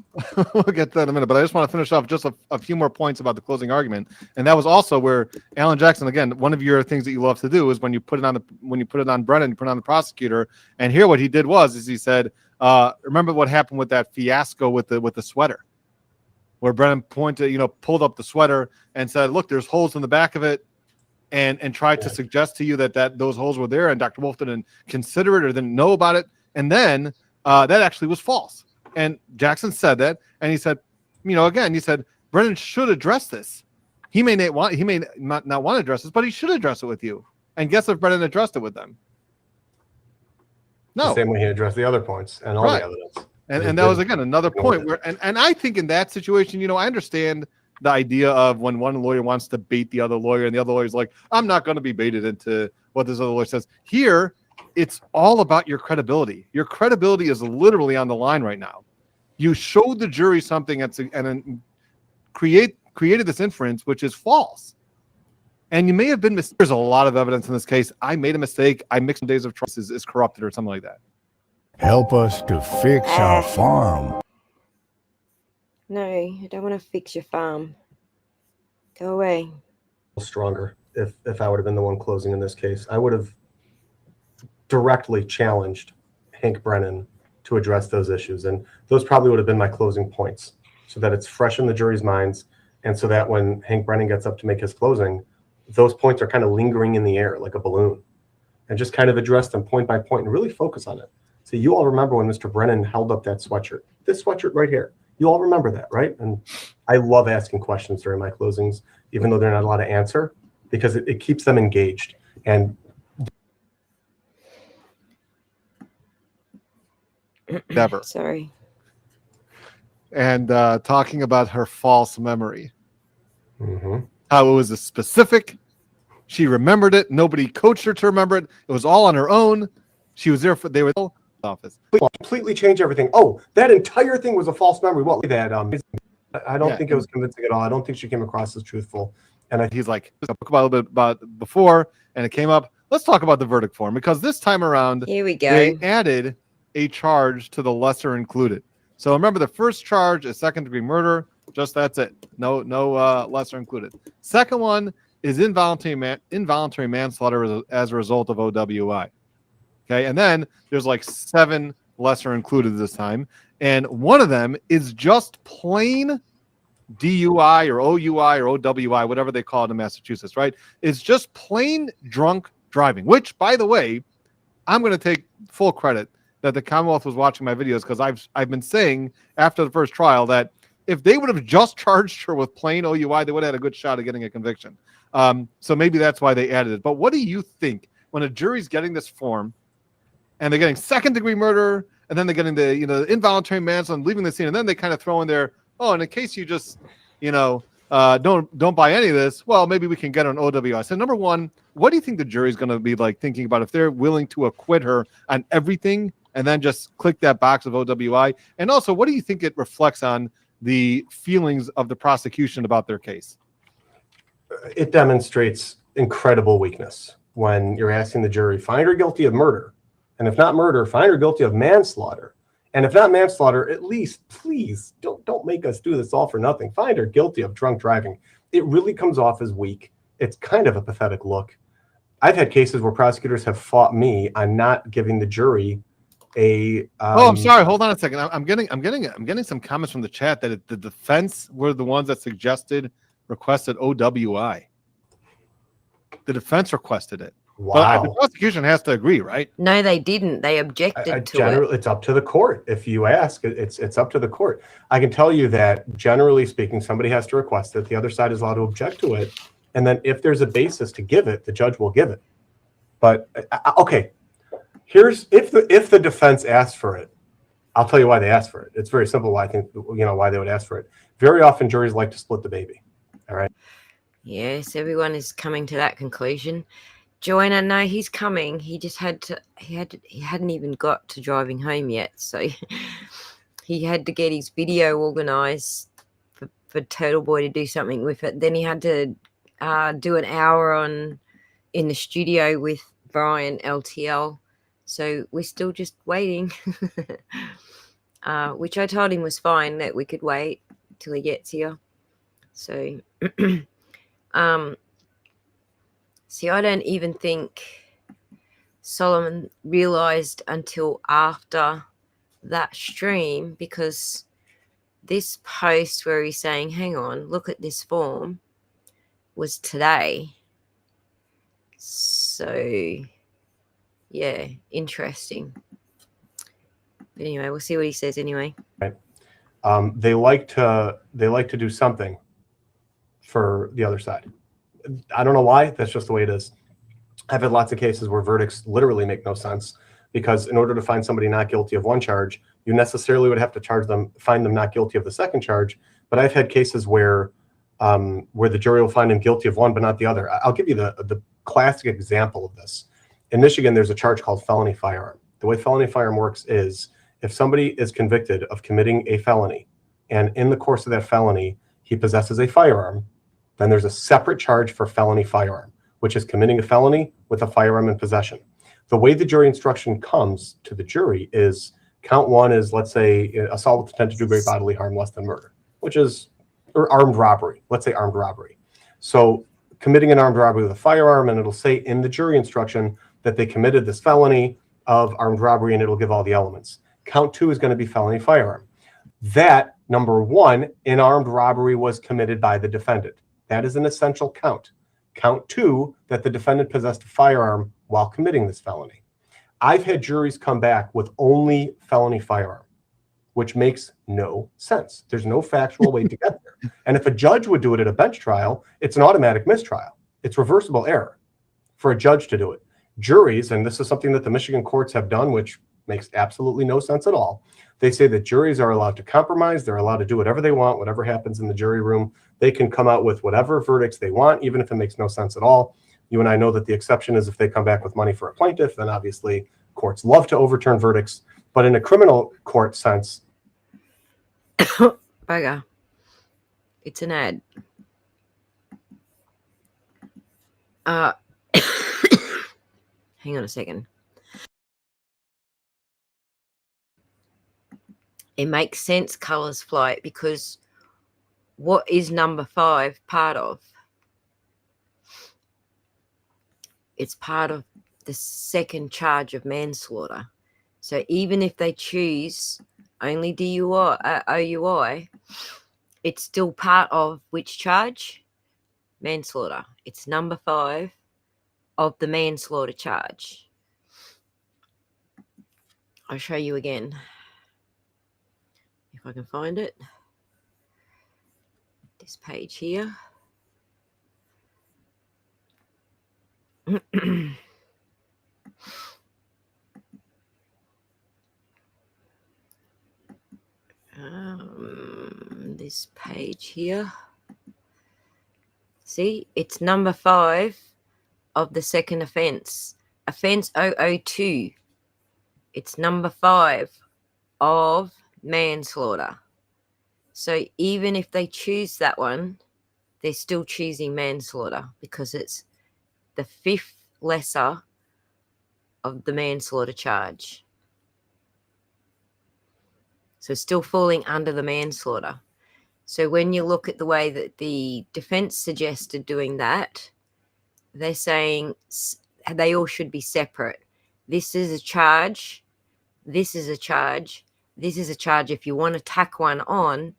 We'll get to that in a minute. But I just want to finish off just a few more points about the closing argument. And that was also where Alan Jackson, again, one of your things that you love to do is when you put it on Brennan, you put it on the prosecutor. And here what he did is he said, remember what happened with that fiasco with the sweater, where Brennan pulled up the sweater and said, look, there's holes in the back of it. And tried to suggest to you that those holes were there, and Dr. Wolf didn't consider it or didn't know about it. And then that actually was false. And Jackson said that, and he said, he said, Brennan should address this. He may not want to address this, but he should address it with you. And guess if Brennan addressed it with them? No. The same way he addressed the other points and all the evidence. And that was, again, another point where, and I think in that situation, you know, I understand the idea of when one lawyer wants to bait the other lawyer and the other lawyer's like, I'm not going to be baited into what this other lawyer says. Here, it's all about your credibility. Your credibility is literally on the line right now. You showed the jury something and created this inference, which is false. And you may have been mistaken. There's a lot of evidence in this case. I made a mistake. I mixed days of trust is corrupted or something like that. Help us to fix our farm. No, I don't want to fix your farm. Go away. Stronger if I would have been the one closing in this case. I would have directly challenged Hank Brennan to address those issues. And those probably would have been my closing points so that it's fresh in the jury's minds. And so that when Hank Brennan gets up to make his closing, those points are kind of lingering in the air like a balloon, and just kind of address them point by point and really focus on it. So you all remember when Mr. Brennan held up that sweatshirt, this sweatshirt right here. You all remember that, right? And I love asking questions during my closings, even though they're not allowed to answer, because it keeps them engaged. And never. Sorry. And talking about her false memory. How it was a specific. She remembered it. Nobody coached her to remember it. It was all on her own. She was there they were office. Completely change everything. Oh, that entire thing was a false memory. What that I don't think it was convincing at all. I don't think she came across as truthful. And he's like, a little bit about before, and it came up. Let's talk about the verdict form, because this time around, here we go. They added a charge to the lesser included. So remember, the first charge is second-degree murder. Just that's it. No lesser included. Second one is involuntary manslaughter as a result of OWI. Okay, and then there's like 7 lesser included this time, and one of them is just plain DUI or OUI or OWI, whatever they call it in Massachusetts, right? It's just plain drunk driving, which, by the way, I'm going to take full credit that the Commonwealth was watching my videos, because I've been saying after the first trial that if they would have just charged her with plain OUI, they would have had a good shot at getting a conviction. So maybe that's why they added it. But what do you think when a jury's getting this form and they're getting second-degree murder, and then they're getting the involuntary manslaughter and leaving the scene, and then they kind of throw in there, oh, and in case you just don't buy any of this, well, maybe we can get an OWI. So number one, what do you think the jury's going to be like thinking about if they're willing to acquit her on everything and then just click that box of OWI? And also, what do you think it reflects on the feelings of the prosecution about their case? It demonstrates incredible weakness when you're asking the jury, find her guilty of murder. And if not murder, find her guilty of manslaughter. And if not manslaughter, at least, please, don't make us do this all for nothing. Find her guilty of drunk driving. It really comes off as weak. It's kind of a pathetic look. I've had cases where prosecutors have fought me on not giving the jury a. I'm sorry. Hold on a second. I'm getting some comments from the chat that the defense were the ones that requested OWI. The defense requested it. Wow. But the prosecution has to agree, right? No, they didn't. They objected to it. It's up to the court. If you ask, it's up to the court. I can tell you that, generally speaking, somebody has to request it. The other side is allowed to object to it. And then if there's a basis to give it, the judge will give it. But, okay, here's if the defense asks for it, I'll tell you why they asked for it. It's very simple why I think, why they would ask for it. Very often juries like to split the baby. All right. Yes, everyone is coming to that conclusion. Joanna, no, he's coming. He just he hadn't even got to driving home yet. So he had to get his video organized for Turtle Boy to do something with it. Then he had to do an hour in the studio with Brian LTL. So we're still just waiting, which I told him was fine, that we could wait till he gets here. So, see, I don't even think Solomon realized until after that stream, because this post where he's saying, hang on, look at this form, was today. So, yeah, interesting. But anyway, we'll see what he says anyway. Right. They like to do something for the other side. I don't know why. That's just the way it is. I've had lots of cases where verdicts literally make no sense. because in order to find somebody not guilty of one charge, you necessarily would have to find them not guilty of the second charge. But I've had cases where the jury will find him guilty of one but not the other. I'll give you the classic example of this. In Michigan, there's a charge called felony firearm. The way felony firearm works is if somebody is convicted of committing a felony, and in the course of that felony, he possesses a firearm, then there's a separate charge for felony firearm, which is committing a felony with a firearm in possession. The way the jury instruction comes to the jury is count one is, let's say, assault with intent to do great bodily harm less than murder, which is, or armed robbery. Let's say armed robbery. So committing an armed robbery with a firearm, and it'll say in the jury instruction that they committed this felony of armed robbery, and it'll give all the elements. Count two is going to be felony firearm. That, number one, in armed robbery was committed by the defendant. That is an essential count. Count two, that the defendant possessed a firearm while committing this felony. I've had juries come back with only felony firearm, which makes no sense. There's no factual way to get there. And if a judge would do it at a bench trial, it's an automatic mistrial. It's reversible error for a judge to do it. Juries, and this is something that the Michigan courts have done, which makes absolutely no sense at all. They say that juries are allowed to compromise. They're allowed to do whatever they want, whatever happens in the jury room. They can come out with whatever verdicts they want, even if it makes no sense at all. You and I know that the exception is if they come back with money for a plaintiff, then obviously courts love to overturn verdicts. But in a criminal court sense, bugger, it's an ad. Hang on a second. It makes sense, Colors Flight, because what is number 5 part of? It's part of the second charge of manslaughter. So even if they choose only DUI, OUI, it's still part of which charge? Manslaughter. It's number 5 of the manslaughter charge. I'll show you again if I can find it. This page here. This page here. See, it's number 5 of the second offense. Offense 002. It's number 5 of manslaughter. So even if they choose that one, they're still choosing manslaughter because it's the 5th lesser of the manslaughter charge. So still falling under the manslaughter. So when you look at the way that the defense suggested doing that, they're saying they all should be separate. This is a charge. This is a charge. This is a charge. If you want to tack one on,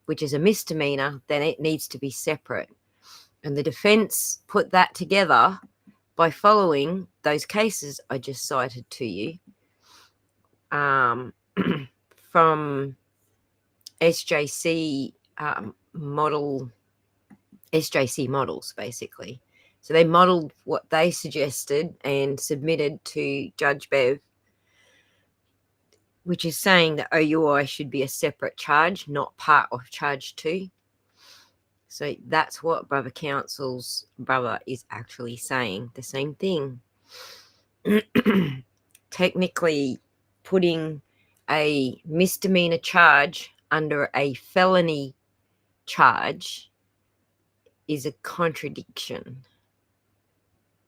which is a misdemeanor, then it needs to be separate. And the defense put that together by following those cases I just cited to you from SJC SJC models, basically. So they modeled what they suggested and submitted to Judge Bev, which is saying that OUI should be a separate charge, not part of charge 2. So that's what Brother Counsel's brother is actually saying, the same thing. Technically, putting a misdemeanor charge under a felony charge is a contradiction.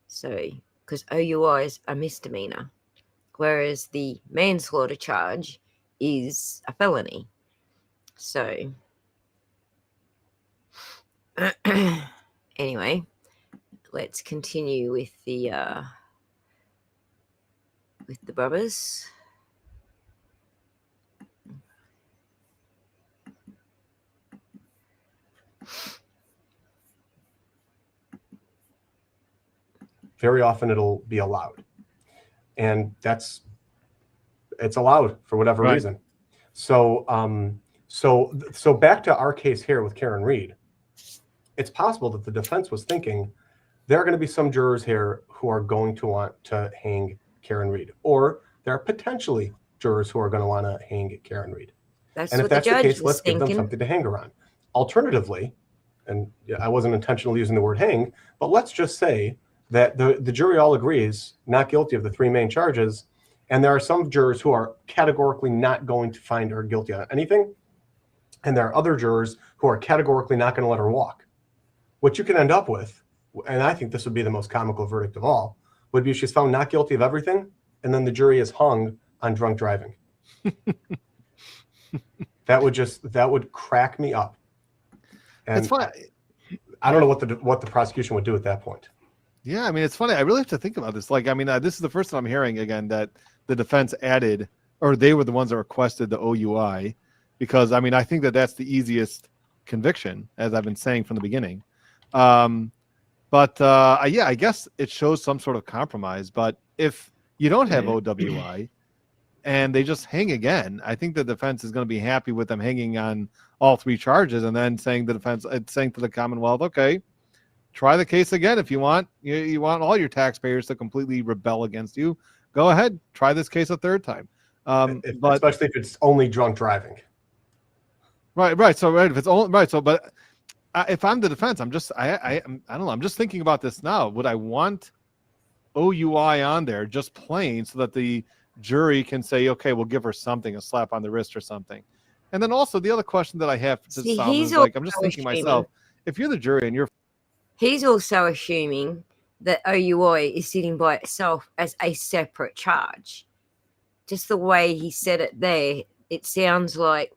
So, because OUI is a misdemeanor, whereas the manslaughter charge is a felony. So, anyway, let's continue with the brothers. very often it'll be allowed. And it's allowed for whatever reason. So, so back to our case here with Karen Reed, it's possible that the defense was thinking there are going to be some jurors here who are going to want to hang Karen Reed, or there are potentially jurors who are going to want to hang Karen Reed. That's And if what the that's the judge case, was let's give them thinking. something to hang her on. Alternatively, and I wasn't intentionally using the word hang, but let's just say that the jury all agrees not guilty of the 3 main charges, and there are some jurors who are categorically not going to find her guilty on anything, and there are other jurors who are categorically not going to let her walk. What you can end up with, and I think this would be the most comical verdict of all, would be she's found not guilty of everything, and then the jury is hung on drunk driving. That would crack me up. And it's funny. I don't know what the prosecution would do at that point. Yeah, I mean, it's funny. I really have to think about this. Like, I mean, this is the first time I'm hearing again that the defense added, or they were the ones that requested the OUI, because I mean, I think that that's the easiest conviction, as I've been saying from the beginning. But I guess it shows some sort of compromise. But if you don't have OWI and they just hang again, I think the defense is going to be happy with them hanging on all 3 charges, and then saying to the Commonwealth, okay, try the case again if you want. You want all your taxpayers to completely rebel against you. Go ahead, try this case a 3rd time. But especially if it's only drunk driving. Right. So if it's only right. So, but if I'm the defense, I don't know. I'm just thinking about this now. Would I want OUI on there just plain so that the jury can say, okay, we'll give her something, a slap on the wrist or something? And then also the other question that I have to solve is, like, I'm just thinking myself, if you're the jury and you're... He's also assuming that OUI is sitting by itself as a separate charge. Just the way he said it there, it sounds like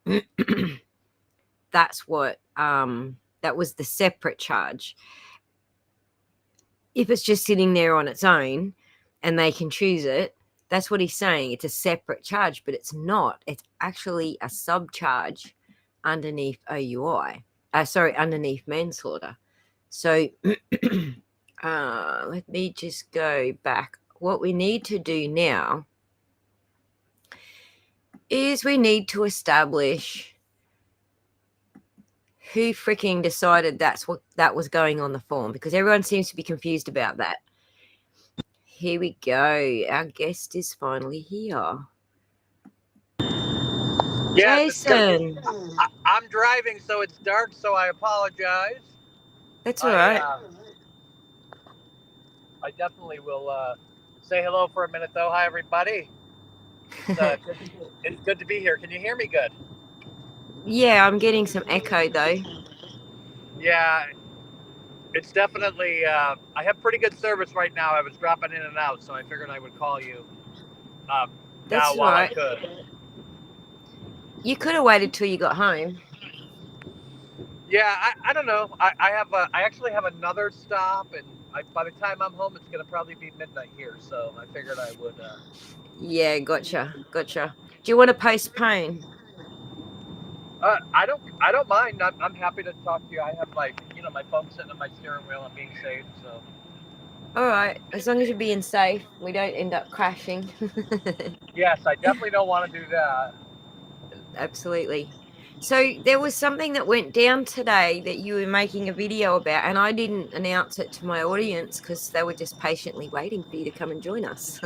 that's what that was the separate charge. If it's just sitting there on its own and they can choose it, that's what he's saying. It's a separate charge, but it's not. It's actually a subcharge underneath OUI. Underneath manslaughter. So let me just go back. What we need to do now is we need to establish who freaking decided that was going on the form, because everyone seems to be confused about that. Here we go. Our guest is finally here. Yeah, Jason. I'm driving, so it's dark, so I apologize. That's all right. I definitely will say hello for a minute, though. Hi, everybody. It's good to be here. Can you hear me good? Yeah, I'm getting some echo, though. Yeah, it's definitely... I have pretty good service right now. I was dropping in and out, so I figured I would call you That's now while right. I could. You could have waited till you got home. Yeah, I don't know. I actually have another stop, and by the time I'm home, it's going to probably be midnight here, so I figured I would... Yeah, gotcha. Do you want to postpone? I don't mind. I'm happy to talk to you. I have my phone sitting on my steering wheel. I'm being safe, so. All right, as long as you're being safe, we don't end up crashing. Yes, I definitely don't want to do that. Absolutely. So there was something that went down today that you were making a video about, and I didn't announce it to my audience because they were just patiently waiting for you to come and join us.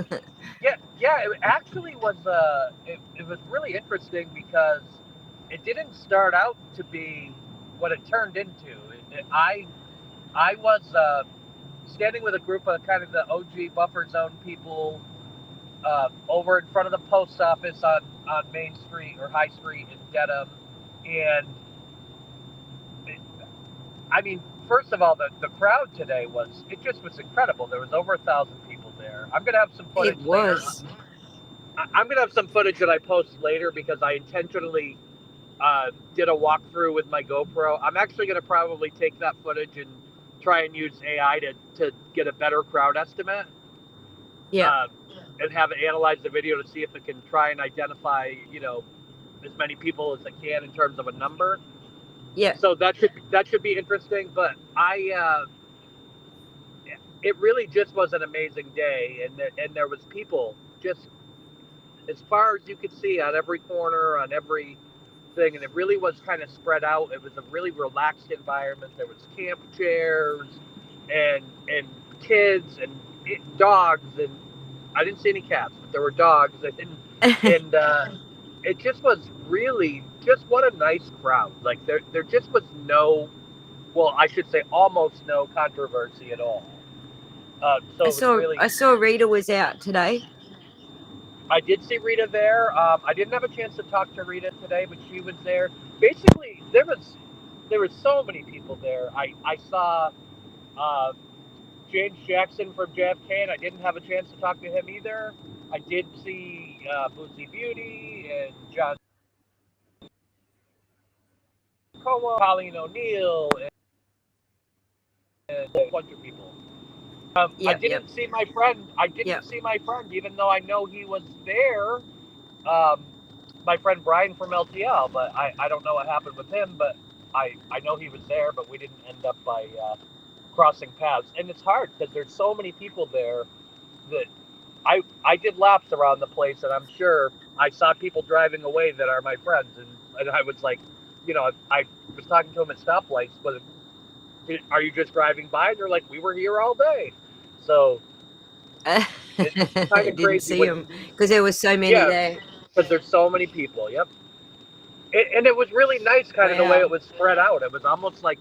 Yeah. It actually was. It was really interesting because it didn't start out to be what it turned into. I was standing with a group of kind of the OG buffer zone people over in front of the post office on Main Street or High Street in Dedham. And I mean, first of all, the crowd today was incredible. There was over 1,000 people there. I'm gonna have some footage. It was. Later. I'm gonna have some footage that I post later because I intentionally did a walkthrough with my GoPro. I'm actually gonna probably take that footage and try and use AI to get a better crowd estimate. Yeah. And have it analyze the video to see if it can try and identify, as many people as it can in terms of a number. Yeah. So that should be interesting. But it really just was an amazing day, and there was people just as far as you could see on every corner, on every thing, and it really was kind of spread out. It was a really relaxed environment. There was camp chairs and kids and dogs, and I didn't see any cats, but there were dogs, and it just was really just what a nice crowd. Like there just was no, well, I should say almost no controversy at all. So I saw Rita was out today. I did see Rita there. I didn't have a chance to talk to Rita today, but she was there. Basically, there was so many people there. I saw James Jackson from JFK, and I didn't have a chance to talk to him either. I did see Boozy Beauty and John Como, Colleen O'Neill, and a bunch of people. I didn't see my friend. I didn't see my friend, even though I know he was there. My friend Brian from LTL, but I don't know what happened with him. But I know he was there, but we didn't end up by crossing paths. And it's hard because there's so many people there that I did laps around the place, and I'm sure I saw people driving away that are my friends, and I was like, I was talking to them at stoplights, but are you just driving by? And they're like, we were here all day. So it's kind of Didn't crazy see them because there was so many there. Because there's so many people. Yep. And it was really nice, kind of the way it was spread out. It was almost like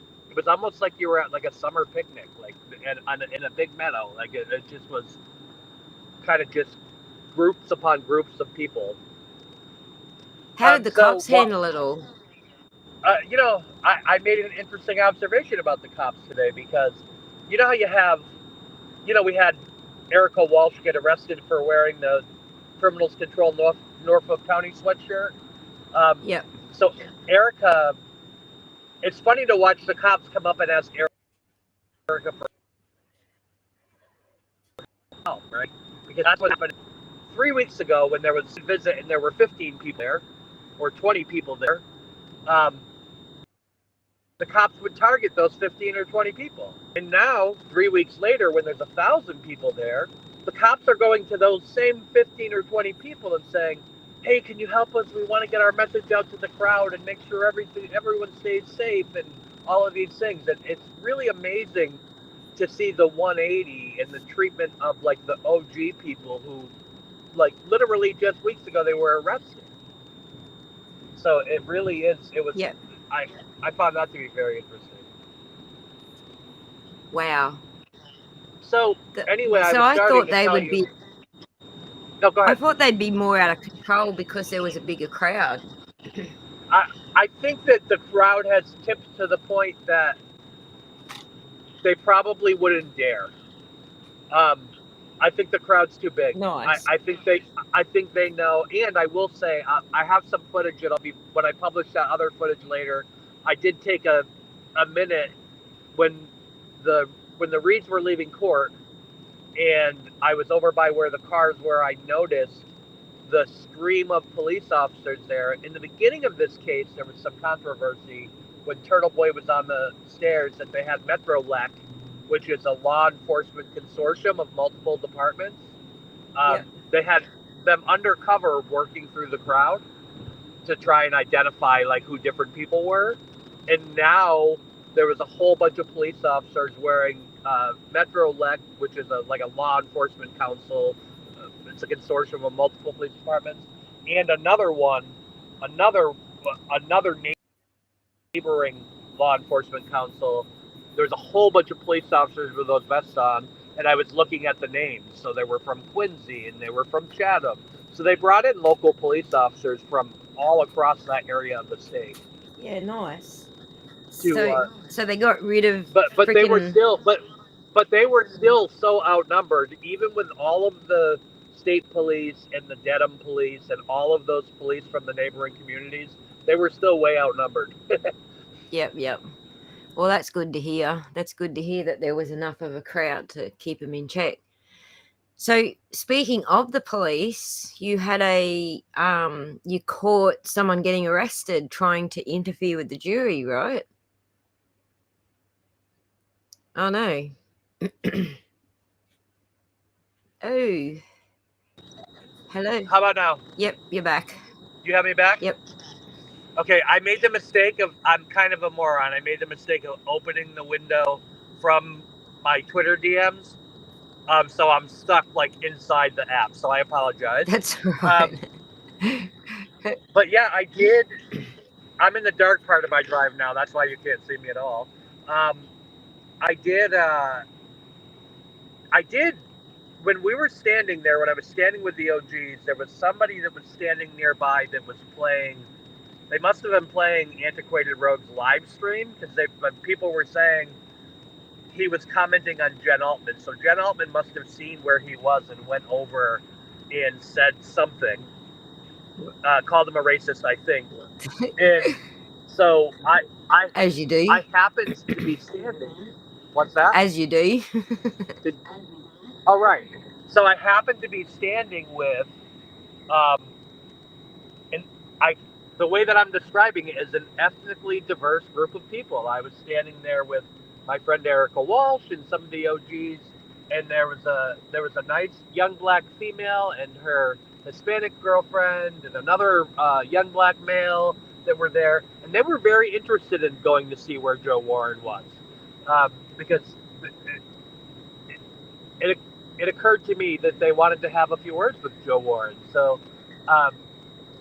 you were at like a summer picnic, like in a big meadow. Like it just was kind of just groups upon groups of people. How did the cops handle it all? I made an interesting observation about the cops today, because you know how we had Erica Walsh get arrested for wearing the Criminals Control Norfolk County sweatshirt. So Erica, it's funny to watch the cops come up and ask Erica for help, right? Because that's what happened 3 weeks ago when there was a visit and there were 15 people there, or 20 people there. The cops would target those 15 or 20 people. And now, 3 weeks later, when there's 1,000 people there, the cops are going to those same 15 or 20 people and saying, hey, can you help us? We want to get our message out to the crowd and make sure everyone stays safe and all of these things. And it's really amazing to see the 180 and the treatment of like the OG people who, like, literally just weeks ago they were arrested. So it really is. It was. Yeah. I found that to be very interesting. Wow. So anyway, I thought they would be. No, go ahead. I thought they'd be more out of control because there was a bigger crowd. I think that the crowd has tipped to the point that they probably wouldn't dare. I think the crowd's too big. Nice. I think they know. And I will say, I have some footage that'll be when I publish that other footage later. I did take a minute when the Reeds were leaving court, and I was over by where the cars were. I noticed the stream of police officers there. In the beginning of this case, there was some controversy when Turtle Boy was on the stairs that they had MetroLEC, which is a law enforcement consortium of multiple departments. They had them undercover working through the crowd to try and identify like who different people were. And now there was a whole bunch of police officers wearing MetroLEC, which is a law enforcement council. It's a consortium of multiple police departments, and another neighboring law enforcement council. There's a whole bunch of police officers with those vests on, and I was looking at the names. So they were from Quincy and they were from Chatham. So they brought in local police officers from all across that area of the state. Yeah, nice. To, so they got rid of. But they were still they were still so outnumbered, even with all of the state police and the Dedham police and all of those police from the neighboring communities. They were still way outnumbered. Yep. Well, that's good to hear. That's good to hear that there was enough of a crowd to keep them in check. So, speaking of the police, you had you caught someone getting arrested trying to interfere with the jury, right? Oh, no. Oh. Hello. How about now? Yep, you're back. You have me back? Yep. Okay, I made the mistake of, I'm kind of a moron. I made the mistake of opening the window from my Twitter DMs. So I'm stuck like inside the app. So I apologize. That's right. But yeah, I did. I'm in the dark part of my drive now. That's why you can't see me at all. I did. I did. When we were standing there, when I was standing with the OGs, there was somebody that was standing nearby that was playing. They must have been playing Antiquated Rogue's live stream because people were saying he was commenting on Jen Altman. So Jen Altman must have seen where he was and went over and said something. Called him a racist, I think. And so I As you do. I happened to be standing. What's that? As you do. All right. So I happened to be standing with, and the way that I'm describing it is an ethnically diverse group of people. I was standing there with my friend Erica Walsh and some of the OGs, and there was a nice young black female and her Hispanic girlfriend and another young black male that were there, and they were very interested in going to see where Joe Warren was, because it occurred to me that they wanted to have a few words with Joe Warren. So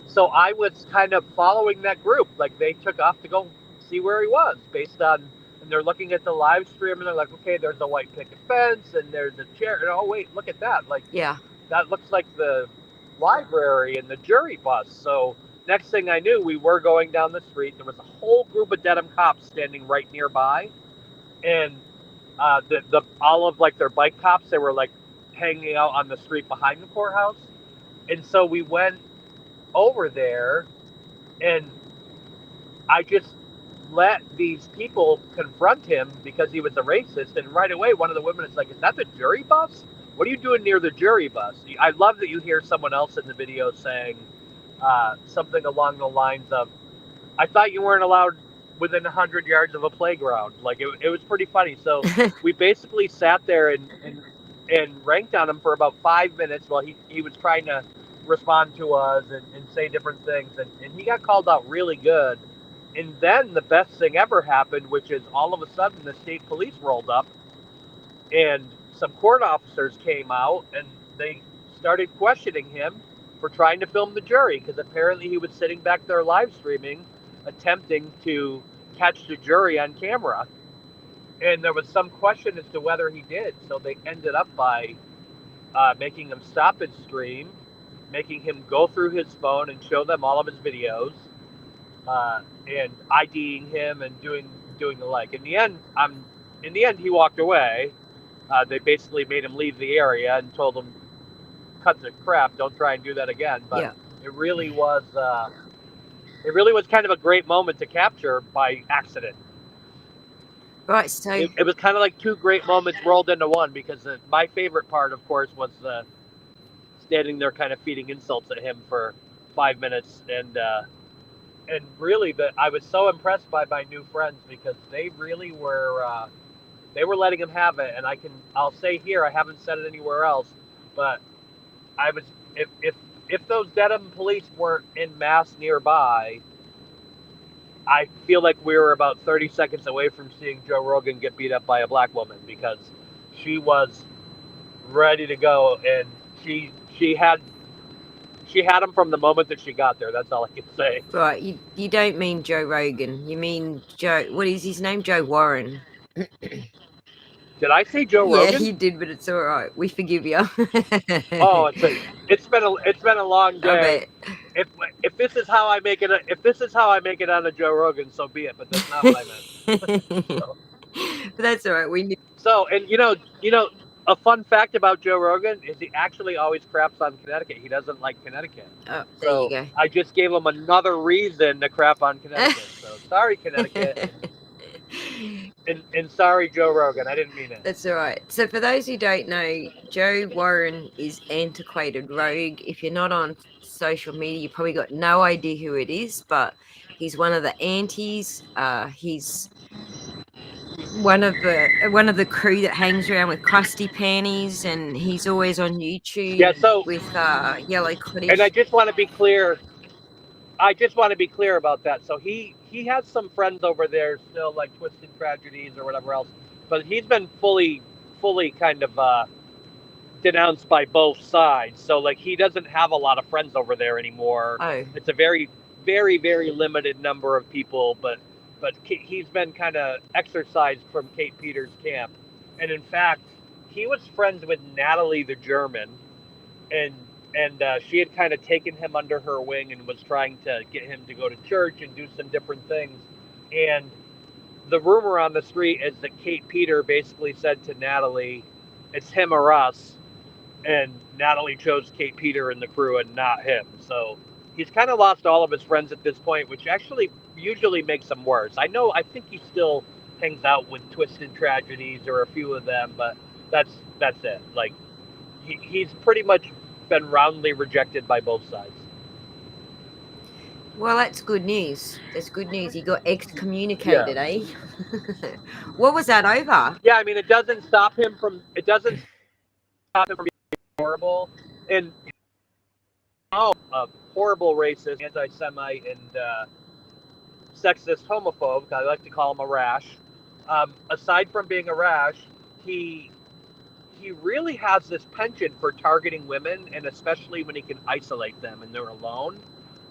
so I was kind of following that group. Like they took off to go see where he was based on, and they're looking at the live stream and they're like, okay, there's a white picket fence and there's a chair. And oh, wait, look at that. Like, yeah, that looks like the library and the jury bus. So next thing I knew, we were going down the street. There was a whole group of Dedham cops standing right nearby. And all of like their bike cops, they were like hanging out on the street behind the courthouse. And so we went over there and I just let these people confront him because he was a racist. And right away, one of the women is like, is that the jury bus? What are you doing near the jury bus? I love that you hear someone else in the video saying something along the lines of, I thought you weren't allowed within 100 yards of a playground. Like it was pretty funny. So we basically sat there and ranked on him for about 5 minutes while he was trying to respond to us and say different things. And he got called out really good. And then the best thing ever happened, which is all of a sudden the state police rolled up and some court officers came out and they started questioning him for trying to film the jury because apparently he was sitting back there live streaming, attempting to catch the jury on camera. And there was some question as to whether he did. So they ended up by making him stop his stream, making him go through his phone and show them all of his videos, and IDing him and doing the like. In the end, he walked away. They basically made him leave the area and told him, "Cut the crap! Don't try and do that again." But yeah. It really was kind of a great moment to capture by accident. Right, so it was kind of like two great moments rolled into one because my favorite part, of course, was standing there kind of feeding insults at him for 5 minutes, and really I was so impressed by my new friends because they really were they were letting him have it. And I'll say here, I haven't said it anywhere else, but I was if those Dedham police weren't en masse nearby, I feel like we were about 30 seconds away from seeing Joe Rogan get beat up by a black woman because she was ready to go and she had him from the moment that she got there. That's all I can say. Right, you don't mean Joe Rogan. You mean Joe. What is his name? Joe Warren. Did I say Joe Rogan? Yeah, you did, but it's all right. We forgive you. Oh, it's been a long day. If this is how I make it, on a Joe Rogan, so be it. But that's not what I meant. So. But that's all right. We knew. So, and you know, a fun fact about Joe Rogan is he actually always craps on Connecticut. He doesn't like Connecticut. Oh, there you go. I just gave him another reason to crap on Connecticut. So sorry, Connecticut. And sorry, Joe Rogan. I didn't mean it. That's all right. So for those who don't know, Joe Warren is Antiquated Rogue. If you're not on social media, you probably got no idea who it is, but he's one of the antis. He's one of the crew that hangs around with crusty panties, and he's always on YouTube with yellow cottage. And I just want to be clear about that. So he has some friends over there still, like Twisted Tragedies or whatever else, but he's been fully kind of denounced by both sides. So like he doesn't have a lot of friends over there anymore. Oh. It's a very, very, very limited number of people, but he's been kind of exorcised from Kate Peters' camp. And in fact, he was friends with Natalie the German, and she had kind of taken him under her wing and was trying to get him to go to church and do some different things. And the rumor on the street is that Kate Peter basically said to Natalie, it's him or us. And Natalie chose Kate Peter and the crew and not him. So he's kind of lost all of his friends at this point, which actually usually makes him worse. I think he still hangs out with Twisted Tragedies or a few of them, but that's it. Like he's pretty much been roundly rejected by both sides. Well, that's good news. That's good news. He got excommunicated, eh? What was that over? Yeah, I mean, it doesn't stop him from being horrible and a horrible racist, anti-Semite, and sexist homophobe. I like to call him a rash. Aside from being a rash, he really has this penchant for targeting women, and especially when he can isolate them and they're alone.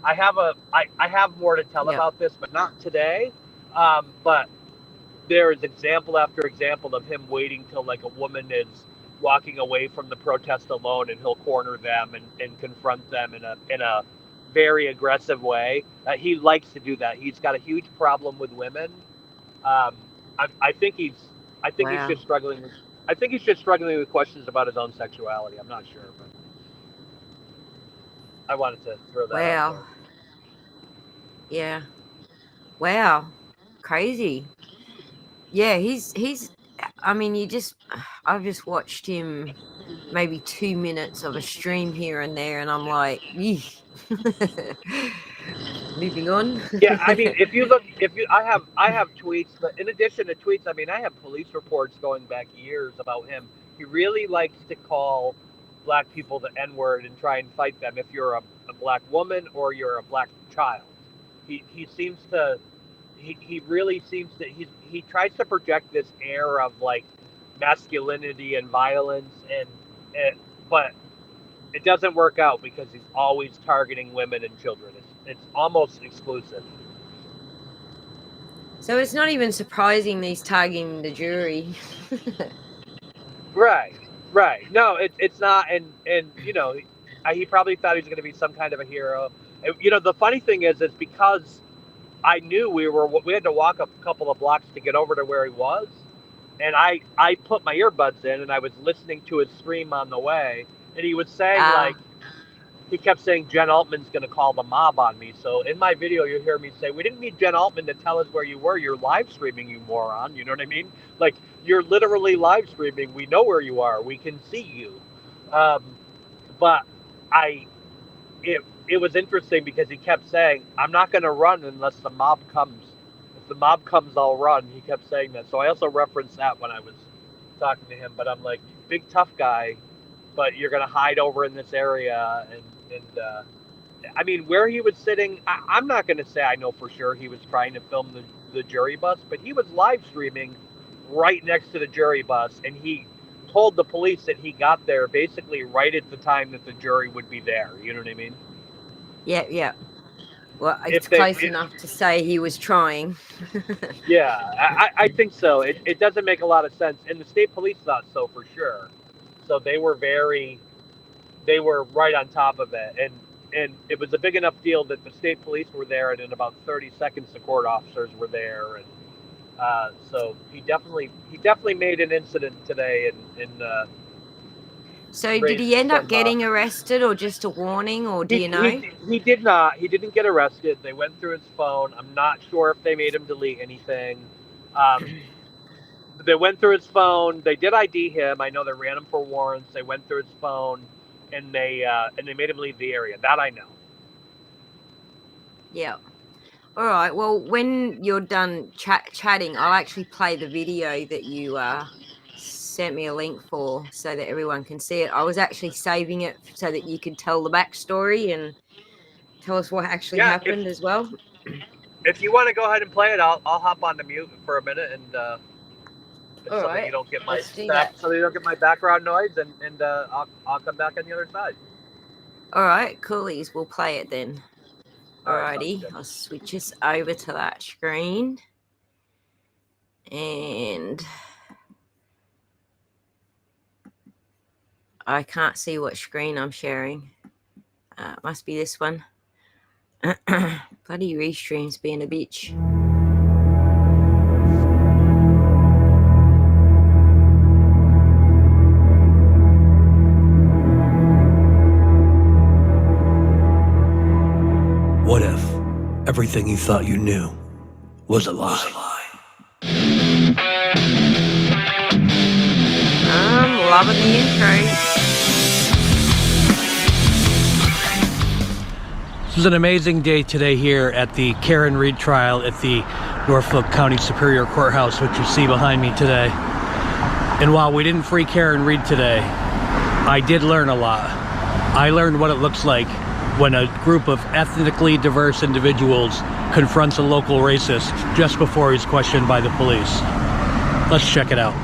I have more to tell about this, but not today. But there is example after example of him waiting till like a woman is walking away from the protest alone, and he'll corner them and confront them in a very aggressive way. He likes to do that. He's got a huge problem with women. I think he's just struggling. I think he's just struggling with questions about his own sexuality. I'm not sure, but I wanted to throw that out there. Yeah. Wow. Crazy. Yeah, he's I mean, I've just watched him maybe 2 minutes of a stream here and there, and I'm like, moving on. Yeah, I mean, I have tweets, but in addition to tweets, I mean, I have police reports going back years about him. He really likes to call black people the N-word and try and fight them if you're a black woman or you're a black child. He really seems to he tries to project this air of like masculinity and violence, but it doesn't work out because he's always targeting women and children. It's almost exclusive. So it's not even surprising that he's targeting the jury. Right. No, it's not, and you know, he probably thought he was going to be some kind of a hero. And, you know, the funny thing is because I knew we had to walk a couple of blocks to get over to where he was, and I put my earbuds in and I was listening to his stream on the way, and he was saying he kept saying Jen Altman's going to call the mob on me. So in my video, you hear me say, we didn't need Jen Altman to tell us where you were. You're live streaming, you moron. You know what I mean? Like, you're literally live streaming. We know where you are. We can see you. But it was interesting because he kept saying, I'm not going to run unless the mob comes. If the mob comes, I'll run. He kept saying that. So I also referenced that when I was talking to him. But I'm like, big tough guy, but you're going to hide over in this area. And I mean, where he was sitting, I'm not going to say I know for sure he was trying to film the jury bus, but he was live streaming right next to the jury bus, and he told the police that he got there basically right at the time that the jury would be there. You know what I mean? Yeah. Well, it's close enough to say he was trying. Yeah, I think so. It doesn't make a lot of sense, and the state police thought so for sure. So they were right on top of it, and it was a big enough deal that the state police were there, and in about 30 seconds the court officers were there, and so he definitely made an incident today, and so did he end up getting arrested, or just a warning, or do you know? He did not. He didn't get arrested. They went through his phone. I'm not sure if they made him delete anything. They went through his phone. They did ID him. I know they ran him for warrants. They went through his phone, and they made him leave the area. That I know. Yeah. All right. Well, when you're done chatting, I'll actually play the video that you sent me a link for so that everyone can see it. I was actually saving it so that you could tell the backstory and tell us what actually happened as well. If you want to go ahead and play it, I'll hop on the mute for a minute and so that right, you don't get my let's do that. so that you don't get my background noise, and I'll come back on the other side. All right, coolies. We'll play it then. All right, Alrighty, I'll switch us over to that screen. And I can't see what screen I'm sharing. It must be this one. Bloody restream's being a bitch. What if everything you thought you knew was a lie? I'm loving the intro. This was an amazing day today here at the Karen Reed trial at the Norfolk County Superior Courthouse, which you see behind me today. And while we didn't free Karen Reed today, I did learn a lot. I learned what it looks like when a group of ethnically diverse individuals confronts a local racist just before he's questioned by the police. Let's check it out.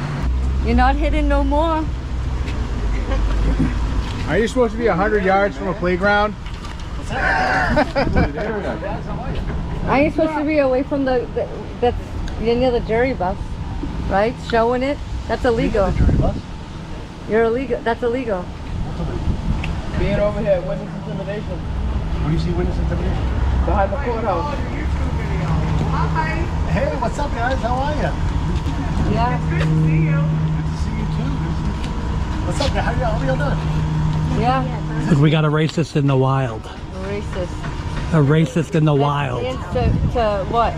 You're not hitting no more. Are you supposed to be 100 yards from a playground? Are you supposed to be away from that's you're near the jury bus, right? Showing it? That's illegal. You're illegal. That's illegal. Being over here, witness intimidation. Where do you see witness intimidation? Behind the courthouse. Hi. Hey, what's up, guys? How are you? Yeah. It's good to see you. Good to see you too. What's up, guys? How y'all doing? Yeah. We got a racist in the wild. Racist. A racist in the wild. To what?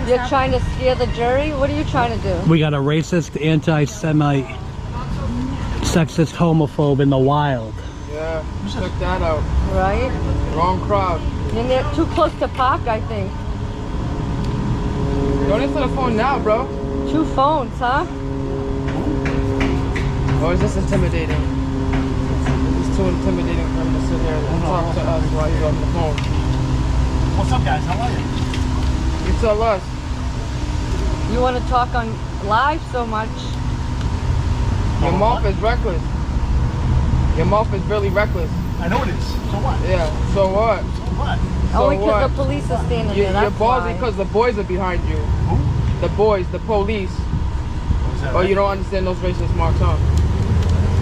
You're trying to scare the jury? What are you trying to do? We got a racist, anti-Semite, sexist, homophobe in the wild. Yeah, check that out. Right? Wrong crowd. You're too close to park, I think. Don't answer the phone now, bro. 2 phones, huh? Or is this intimidating? It's too intimidating for him to sit here and talk to us while he's on the phone. What's up, guys? How are you? You tell us. You want to talk on live so much. Your mouth is reckless. Your mouth is really reckless. I know it is. So what? Yeah, so what? So what? Only because the police are standing there, You're that's ballsy why. because the boys are behind you. Who? The boys, the police. Oh, you don't understand those racist marks, huh?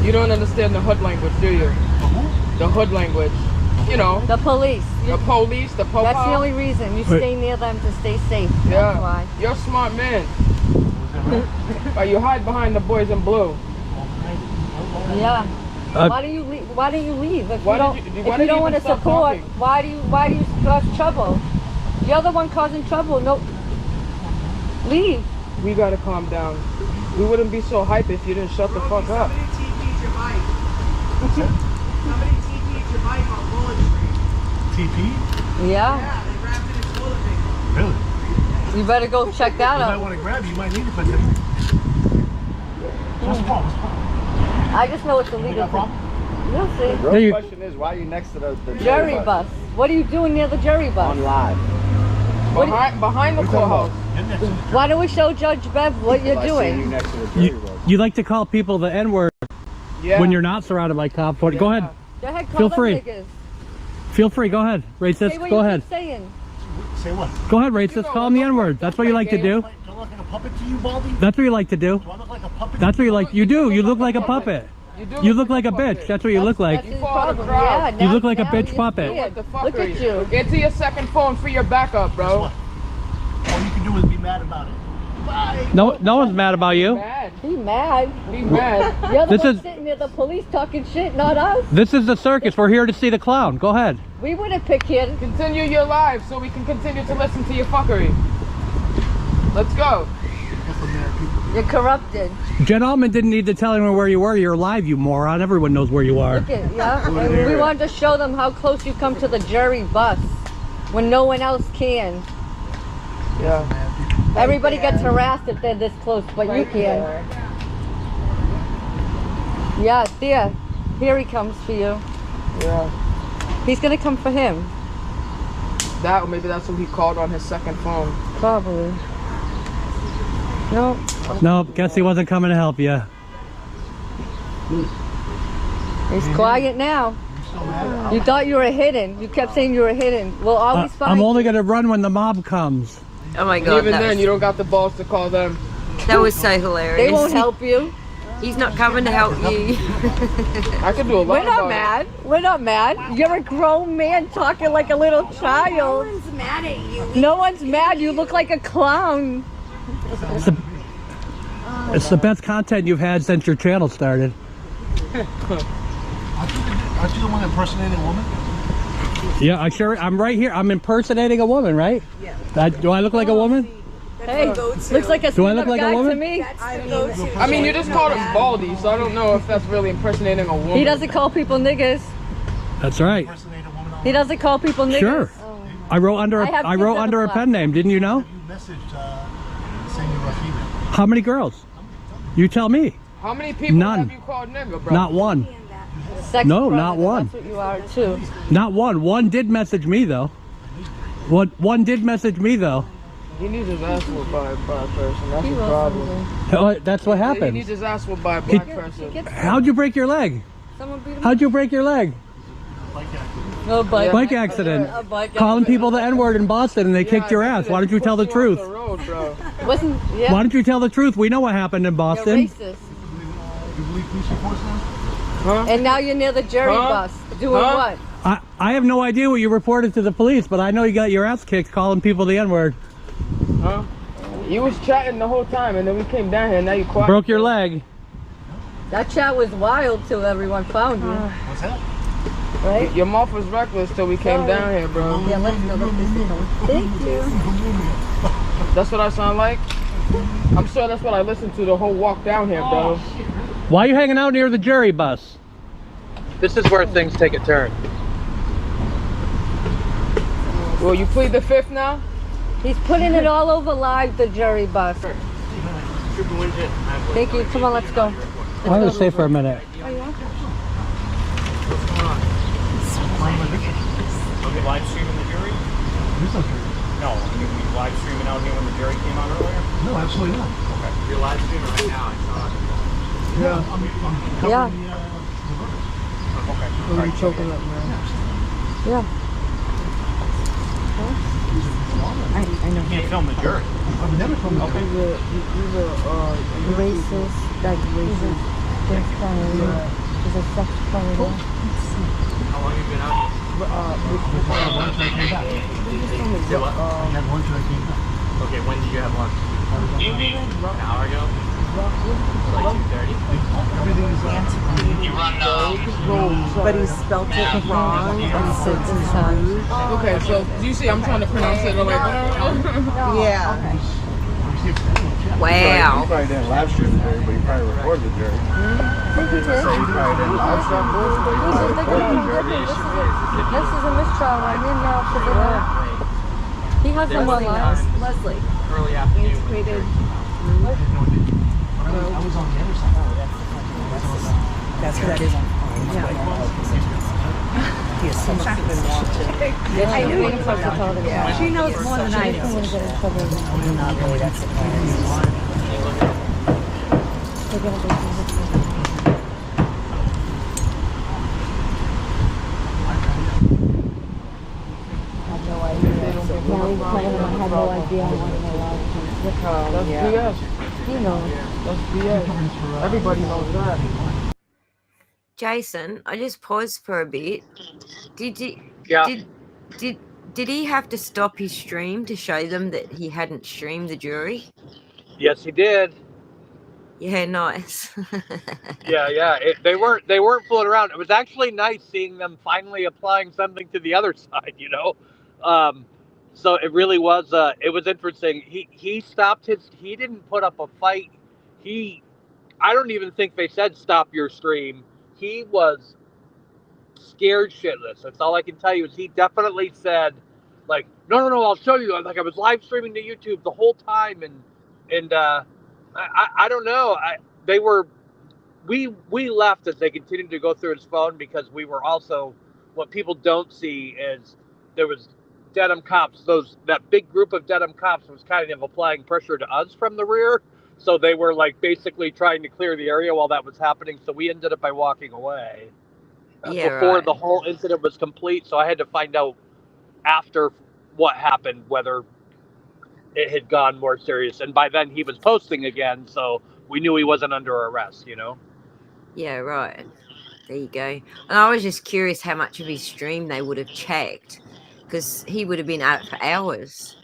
You don't understand the hood language, do you? The hood language. You know. The police. The police, the po-po. That's the only reason. You stay near them to stay safe. That's Yeah. why. You're a smart man. You hide behind the boys in blue. Yeah. Why do you leave? Why do you leave? If Why you don't, did you- if why you did don't you want to even stop support, talking? why do you cause trouble? You're the one causing trouble. No. Leave. We gotta calm down. We wouldn't be so hype if you didn't shut the fuck up. Somebody TP'd your bike on Bullet Street. TP? Yeah. Yeah, they wrapped it in toilet paper. Really? You better go check that You might out. want to grab it. You might need it, but what's the problem? I just know it's illegal. You'll see. The real question is, why are you next to the Jury bus. What are you doing near the jury bus? On live. Behind the courthouse. Why don't we show Judge Bev what you're doing? You like to call people the N-word when you're not surrounded by cops. Go ahead. Go ahead, call Feel them free. niggas. Feel free. Go ahead. Racist. Say what Go you ahead. keep saying. Say what? Go ahead, racist. Call him the N-word. That's what you like to do. Do I look like a puppet to you, Baldy? That's what you like to do. Do I look like a puppet? That's what you like. You do. You look like a puppet. You look like a bitch. That's what you look like. That's his problem. Yeah, You now- look like a now bitch he's puppet. scared. Fuck Look are at you. Get to your second phone for your backup, bro. All you can do is be mad about it. Bye. No one's mad about you. He mad. Be mad. You're the This one is- sitting near the police talking shit, not us. This is the circus. We're here to see the clown. Go ahead. We wouldn't pick him. Continue your live so we can continue to listen to your fuckery. Let's go. You're corrupted. Jen Altman didn't need to tell anyone where you were. You're live, you moron. Everyone knows where you are. Look at yeah. And we wanted to show them how close you come to the jury bus when no one else can. Yeah. Everybody gets harassed if they're this close, but you can. Yeah, there. Here he comes for you. Yeah. He's gonna come for him. That or maybe that's who he called on his second phone. Probably. No. Nope, guess he wasn't coming to help you. He's quiet now. You thought you were hidden. You kept saying you were hidden. We'll always find I'm only going to run when the mob comes. Oh my god. Even then, you don't got the balls to call them. That was so hilarious. They won't help you. He's not coming to help you. I could do a lot. We're not mad. We're not mad. You're a grown man talking like a little child. No one's mad at you. No one's mad. You look like a clown. It's the best content you've had since your channel started. Aren't you the one impersonating a woman? Yeah, I'm right here. I'm impersonating a woman, right? Yeah. Do I look like a woman? Hey, looks like a Do I look like a guy woman? to me. I mean, you just called him Baldy, so I don't know if that's really impersonating a woman. He doesn't call people niggas. That's right. He doesn't call people niggas. Sure. I wrote under a pen name. Didn't you know? You messaged saying you were a female. How many girls? You tell me. How many people None. have you called nigga, bro? Not one. Sex No, predator, not one. That's what you are too. Not one. One did message me though. One did message me though. He needs his ass whooped by a black person. That's He the will problem. That's what He happened. needs his ass whooped by a black person. How'd you break your leg? Someone beat him How'd you break your leg? No bike. Bike accident. A bike Calling people the N-word in Boston and they kicked your ass. Why don't you tell the truth? Wasn't. Yeah. Why don't you tell the truth? We know what happened in You're Boston. racist. You believe police reports now? Huh? And now you're near the jury bus. Doing what? I have no idea what you reported to the police, but I know you got your ass kicked calling people the N-word. Huh? You was chatting the whole time, and then we came down here, and now you quiet. Broke your leg. That chat was wild till everyone found you. What's that? Right? Your mouth was reckless till we came down here, bro. Yeah, let's go. Thank you. That's what I sound like? I'm sure that's what I listened to the whole walk down here, bro. Why are you hanging out near the jury bus? This is where things take a turn. Well, you plead the fifth now? He's putting it all over live, the jury bus. Thank you. Come on, let's go. I want to stay for a minute. Oh, yeah? Are we live streaming the jury? There's no jury. No, I mean, we live streaming out here when the jury came out earlier? No, absolutely not. Okay. You're live streaming right now. I saw it. Yeah. I'm covering Yeah. the verdict. Okay. What are you choking up, man? Yeah. I know. You can't film the jury. I've never filmed the jury. He's a Racist, like racist. He's a sex predator. How long have you been out here? I had lunch and I came back. Do what? I had lunch and I came back. Okay, when did you have lunch? An hour ago? Like 2:30? Everything is You run But he spelled it wrong and said inside. Okay, so you see, I'm trying to pronounce it like. Yeah. Wow. You probably didn't live stream the jury, but you probably recorded the jury. Think he did. So you probably didn't live stream the jury, but you probably recorded the jury. This is a mistrial right here now because he has them online. Leslie. early afternoon. Antiquated. I was on the other side. That's what that is on. I knew you were supposed to tell them. Yeah. She knows more than I do. I'm not really that surprised. That's BS. You know. That's BS. Everybody knows that. Jason, I just paused for a bit. Did you? Yeah. Did he have to stop his stream to show them that he hadn't streamed the jury? Yes, he did. Yeah, nice. Yeah. They weren't fooling around. It was actually nice seeing them finally applying something to the other side, you know. So it really was. It was interesting. He stopped his. He didn't put up a fight. I don't even think they said stop your stream. He was scared shitless. That's all I can tell you is he definitely said, like, no, I'll show you. Like I was live streaming to YouTube the whole time, and I don't know. We left as they continued to go through his phone because we were also, what people don't see is there was Dedham cops. That big group of Dedham cops was kind of applying pressure to us from the rear. So they were like basically trying to clear the area while that was happening. So we ended up by walking away before the whole incident was complete. So I had to find out after what happened whether it had gone more serious. And by then he was posting again, so we knew he wasn't under arrest, you know? Yeah, right. There you go. And I was just curious how much of his stream they would have checked, because he would have been at it for hours.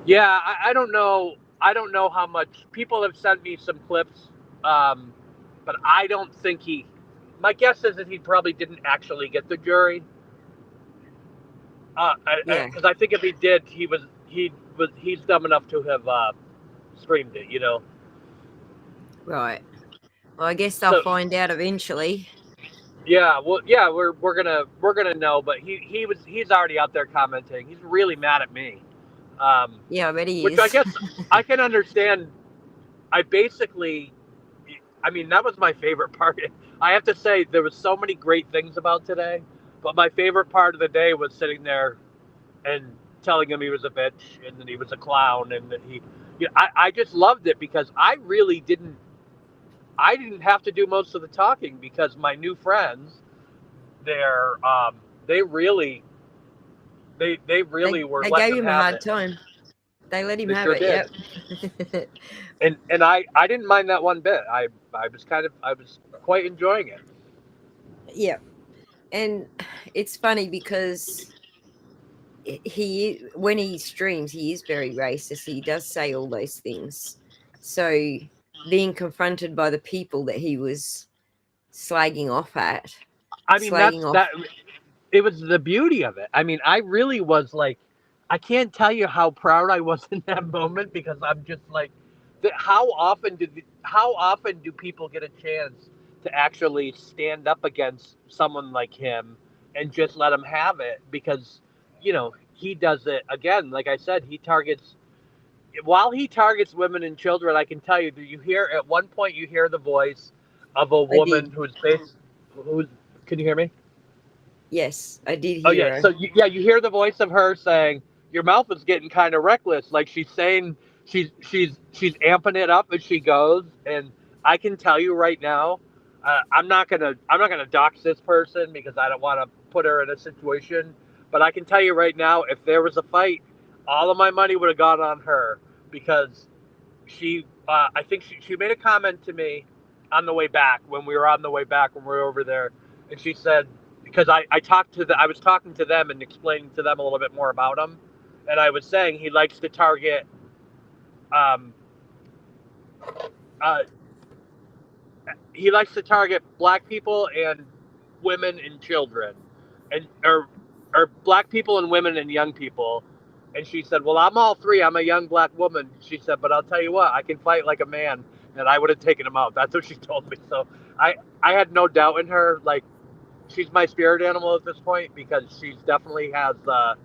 Yeah, I don't know. I don't know how much. People have sent me some clips, but I don't think he. My guess is that he probably didn't actually get the jury. Because I think if he did, he's dumb enough to have streamed it. You know. Right. Well, I guess they'll find out eventually. Yeah. Well, yeah. We're gonna know, but he's already out there commenting. He's really mad at me. Yeah, I bet he is. Which I guess I can understand. I mean, that was my favorite part. I have to say, there was so many great things about today, but my favorite part of the day was sitting there and telling him he was a bitch and that he was a clown and that I just loved it because I didn't have to do most of the talking because my new friends, they really were. They letting gave him a hard time. They let him have sure it. did. Yep. and I didn't mind that one bit. I was quite enjoying it. Yeah. And it's funny because when he streams, he is very racist. He does say all those things. So being confronted by the people that he was slagging off at. I mean, it was the beauty of it. I mean, I really was like, I can't tell you how proud I was in that moment because I'm just like, how often do people get a chance to actually stand up against someone like him and just let him have it? Because, you know, he does it again. Like I said, while he targets women and children, I can tell you that at one point you hear the voice of a woman who's can you hear me? Yes, I did hear. Oh yeah, her. so you hear the voice of her saying, "Your mouth is getting kind of reckless." Like she's saying, she's amping it up as she goes. And I can tell you right now, I'm not gonna dox this person because I don't want to put her in a situation. But I can tell you right now, if there was a fight, all of my money would have gone on her because I think she made a comment to me on the way back when we were over there, and she said. Because I was talking to them and explaining to them a little bit more about him, and I was saying he likes to target, black people and women and children, or black people and women and young people. And she said, "Well, I'm all three. I'm a young black woman." She said, "But I'll tell you what, I can fight like a man," and I would have taken him out. That's what she told me. So I had no doubt in her. Like. She's my spirit animal at this point because she's definitely has the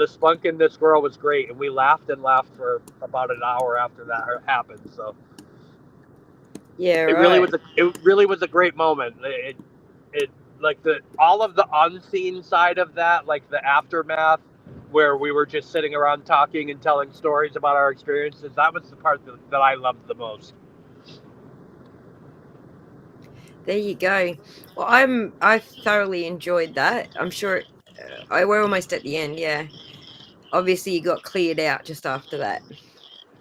spunk in this girl was great, and we laughed for about an hour after that happened. So yeah, it really was a great moment. It like all of the unseen side of that, like the aftermath, where we were just sitting around talking and telling stories about our experiences. That was the part that I loved the most. There you go. Well, I thoroughly enjoyed that. I'm sure we're almost at the end. Yeah. Obviously, you got cleared out just after that.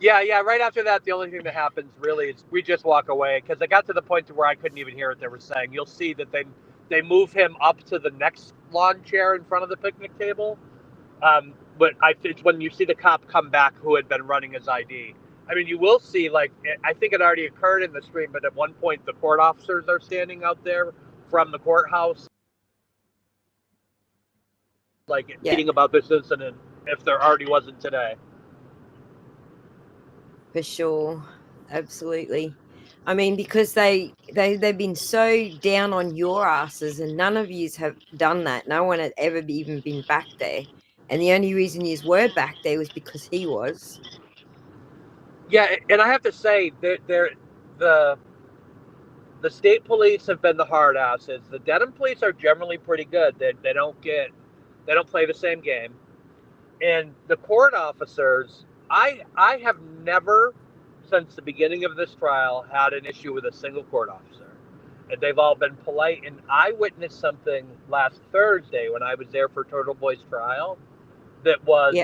Yeah. Right after that, the only thing that happens really is we just walk away because I got to the point to where I couldn't even hear what they were saying. You'll see that they move him up to the next lawn chair in front of the picnic table. But it's when you see the cop come back who had been running his ID. I mean, you will see, like, I think it already occurred in the stream, but at one point the court officers are standing out there from the courthouse, like, reading about this incident, if there already wasn't today. For sure. Absolutely. I mean, because they've been so down on your asses, and none of yous have done that. No one had ever even been back there. And the only reason yous were back there was because he was. Yeah, and I have to say that the state police have been the hard asses. The Dedham police are generally pretty good. They don't play the same game. And the court officers, I have never since the beginning of this trial, had an issue with a single court officer. And they've all been polite. And I witnessed something last Thursday when I was there for Turtle Boy's trial that was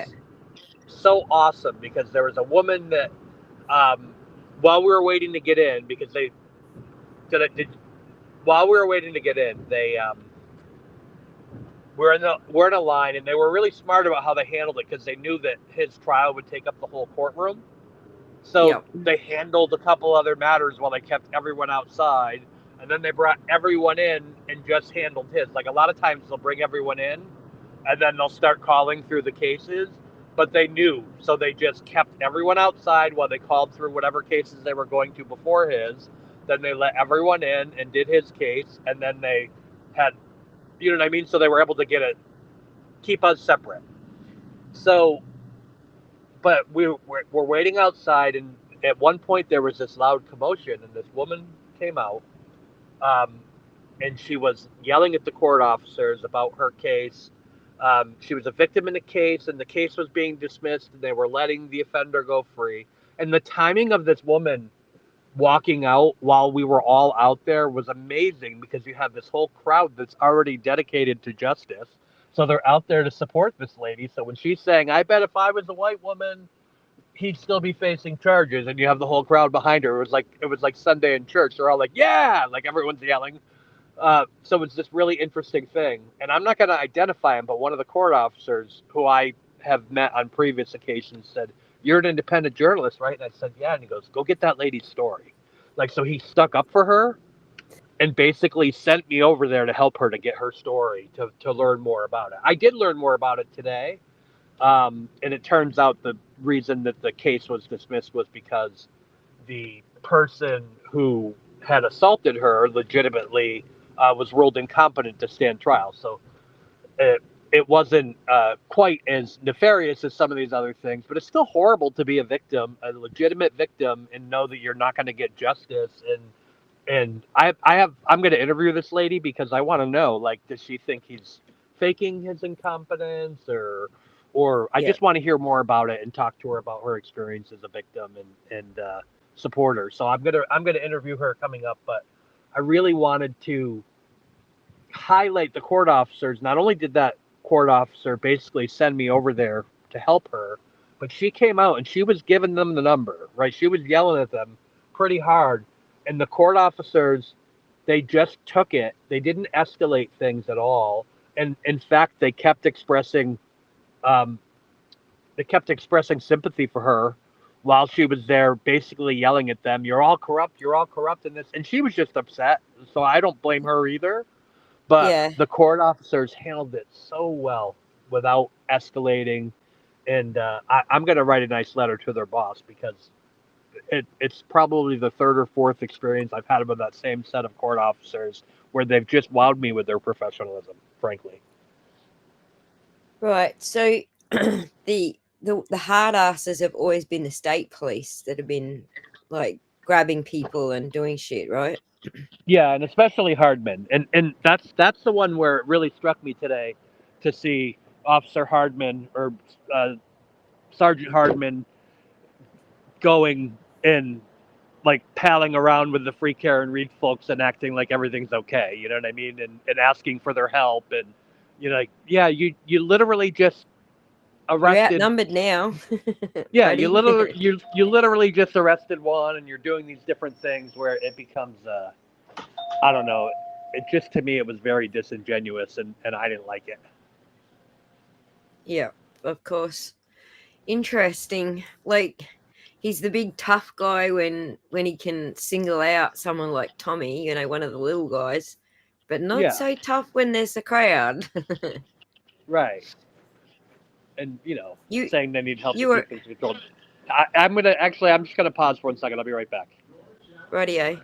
so awesome, because there was a woman that, while we were waiting to get in, because while we were waiting to get in, they we're in a line, and they were really smart about how they handled it, because they knew that his trial would take up the whole courtroom. So they handled a couple other matters while they kept everyone outside, and then they brought everyone in and just handled his. Like, a lot of times they'll bring everyone in, and then they'll start calling through the cases, but they knew, so they just kept everyone outside while they called through whatever cases they were going to before his. Then they let everyone in and did his case, and then they had, you know what I mean? So they were able to keep us separate. So, but we're waiting outside, and at one point there was this loud commotion, and this woman came out, and she was yelling at the court officers about her case. She was a victim in a case, and the case was being dismissed, and they were letting the offender go free. And the timing of this woman walking out while we were all out there was amazing, because you have this whole crowd that's already dedicated to justice. So they're out there to support this lady. So when she's saying, I bet if I was a white woman, he'd still be facing charges, and you have the whole crowd behind her. It was like Sunday in church. They're all like, yeah, like everyone's yelling. So it's this really interesting thing. And I'm not going to identify him, but one of the court officers who I have met on previous occasions said, you're an independent journalist, right? And I said, yeah. And he goes, go get that lady's story. Like, so he stuck up for her and basically sent me over there to help her to get her story, to learn more about it. I did learn more about it today. And it turns out the reason that the case was dismissed was because the person who had assaulted her legitimately was ruled incompetent to stand trial. So it wasn't quite as nefarious as some of these other things, but it's still horrible to be a victim, a legitimate victim, and know that you're not going to get justice. And I'm going to interview this lady, because I want to know, like, does she think he's faking his incompetence, or I just want to hear more about it and talk to her about her experience as a victim and support her. So I'm gonna interview her coming up, but I really wanted to highlight the court officers. Not only did that court officer basically send me over there to help her, but she came out and she was giving them the number, right? She was yelling at them pretty hard, and the court officers, they just took it. They didn't escalate things at all, and in fact, they kept expressing sympathy for her while she was there, basically yelling at them, you're all corrupt, and this. And she was just upset. So I don't blame her either. But the court officers handled it so well without escalating. And I'm going to write a nice letter to their boss, because it's probably the third or fourth experience I've had with that same set of court officers where they've just wowed me with their professionalism, frankly. Right. So the hard asses have always been the state police that have been like grabbing people and doing shit, right? Yeah, and especially Hardman. And that's the one where it really struck me today to see Officer Hardman, or Sergeant Hardman, going and like palling around with the Free Karen Reed folks and acting like everything's okay, you know what I mean? And asking for their help, and you're like, yeah, you literally just arrested. You're outnumbered now. Yeah, you literally just arrested one, and you're doing these different things where it becomes I don't know. It just, to me, it was very disingenuous, and I didn't like it. Yeah, of course. Interesting. Like, he's the big tough guy when he can single out someone like Tommy, you know, one of the little guys, but not so tough when there's a crowd. Right. And, you know, saying they need help to keep things controlled. I'm just going to pause for 1 second. I'll be right back. Radio.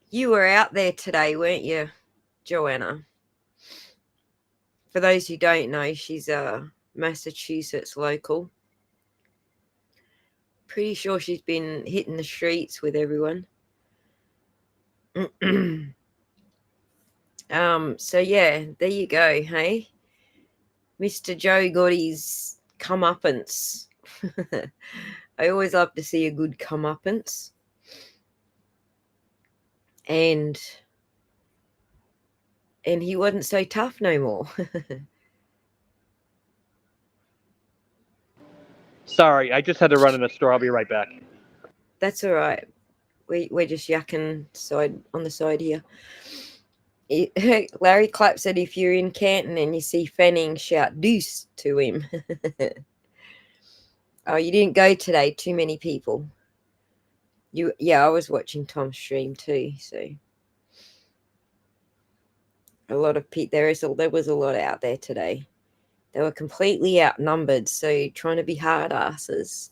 You were out there today, weren't you, Joanna? For those who don't know, she's a Massachusetts local. Pretty sure she's been hitting the streets with everyone. So yeah, there you go, hey? Mr. Joe got his comeuppance I always love to see a good comeuppance. And he wasn't so tough no more. Sorry, I just had to run in the store. I'll be right back. That's all right. We're just yakking on the side here. Larry Clapp said if you're in Canton and you see Fanning, shout deuce to him. Oh, you didn't go today. Too many people. Yeah, I was watching Tom's stream too. So a lot of people. There was a lot out there today. They were completely outnumbered. So trying to be hard asses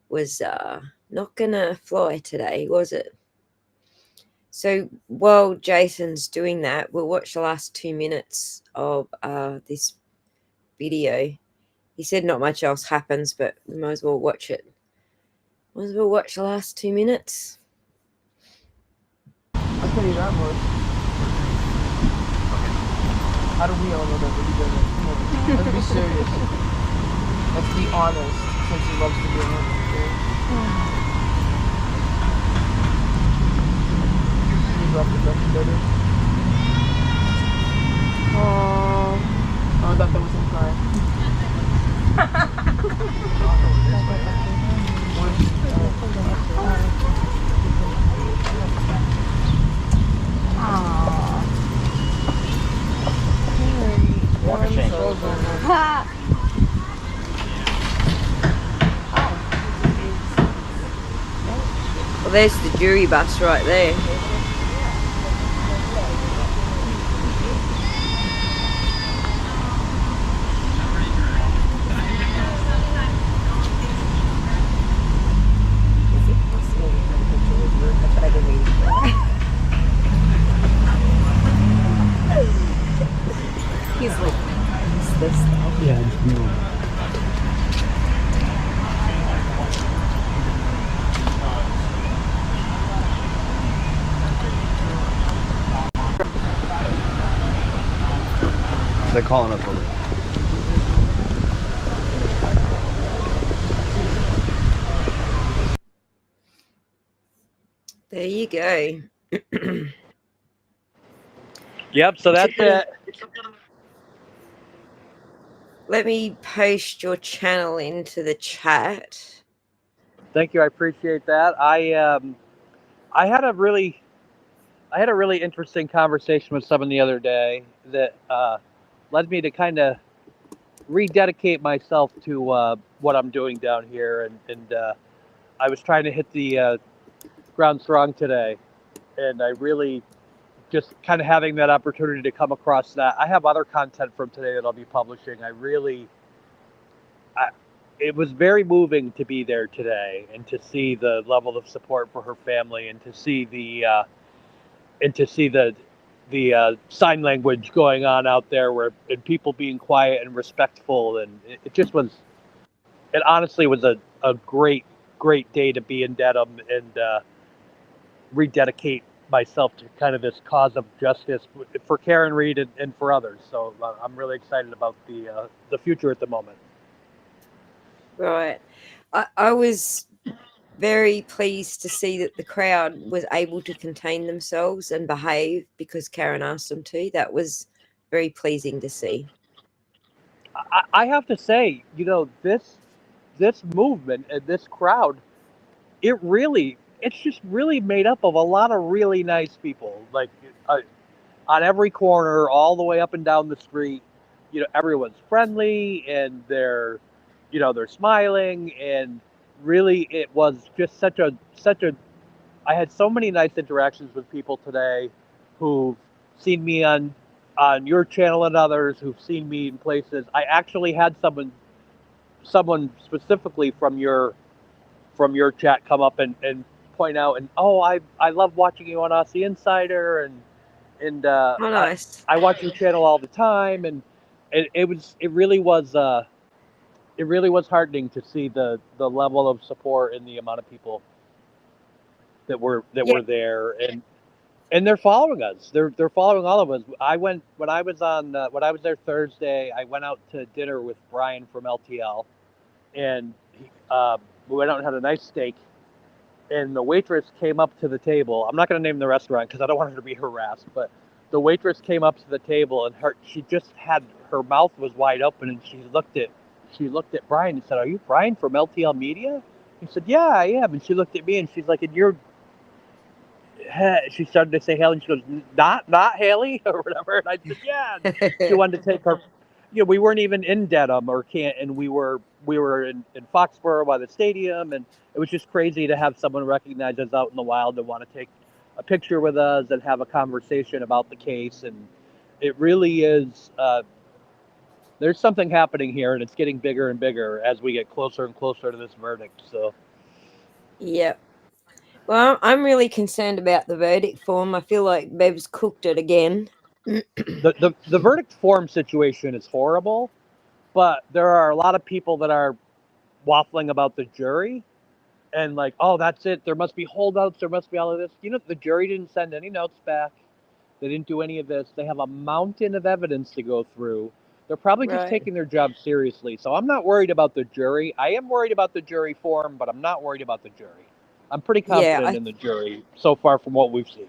was not gonna fly today, was it? So while Jason's doing that, we'll watch the last 2 minutes of this video. He said not much else happens, but we might as well watch it. Might as well watch the last 2 minutes. I'll tell you that much. How do we all know that we're together? Come on, let's be serious. Let's be honest, since he loves to be honest. Okay? Drop the brush together. Oh, I thought that was him crying. Well, there's the jury bus right there. He's like, what's this stuff? Yeah, They're calling us over. There you go. Yep, so that's it. Let me post your channel into the chat. Thank you. I appreciate that. I had a really interesting conversation with someone the other day that led me to kind of rededicate myself to what I'm doing down here, and I was trying to hit the ground strong today, and I really just kind of having that opportunity to come across that. I have other content from today that I'll be publishing. It was very moving to be there today and to see the level of support for her family and to see the sign language going on out there and people being quiet and respectful, and it honestly was a great day to be in Dedham and rededicate myself to kind of this cause of justice for Karen Reed and for others. So I'm really excited about the future at the moment. Right. I was very pleased to see that the crowd was able to contain themselves and behave because Karen asked them to. That was very pleasing to see. I have to say, this movement and this crowd, it's just really made up of a lot of really nice people. Like on every corner, all the way up and down the street, everyone's friendly and they're smiling, and really it was just such a I had so many nice interactions with people today who've seen me on your channel and others who've seen me in places. I actually had someone specifically from your chat come up and point out, and I love watching you on Aussie Insider, and Oh, nice. I watch your channel all the time, and it really was heartening to see the level of support and the amount of people that were there, and they're following us. They're following all of us. When I was there Thursday, I went out to dinner with Brian from LTL, and we went out and had a nice steak, and the waitress came up to the table. I'm not going to name the restaurant because I don't want her to be harassed, but the waitress came up to the table, and she just had, her mouth was wide open, and she looked at Brian and said, "Are you Brian from LTL Media?" He said, "Yeah, I am." And she looked at me, and she's like, "And you're," she started to say Hailey, and she goes, not Hailey or whatever. And I said, "Yeah." She wanted to take her, we weren't even in Dedham or and we were in Foxborough by the stadium, and it was just crazy to have someone recognize us out in the wild and want to take a picture with us and have a conversation about the case. And it really is, there's something happening here, and it's getting bigger and bigger as we get closer and closer to this verdict. So, yeah. Well, I'm really concerned about the verdict form. I feel like Bev's cooked it again. the verdict form situation is horrible, but there are a lot of people that are waffling about the jury and like, oh, that's it. There must be holdouts. There must be all of this. The jury didn't send any notes back. They didn't do any of this. They have a mountain of evidence to go through. They're probably just Right. taking their job seriously. So I'm not worried about the jury. I am worried about the jury form, but I'm not worried about the jury. I'm pretty confident in the jury so far from what we've seen.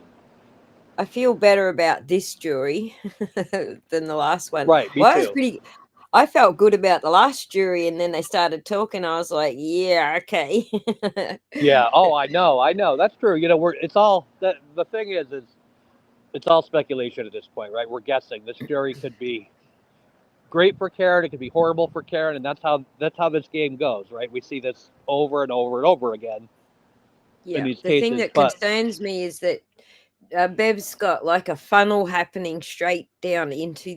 I feel better about this jury than the last one. Right, me too. I felt good about the last jury, and then they started talking. I was like, yeah, okay. Yeah. Oh, I know. That's true. It's all that. The thing is it's all speculation at this point, right? We're guessing. This jury could be great for Karen. It could be horrible for Karen, and that's how this game goes, right? We see this over and over and over again in these The cases. thing that concerns me is that Bev's got like a funnel happening straight down into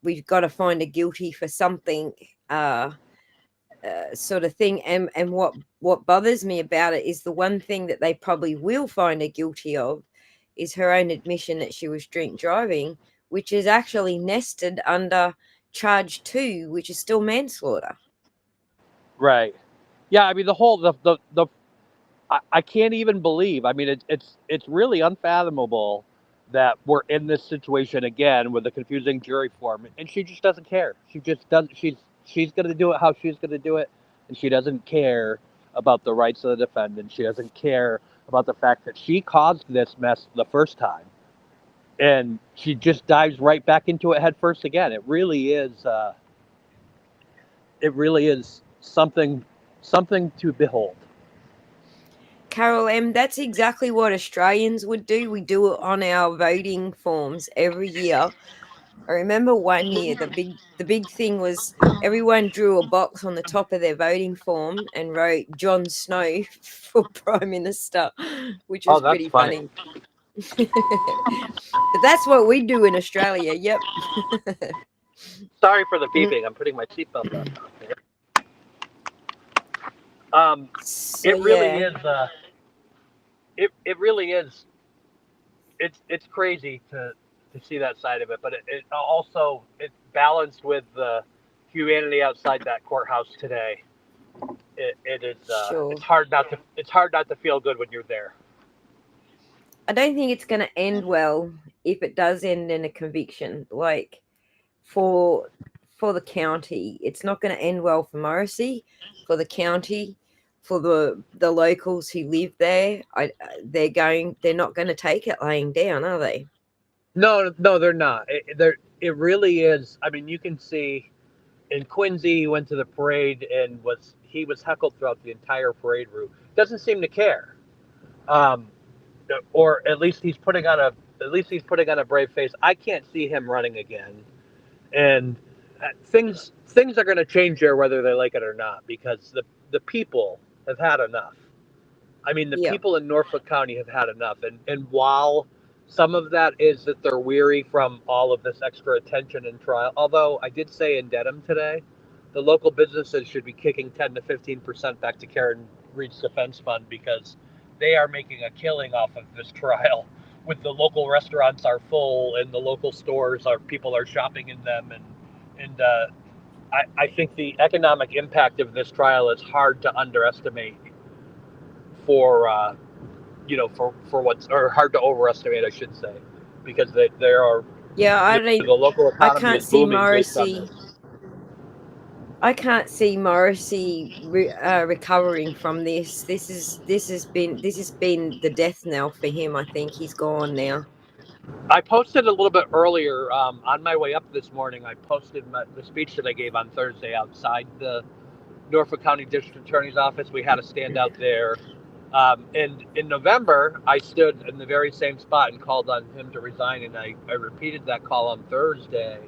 we've got to find a guilty for something sort of thing. And what bothers me about it is the one thing that they probably will find her guilty of is her own admission that she was drink driving, which is actually nested under charge 2, which is still manslaughter. Right. Yeah. I mean, the I can't even believe. I mean, it's really unfathomable that we're in this situation again with a confusing jury form, and she just doesn't care. She just doesn't. She's going to do it how she's going to do it, and she doesn't care about the rights of the defendant. She doesn't care about the fact that she caused this mess the first time, and she just dives right back into it head first again. It really is. It really is something to behold. Carol M., that's exactly what Australians would do. We do it on our voting forms every year. I remember one year the big thing was everyone drew a box on the top of their voting form and wrote Jon Snow for Prime Minister, which was pretty funny. But that's what we do in Australia. Yep. Sorry for the beeping. I'm putting my seatbelt on. It really is. It really is. It's crazy to see that side of it, but it also it's balanced with the humanity outside that courthouse today. It is. Sure. It's hard not to feel good when you're there. I don't think it's going to end well if it does end in a conviction. Like for the county, it's not going to end well for Morrissey, for the county, for the locals who live there. They're not going to take it laying down, are they? No, they're not. It really is. I mean, you can see in Quincy, he went to the parade and he was heckled throughout the entire parade route. Doesn't seem to care, or at least he's putting on a brave face. I can't see him running again, and things are going to change there whether they like it or not, because the people have had enough. I mean, the people in Norfolk County have had enough, and while some of that is that they're weary from all of this extra attention and trial. Although I did say in Dedham today, the local businesses should be kicking 10 to 15% back to Karen Reed's defense fund, because they are making a killing off of this trial. With the local restaurants are full and the local stores people are shopping in them, and I think the economic impact of this trial is hard to underestimate. For hard to overestimate, I should say, because there are the local economy I can't see Morrissey. I can't see Morrissey recovering from this. This has been the death knell for him. I think he's gone now. I posted a little bit earlier on my way up this morning. I posted the speech that I gave on Thursday outside the Norfolk County District Attorney's Office. We had a standout there. And in November, I stood in the very same spot and called on him to resign, and I repeated that call on Thursday.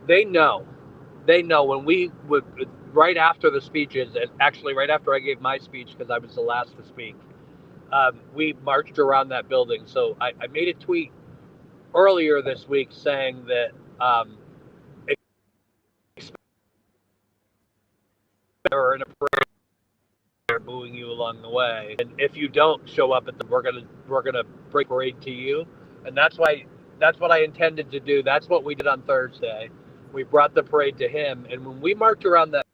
They know when we would, right after the speeches, and actually right after I gave my speech, because I was the last to speak, we marched around that building. So I made a tweet earlier this week saying that or in a parade, they're booing you along the way, and if you don't show up we're gonna break parade to you, and that's what I intended to do. That's what we did on Thursday. We brought the parade to him, and when we marched around that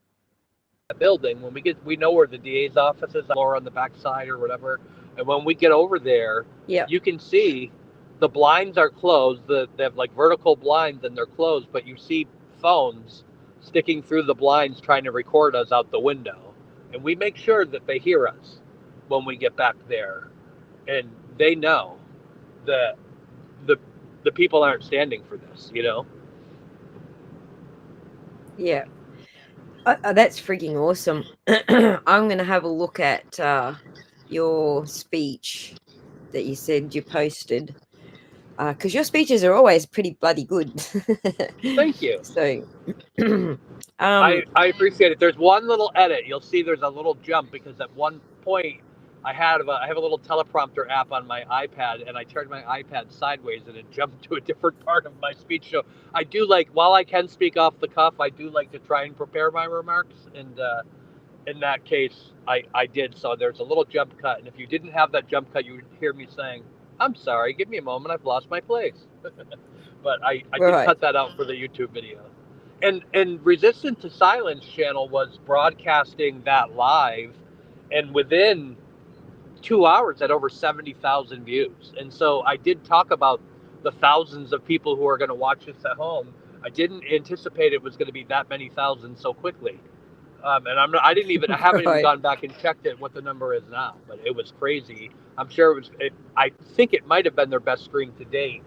building, when we know where the DA's office is, or on the backside or whatever, and when we get over there, you can see the blinds are closed. They have like vertical blinds and they're closed, but you see phones sticking through the blinds trying to record us out the window, and we make sure that they hear us when we get back there, and they know that the people aren't standing for this, you know. Yeah. That's freaking awesome. I'm going to have a look at your speech that you said you posted, because your speeches are always pretty bloody good. Thank you. So I appreciate it. There's one little edit. You'll see there's a little jump, because at one point I have a little teleprompter app on my iPad, and I turned my iPad sideways and it jumped to a different part of my speech. So I do like, while I can speak off the cuff, I do like to try and prepare my remarks. And in that case, I did. So there's a little jump cut. And if you didn't have that jump cut, you would hear me saying, "I'm sorry, give me a moment, I've lost my place." But I did cut that out for the YouTube video. And Resistant to Silence channel was broadcasting that live, and within 2 hours had over 70,000 views. And so I did talk about the thousands of people who are going to watch this at home. I didn't anticipate it was going to be that many thousands so quickly. And I haven't even gone back and checked it what the number is now, but it was crazy. I'm sure I think it might have been their best stream to date.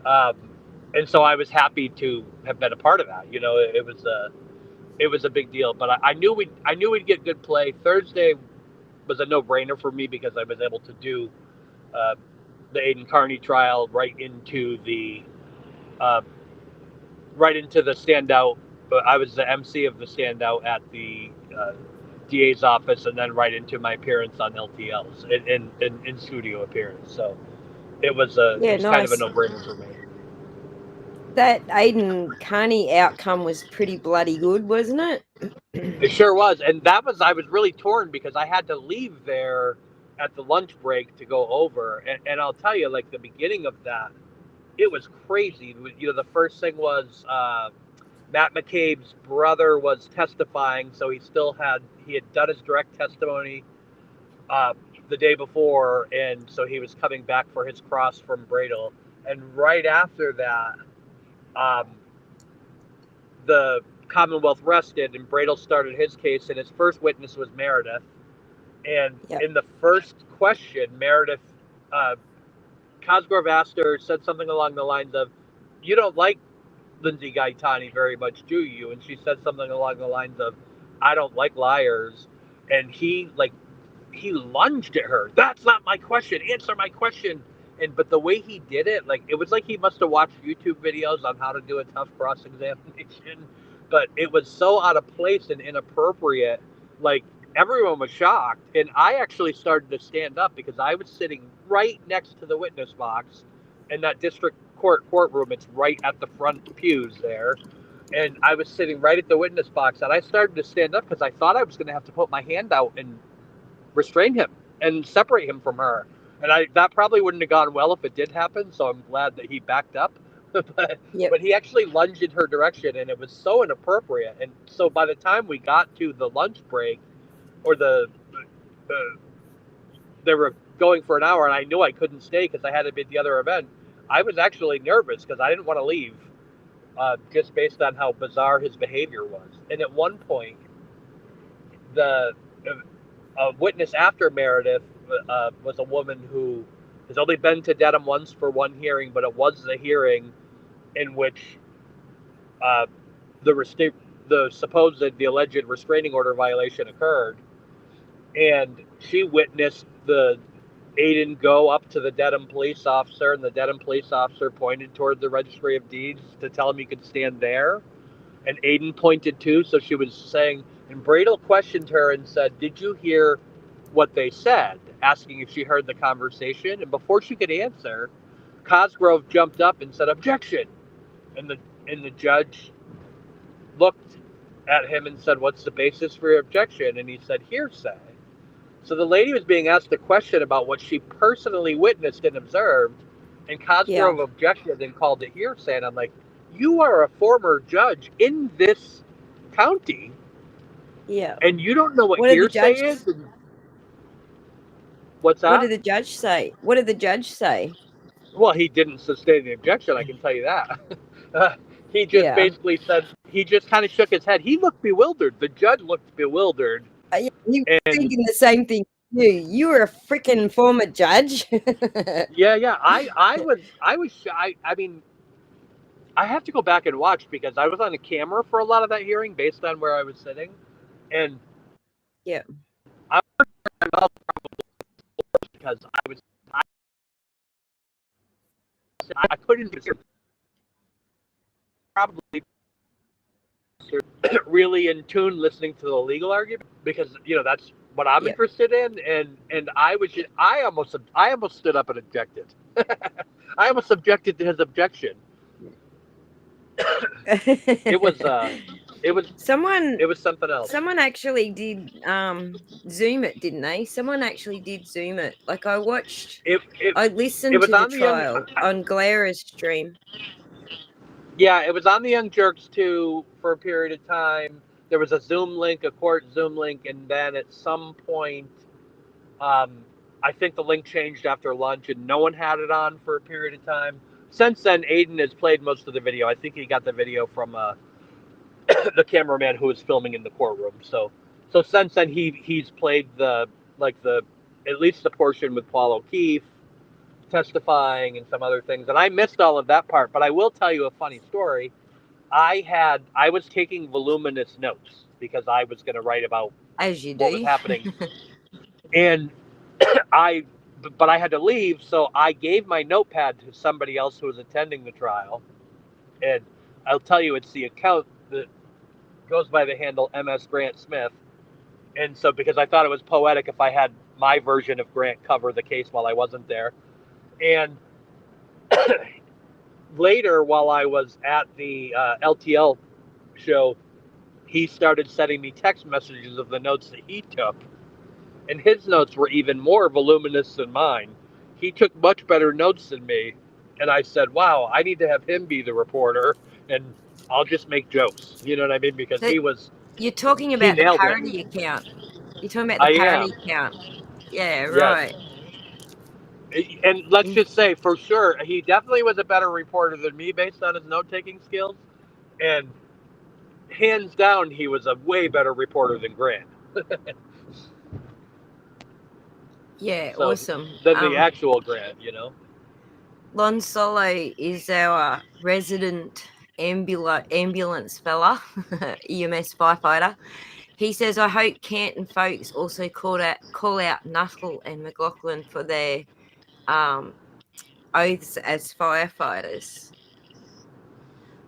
And so I was happy to have been a part of that. You know, it was a big deal, but I knew we'd get good play. Thursday was a no-brainer for me, because I was able to do the Aiden Carney trial right into the standout. I was the MC of the standout at the DA's office, and then right into my appearance on LTL's in studio appearance. So it was kind of a no-brainer for me. That Aiden Carney outcome was pretty bloody good, wasn't it? It sure was. And I was really torn, because I had to leave there at the lunch break to go over. And I'll tell you, like, the beginning of that, it was crazy. You know, the first thing was Matt McCabe's brother was testifying, so he had done his direct testimony the day before, and so he was coming back for his cross from Bradle. And right after that, the Commonwealth rested, and Bradle started his case, and his first witness was Meredith. And in the first question, Meredith, Cosgrove asked her, said something along the lines of, "You don't like Lindsay Gaetani very much, do you?" And she said something along the lines of, "I don't like liars." And he lunged at her. "That's not my question. Answer my question." But the way he did it, like, it was like he must have watched YouTube videos on how to do a tough cross-examination. But it was so out of place and inappropriate. Like, everyone was shocked. And I actually started to stand up, because I was sitting right next to the witness box in that district courtroom. It's right at the front pews there. And I was sitting right at the witness box, and I started to stand up because I thought I was going to have to put my hand out and restrain him and separate him from her. And that probably wouldn't have gone well if it did happen, so I'm glad that he backed up. But he actually lunged in her direction, and it was so inappropriate. And so by the time we got to the lunch break, or they were going for an hour, and I knew I couldn't stay because I had to be at the other event, I was actually nervous because I didn't want to leave. just based on how bizarre his behavior was. And at one point, the a witness after Meredith was a woman who has only been to Dedham once for one hearing, but it was the hearing in which the alleged restraining order violation occurred, and she witnessed the Aiden go up to the Dedham police officer, and the Dedham police officer pointed toward the Registry of Deeds to tell him he could stand there, and Aiden pointed too. So she was saying, and Bradel questioned her and said, "Did you hear what they said?" asking if she heard the conversation. And before she could answer, Cosgrove jumped up and said, "Objection!" And the judge looked at him and said, "What's the basis for your objection?" And he said, "Hearsay." So the lady was being asked a question about what she personally witnessed and observed, and Cosgrove objected and called it hearsay. And I'm like, you are a former judge in this county, and you don't know what hearsay is? What's that? What did the judge say? What did the judge say? Well, he didn't sustain the objection, I can tell you that. He just basically said, he just kind of shook his head. He looked bewildered. The judge looked bewildered. He was thinking the same thing you were a freaking former judge. Yeah. I mean, I have to go back and watch because I was on the camera for a lot of that hearing based on where I was sitting, and I because I couldn't probably really in tune listening to the legal argument, because that's what I'm interested in, and I almost stood up and objected. I almost objected to his objection. It was something else. Someone actually did Zoom it, didn't they? Someone actually did Zoom it. Like I watched, I listened to the trial on Glara's stream. Yeah, it was on the Young Jerks too for a period of time. There was a Zoom link, a court Zoom link, and then at some point, I think the link changed after lunch, and no one had it on for a period of time. Since then, Aiden has played most of the video. I think he got the video from the cameraman who was filming in the courtroom. So since then, he's played at least the portion with Paul O'Keefe testifying and some other things, and I missed all of that part. But I will tell you a funny story. I was taking voluminous notes because I was going to write about what was happening, and but I had to leave, so I gave my notepad to somebody else who was attending the trial, and I'll tell you, it's the account that goes by the handle MS Grant Smith, and so because I thought it was poetic if I had my version of Grant cover the case while I wasn't there. And later, while I was at the LTL show, he started sending me text messages of the notes that he took. And his notes were even more voluminous than mine. He took much better notes than me. And I said, wow, I need to have him be the reporter, and I'll just make jokes. You know what I mean? Because You're talking about the parody account. You're talking about the parody account. Yeah, right. And let's just say, for sure, he definitely was a better reporter than me based on his note-taking skills. And hands down, he was a way better reporter than Grant. Awesome. Than the actual Grant, Lon Solo is our resident ambulance fella, EMS firefighter. He says, I hope Canton folks also call out Nuttall and McLaughlin for their oaths as firefighters.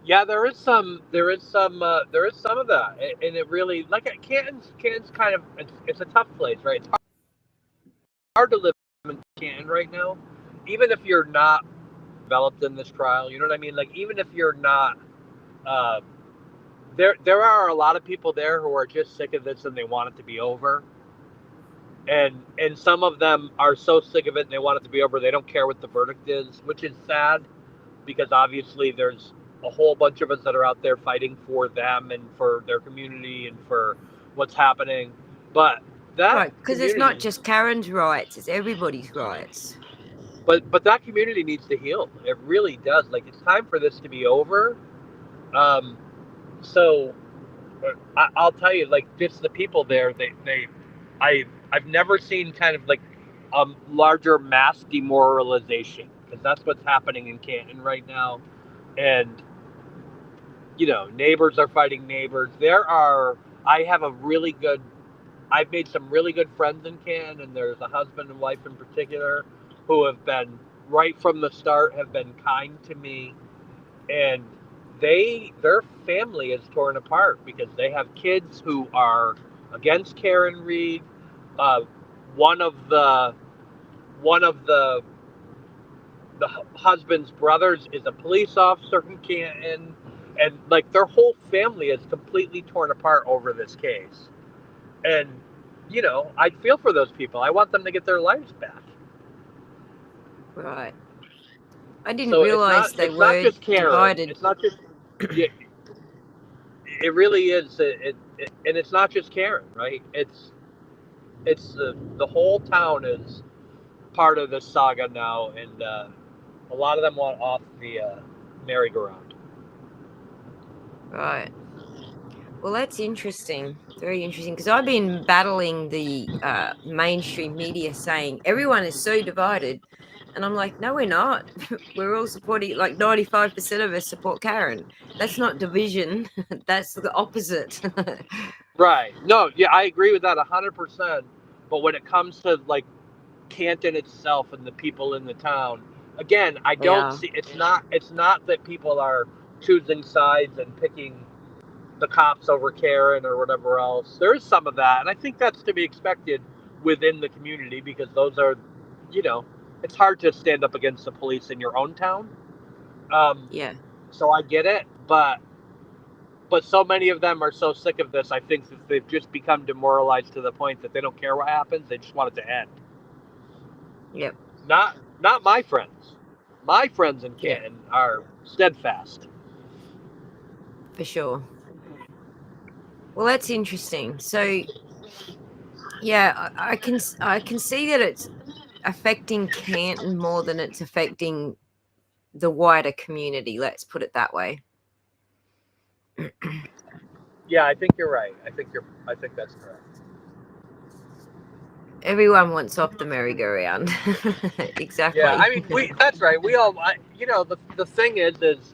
Yeah, there is some of that, and it really, like, Canton's kind of, it's a tough place, right? It's hard to live in Canton right now, even if you're not developed in this trial. You know what I mean? Like, even if you're not, there are a lot of people there who are just sick of this and they want it to be over. And some of them are so sick of it and they want it to be over, they don't care what the verdict is, which is sad, because obviously there's a whole bunch of us that are out there fighting for them and for their community and for what's happening. But that because it's not just Karen's rights, it's everybody's rights. But that community needs to heal. It really does. Like, it's time for this to be over. So I'll tell you, like, just the people there, I've never seen kind of like a larger mass demoralization, because that's what's happening in Canton right now. And, you know, neighbors are fighting neighbors. I've made some really good friends in Canton, and there's a husband and wife in particular who have been, right from the start, have been kind to me. And their family is torn apart because they have kids who are against Karen Reed. One of the husband's brothers is a police officer in Canton, and like their whole family is completely torn apart over this case. And you know, I feel for those people. I want them to get their lives back. Right. I didn't So realize they it's not were just Karen. divided. It's not just. Yeah, it really is. And it's not just Karen, right? It's the whole town is part of this saga now, and a lot of them want off the merry-go-round. Right. Well, that's interesting. Very interesting, because I've been battling the mainstream media saying everyone is so divided. And I'm like, no, we're not. We're all supporting, like 95% of us support Karen. That's not division. That's the opposite. Right. No, yeah, I agree with that 100%. But when it comes to like Canton itself and the people in the town, again, I don't see. It's not that people are choosing sides and picking the cops over Karen or whatever else. There is some of that, and I think that's to be expected within the community, because those are, you know, it's hard to stand up against the police in your own town. Yeah. So I get it, but so many of them are so sick of this. I think that they've just become demoralized to the point that they don't care what happens. They just want it to end. Yep. Not my friends. My friends in Canton are steadfast. For sure. Well, that's interesting. So, yeah, I can see that it's affecting Canton more than it's affecting the wider community. Let's put it that way. Yeah, I think you're right. I think that's correct. Everyone wants off the merry-go-round. Exactly. Yeah, I mean, that's right. We all, you know, the thing is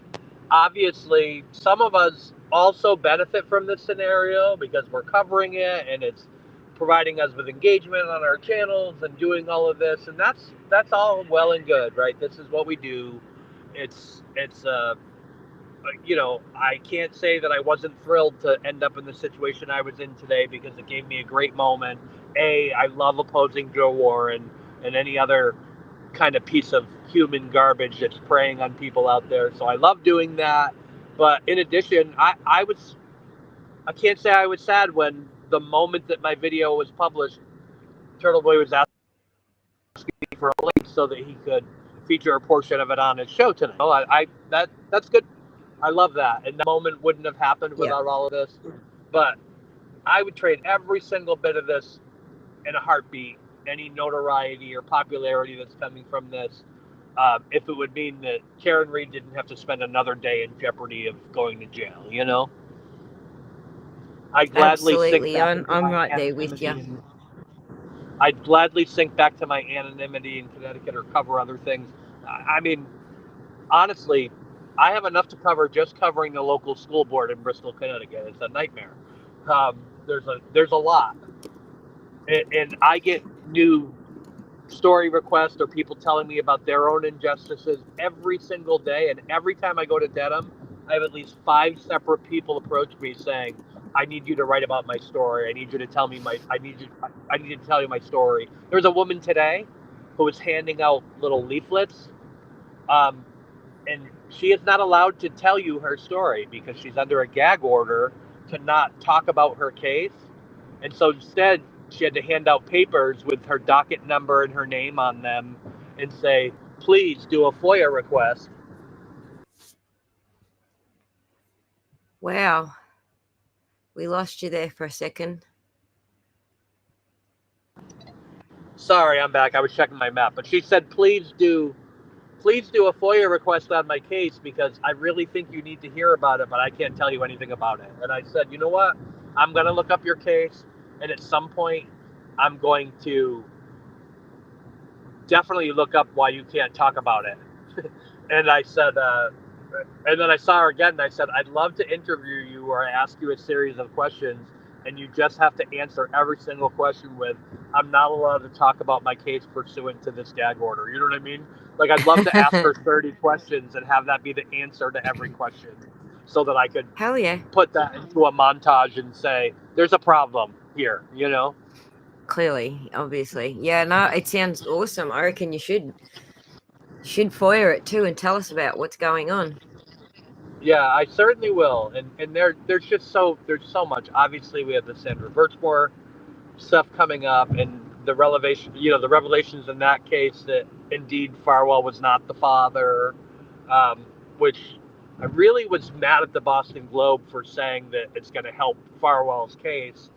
obviously some of us also benefit from this scenario because we're covering it and it's providing us with engagement on our channels and doing all of this, and that's all well and good, right? This is what we do. It's you know, I can't say that I wasn't thrilled to end up in the situation I was in today, because it gave me a great moment. I love opposing Joe Warren and any other kind of piece of human garbage that's preying on people out there. So I love doing that. But in addition, I can't say I was sad when the moment that my video was published, Turtle Boy was asking me for a link so that he could feature a portion of it on his show tonight. Oh, that's good. I love that. And that moment wouldn't have happened without all of this. But I would trade every single bit of this in a heartbeat, any notoriety or popularity that's coming from this, if it would mean that Karen Reed didn't have to spend another day in jeopardy of going to jail, you know? I'd gladly Absolutely. I'm right there with you. I'd gladly sink back to my anonymity in Connecticut or cover other things. I mean, honestly, I have enough to cover just covering the local school board in Bristol, Connecticut. It's a nightmare. There's a lot, and I get new story requests or people telling me about their own injustices every single day. And every time I go to Dedham, I have at least 5 separate people approach me saying, "I need you to write about my story. I need you to tell me I need you to tell you my story." There's a woman today who was handing out little leaflets. And she is not allowed to tell you her story because she's under a gag order to not talk about her case. And so instead, she had to hand out papers with her docket number and her name on them and say, "Please do a FOIA request." Wow. We lost you there for a second. Sorry, I'm back. I was checking my map. But she said, "Please do please do a FOIA request on my case because I really think you need to hear about it, but I can't tell you anything about it. And I said, you know what? I'm going to look up your case, and at some point, I'm going to definitely look up why you can't talk about it. And I said, and then I saw her again, and I said, I'd love to interview you or ask you a series of questions, and you just have to answer every single question with, I'm not allowed to talk about my case pursuant to this gag order. You know what I mean? Like, I'd love to ask her 30 questions and have that be the answer to every question so that I could Hell yeah. put that into a montage and say, there's a problem here, you know? Clearly, obviously. Yeah, no, it sounds awesome. I reckon you should FOIA it too and tell us about what's going on. Yeah, I certainly will. And there's so much. Obviously, we have the Sandra Birchmore stuff coming up, and the revelations in that case that indeed Farwell was not the father, which I really was mad at the Boston Globe for saying that it's going to help Farwell's case,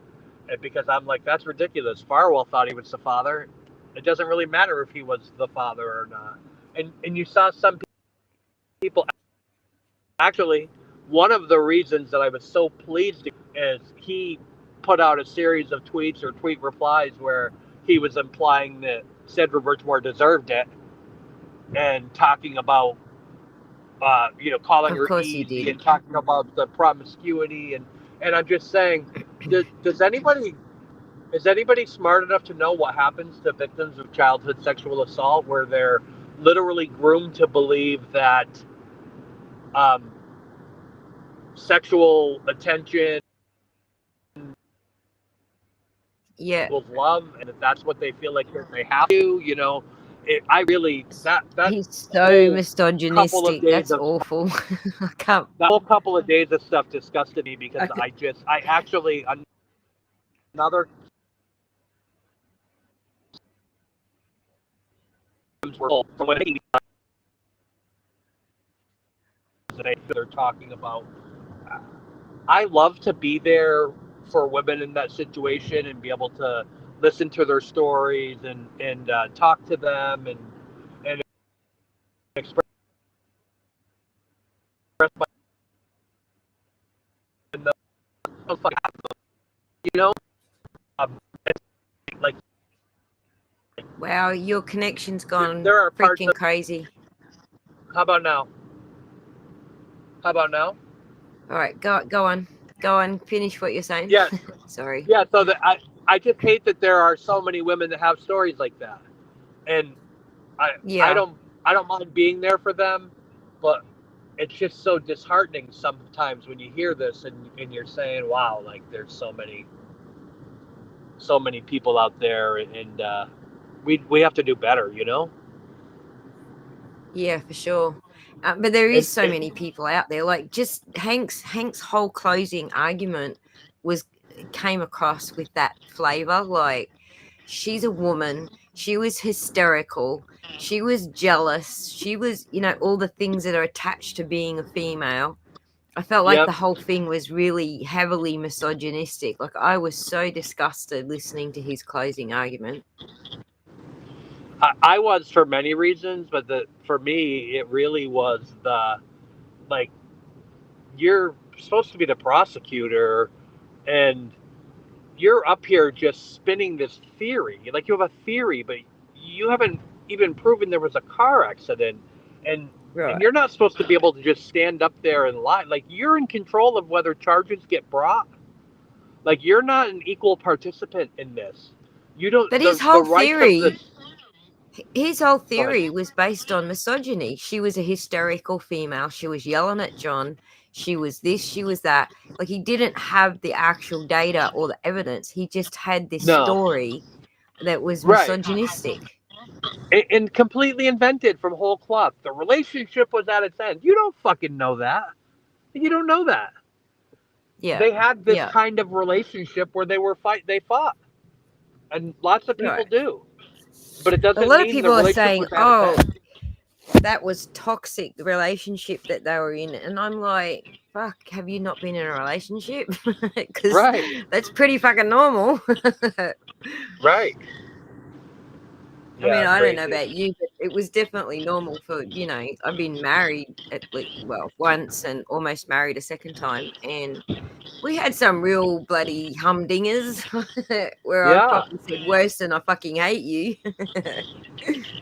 because I'm like, that's ridiculous. Farwell thought he was the father. It doesn't really matter if he was the father or not. And you saw some people. Actually, one of the reasons that I was so pleased is he put out a series of tweets or tweet replies where he was implying that Sandra Birchmore deserved it and talking about, calling her easy and talking about the promiscuity. And I'm just saying, is anybody smart enough to know what happens to victims of childhood sexual assault where they're literally groomed to believe that sexual attention equals love, and that's what they feel like they have to, He's so misogynistic. That's awful. I can't. That whole couple of days of stuff disgusted me because another they're talking about. I love to be there for women in that situation and be able to listen to their stories and talk to them and express my, like. Wow, your connection's gone There are freaking crazy. How about now? All right, go on. Finish what you're saying. Yeah. Sorry. Yeah. So that I just hate that there are so many women that have stories like that, and I don't mind being there for them, but it's just so disheartening sometimes when you hear this and you're saying, wow, like there's so many people out there, and we have to do better, Yeah, for sure. But there is so many people out there. Like, just Hank's whole closing argument came across with that flavor. Like, she's a woman. She was hysterical. She was jealous. She was, all the things that are attached to being a female. I felt like the whole thing was really heavily misogynistic. Like, I was so disgusted listening to his closing argument. I was for many reasons, but for me, it really was you're supposed to be the prosecutor, and you're up here just spinning this theory. Like, you have a theory, but you haven't even proven there was a car accident, and you're not supposed to be able to just stand up there and lie. Like, you're in control of whether charges get brought. Like, you're not an equal participant in this. You don't. But his whole theory was based on misogyny. She was a hysterical female. She was yelling at John. She was this, she was that. Like, he didn't have the actual data or the evidence. He just had this story that was misogynistic. And completely invented from whole cloth. The relationship was at its end. You don't fucking know that. You don't know that. Yeah. They had this kind of relationship where they fought. And lots of people do. But it doesn't mean a lot mean of people are saying, that was toxic, the relationship that they were in. And I'm like, fuck, have you not been in a relationship? Because that's pretty fucking normal. Right. I mean, I don't know about you, but it was definitely normal for, I've been married once and almost married a second time. And we had some real bloody humdingers where I Yeah. probably said worse than I fucking hate you.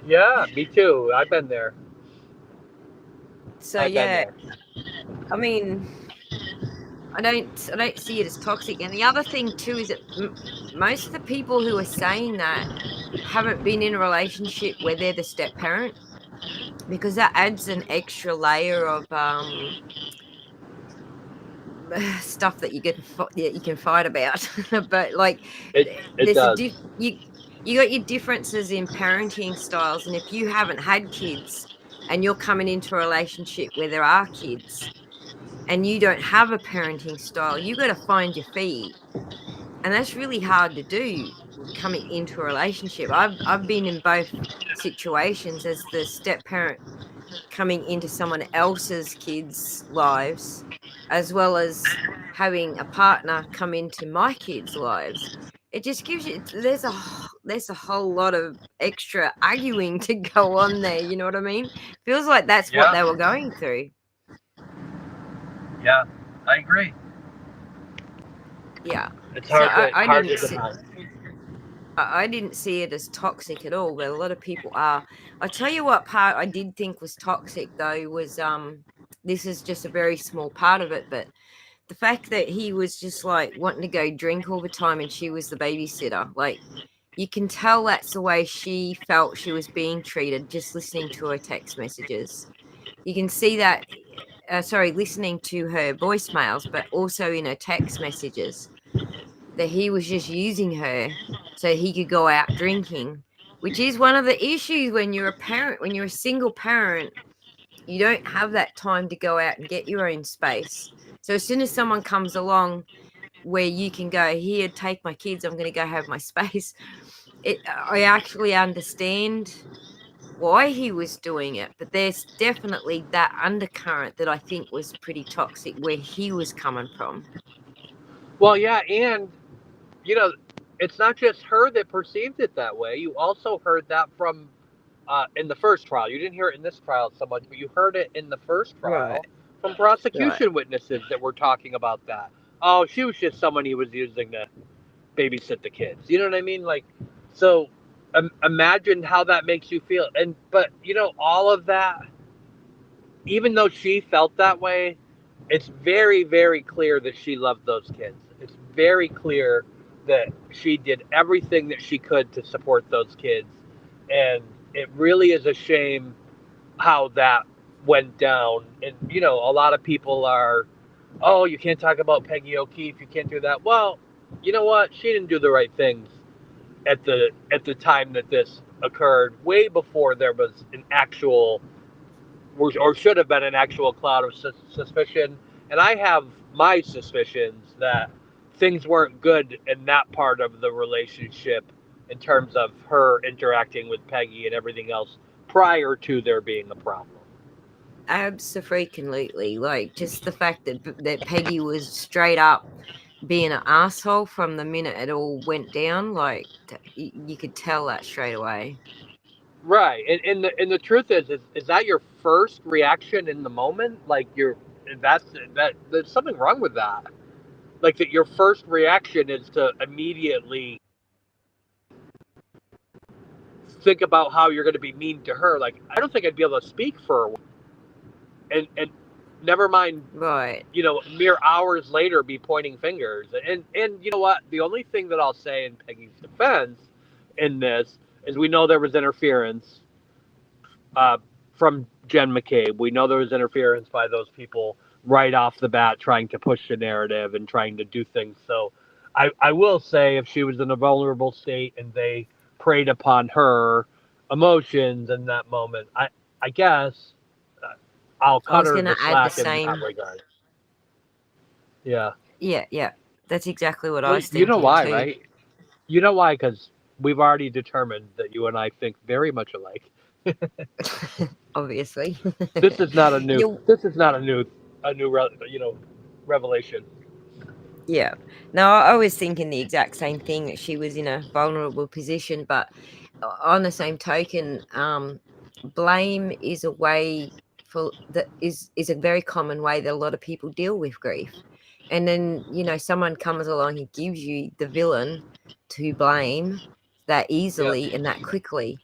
Yeah, me too. I've been there. So I've been yeah, there. I mean, I don't see it as toxic. And the other thing too is that most of the people who are saying that haven't been in a relationship where they're the step parent, because that adds an extra layer of stuff that you can fight about. But like, It there's does. you got your differences in parenting styles, and if you haven't had kids and you're coming into a relationship where there are kids and you don't have a parenting style, you got to find your feet, and that's really hard to do coming into a relationship. I've been in both situations as the step parent coming into someone else's kids' lives, as well as having a partner come into my kids' lives. It just gives you there's a whole lot of extra arguing to go on there, you know what I mean? Feels like that's what they were going through. Yeah, I agree. Yeah. It's So hard to deny. I didn't see it as toxic at all, but a lot of people are. I tell you what part I did think was toxic though was this is just a very small part of it, but the fact that he was just like wanting to go drink all the time and she was the babysitter. Like, you can tell that's the way she felt she was being treated just listening to her text messages. You can see that listening to her voicemails, but also in her text messages, that he was just using her so he could go out drinking, which is one of the issues when you're a parent. When you're a single parent, you don't have that time to go out and get your own space. So as soon as someone comes along where you can go, here, take my kids, I'm going to go have my space, I actually understand why he was doing it, but there's definitely that undercurrent that I think was pretty toxic where he was coming from. Well, yeah, and it's not just her that perceived it that way. You also heard that from in the first trial. You didn't hear it in this trial so much, but you heard it in the first trial from prosecution witnesses that were talking about that. Oh, she was just someone he was using to babysit the kids. You know what I mean? Like, so imagine how that makes you feel. But all of that, even though she felt that way, it's very, very clear that she loved those kids. It's very clear that she did everything that she could to support those kids. And it really is a shame how that went down. And, a lot of people are, oh, you can't talk about Peggy O'Keefe. You can't do that. Well, you know what? She didn't do the right things at the time that this occurred, way before there was an actual or should have been an actual cloud of suspicion. And I have my suspicions that things weren't good in that part of the relationship in terms of her interacting with Peggy and everything else prior to there being a problem. Absolutely. Like, just the fact that Peggy was straight up being an asshole from the minute it all went down, like, you could tell that straight away. Right. And the truth is that your first reaction in the moment? Like, there's something wrong with that. Like, that your first reaction is to immediately think about how you're going to be mean to her. Like, I don't think I'd be able to speak for her. And never mind, mere hours later be pointing fingers. And you know what? The only thing that I'll say in Peggy's defense in this is we know there was interference from Jen McCabe. We know there was interference by those people right off the bat trying to push the narrative and trying to do things. So I will say, if she was in a vulnerable state and they preyed upon her emotions in that moment, I guess I'll cut her the slack in that regard. Yeah. Yeah. That's exactly what I was thinking. You know why, too. right? You know why? Because we've already determined that you and I think very much alike. Obviously. This is not a new revelation. Yeah. No, I was thinking the exact same thing, that she was in a vulnerable position, but on the same token, blame is a way for that is a very common way that a lot of people deal with grief. And then, you know, someone comes along and gives you the villain to blame that easily and that quickly.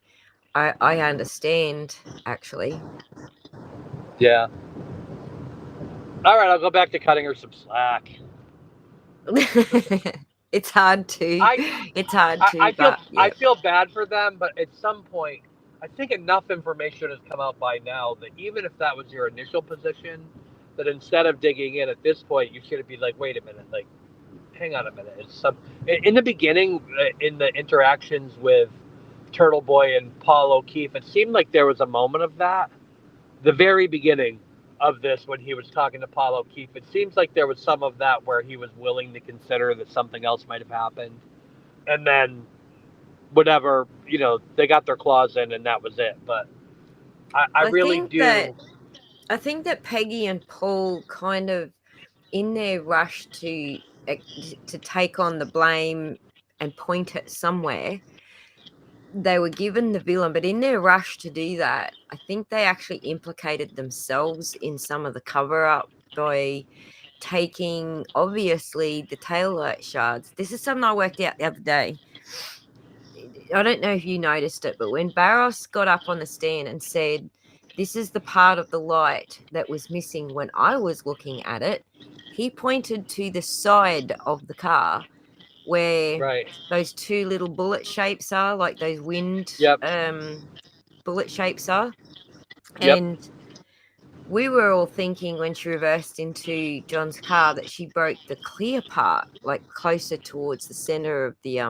I understand, actually. Yeah. All right, I'll go back to cutting her some slack. It's hard to. I feel bad for them, but at some point, I think enough information has come out by now that even if that was your initial position, that instead of digging in at this point, you should be like, wait a minute, like, hang on a minute. It's in the beginning, in the interactions with Turtle Boy and Paul O'Keefe, it seemed like there was a moment of that. The very beginning of this, when he was talking to Paul O'Keefe, it seems like there was some of that where he was willing to consider that something else might have happened. And then whatever, you know, they got their claws in and that was it. But I really do. I think that Peggy and Paul kind of, in their rush to take on the blame and point it somewhere, they were given the villain, but in their rush to do that, I think they actually implicated themselves in some of the cover-up by taking, obviously, the taillight shards. This is something I worked out the other day. I don't know if you noticed it, but when Barros got up on the stand and said, this is the part of the light that was missing when I was looking at it, he pointed to the side of the car where those two little bullet shapes are, like those wind bullet shapes are. And we were all thinking when she reversed into John's car that she broke the clear part, like closer towards the center of the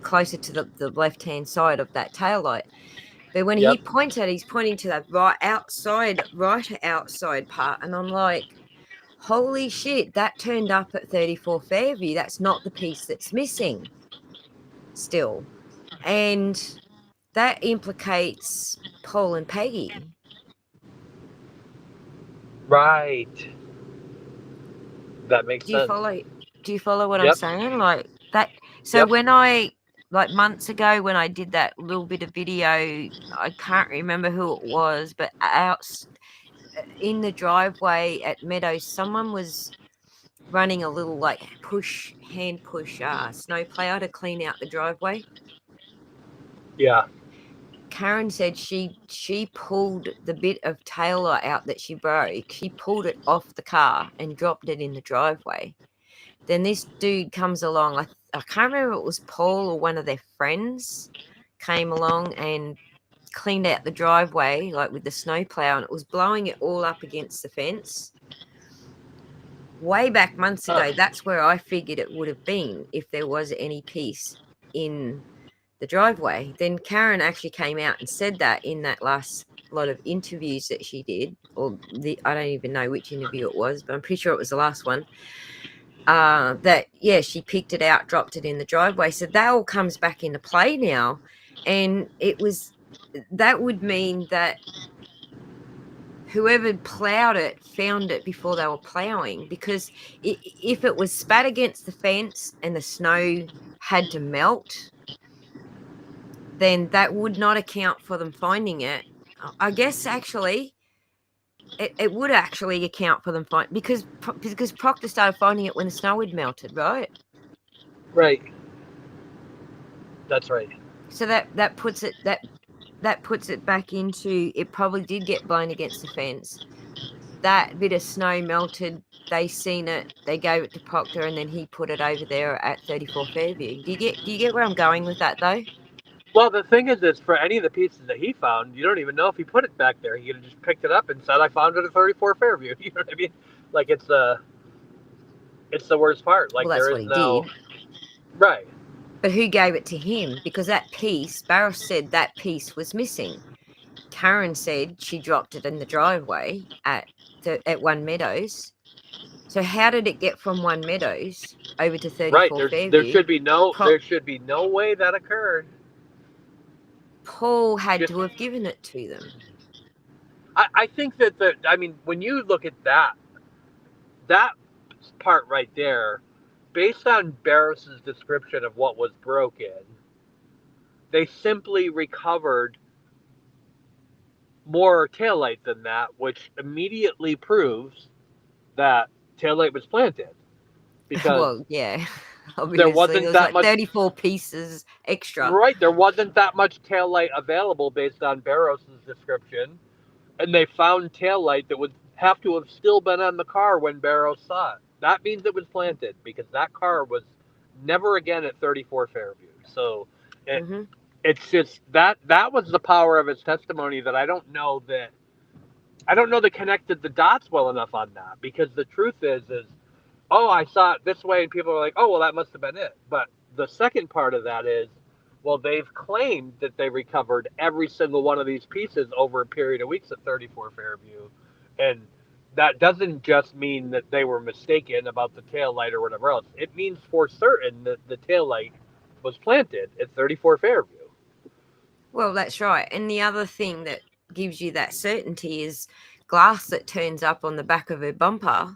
closer to the left-hand side of that taillight. But when he points at it, he's pointing to that right outside part. And I'm like, holy shit, that turned up at 34 Fairview. That's not the piece that's missing still. And that implicates Paul and Peggy. Right. That makes sense. Do you follow what I'm saying? Like that. So when I, like months ago, when I did that little bit of video, I can't remember who it was, but out in the driveway at Meadows, someone was running a little like hand push snowplow to clean out the driveway. Yeah. Karen said she pulled the bit of taillight out that she broke. She pulled it off the car and dropped it in the driveway. Then this dude comes along. I can't remember if it was Paul or one of their friends came along and cleaned out the driveway, like with the snowplow, and it was blowing it all up against the fence. Way back months ago, that's where I figured it would have been if there was any piece in the driveway. Then Karen actually came out and said that in that last lot of interviews that she did, or I don't even know which interview it was, but I'm pretty sure it was the last one. That she picked it out, dropped it in the driveway. So that all comes back into play now, and that would mean that whoever plowed it found it before they were plowing, because if it was spat against the fence and the snow had to melt, then that would not account for them finding it. I guess actually it would actually account for them because Proctor started finding it when the snow had melted, right? Right. That's right. So that puts it back into, it probably did get blown against the fence. That bit of snow melted, they seen it, they gave it to Proctor, and then he put it over there at 34 Fairview. Do you get where I'm going with that though? Well, the thing is for any of the pieces that he found, you don't even know if he put it back there. He could have just picked it up and said, I found it at 34 Fairview. You know what I mean? Like, it's the worst part. Like, well, that's what he did. Right. But who gave it to him? Because that piece, Barros said that piece was missing. Karen said she dropped it in the driveway at One Meadows. So how did it get from One Meadows over to 34 Fairview? There should be no way that occurred. Paul had to have given it to them. I think that when you look at that part right there, based on Barros's description of what was broken, they simply recovered more taillight than that, which immediately proves that taillight was planted. Because well, yeah, there obviously wasn't there was that like much 34 pieces extra. right, there wasn't that much taillight available based on Barros's description, and they found taillight that would have to have still been on the car when Barrows saw it. That means it was planted because that car was never again at 34 Fairview. So it's just that was the power of his testimony that I don't know that connected the dots well enough on that, because the truth is oh, I saw it this way, and people are like, oh, well, that must have been it. But the second part of that is, well, they've claimed that they recovered every single one of these pieces over a period of weeks at 34 Fairview, and that doesn't just mean that they were mistaken about the taillight or whatever else. It means for certain that the taillight was planted at 34 Fairview. Well, that's right. And the other thing that gives you that certainty is glass that turns up on the back of her bumper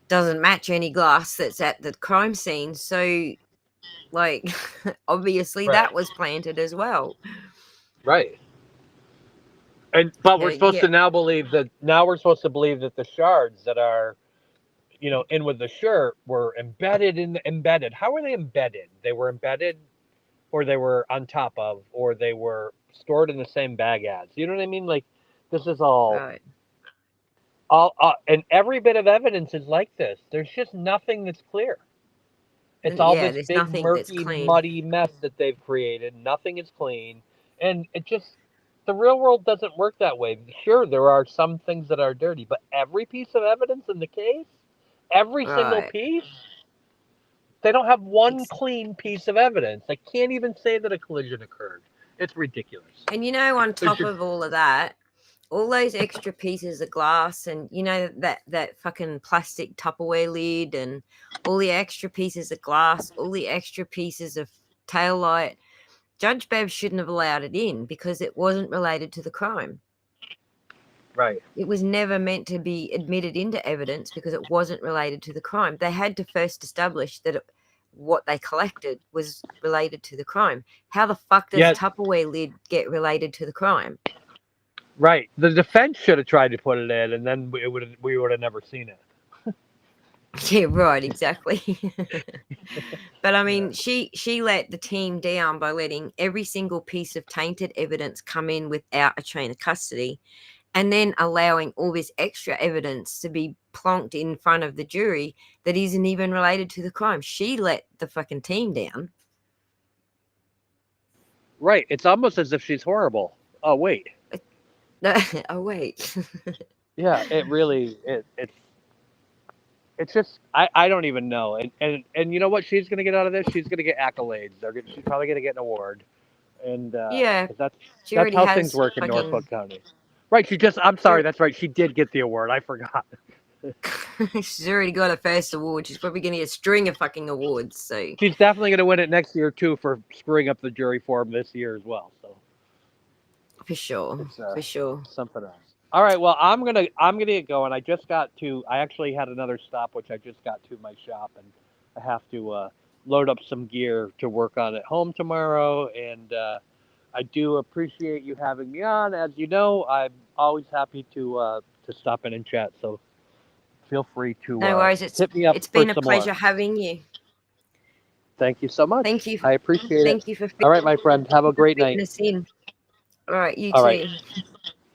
doesn't match any glass that's at the crime scene. So, like, obviously that was planted as well. Right. But we're supposed to now believe that the shards that are, in with the shirt were embedded. How were they embedded? They were embedded, or they were on top of, or they were stored in the same bag as. You know what I mean? Like, this is all, and every bit of evidence is like this. There's just nothing that's clear. It's all this big, murky, muddy mess that they've created. Nothing is clean. And the real world doesn't work that way. Sure, there are some things that are dirty, but every piece of evidence in the case, every single piece, they don't have one clean piece of evidence. They can't even say that a collision occurred. It's ridiculous. And on top of all of that, all those extra pieces of glass and that fucking plastic Tupperware lid and all the extra pieces of glass, all the extra pieces of tail light, Judge Bev shouldn't have allowed it in because it wasn't related to the crime. Right. It was never meant to be admitted into evidence because it wasn't related to the crime. They had to first establish that what they collected was related to the crime. How the fuck does Tupperware lid get related to the crime? Right. The defense should have tried to put it in, and then we would have never seen it. Yeah, right, exactly. But I mean, she let the team down by letting every single piece of tainted evidence come in without a chain of custody, and then allowing all this extra evidence to be plonked in front of the jury that isn't even related to the crime. She let the fucking team down. Right. It's almost as if she's horrible. Oh, wait. Oh, wait. Yeah, it really it's just I don't even know. And you know what she's gonna get out of this? She's gonna get accolades. She's probably gonna get an award. And yeah, 'cause that's how things work in Norfolk County. Right, I'm sorry, that's right. She did get the award. I forgot. She's already got her first award. She's probably getting a string of fucking awards. So she's definitely gonna win it next year too for screwing up the jury form this year as well. So for sure. Something else. All right, well, I'm gonna get going. I actually had another stop, which I just got to my shop, and I have to load up some gear to work on at home tomorrow. And I do appreciate you having me on. As you know, I'm always happy to stop in and chat. So feel free to no worries. Hit me up. It's been a some pleasure more. having you. Thank you so much. Thank you. I appreciate it. Thank you for. All right, my friend. Have a great night. All right, you All too. right.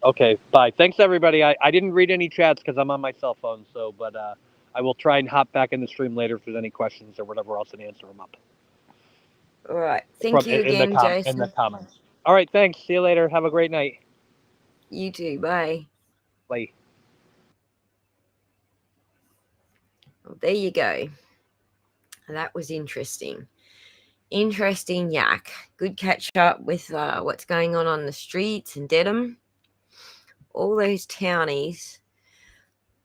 Okay, bye. Thanks, everybody. I didn't read any chats because I'm on my cell phone, but I will try and hop back in the stream later if there's any questions or whatever else and answer them up. All right. Thank you again, Jason. In the comments. All right, thanks. See you later. Have a great night. You too. Bye. Bye. Well, there you go. That was interesting. Interesting yak. Good catch up with what's going on the streets in Dedham. All those townies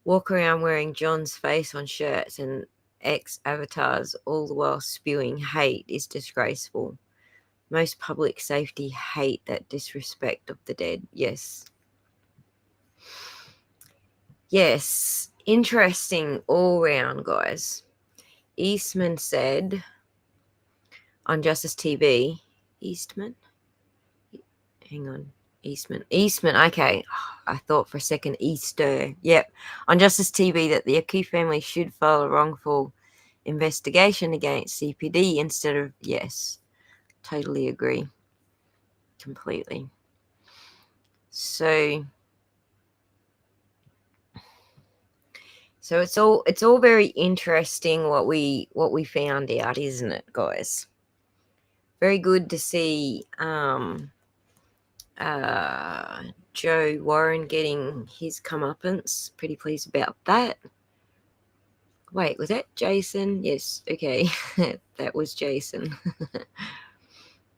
walk around wearing John's face on shirts and avatars, all the while spewing hate is disgraceful. Most public safety hate that disrespect of the dead. Yes. Yes. Interesting all round, guys. Eastman said on Justice TV, Eastman. Hang on. Eastman. Okay. I thought for a second Easter. Yep. On Justice TV that the O'Keefe family should file a wrongful investigation against CPD instead of, yes. Totally agree. Completely. So it's all very interesting what we found out, isn't it, guys? Very good to see Joe Warren getting his comeuppance. Pretty pleased about that. Wait, was that Jason? Yes, okay. That was Jason.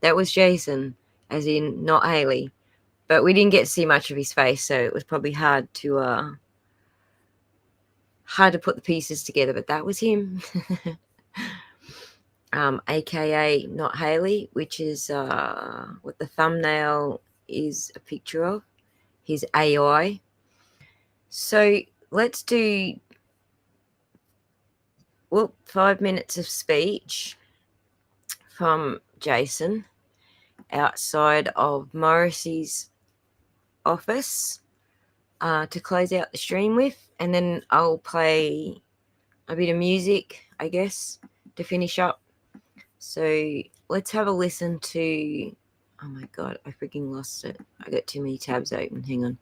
That was Jason, as in not Hailey. But we didn't get to see much of his face, so it was probably hard to put the pieces together, but that was him. AKA not Hailey, which is what the thumbnail is a picture of, his AI. So let's do 5 minutes of speech from Jason outside of Morrissey's office to close out the stream with, and then I'll play a bit of music, I guess, to finish up. So let's have a listen to, oh my God, I freaking lost it. I got too many tabs open. Hang on.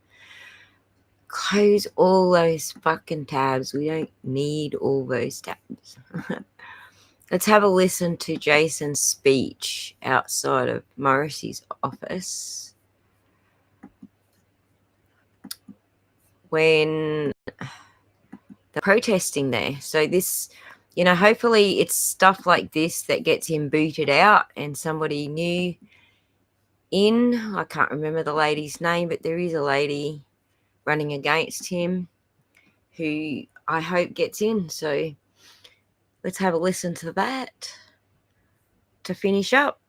Close all those fucking tabs. We don't need all those tabs. Let's have a listen to Jason's speech outside of Morrissey's office when they're protesting there. So this, hopefully it's stuff like this that gets him booted out and somebody new in. I can't remember the lady's name, but there is a lady running against him who I hope gets in. So let's have a listen to that to finish up.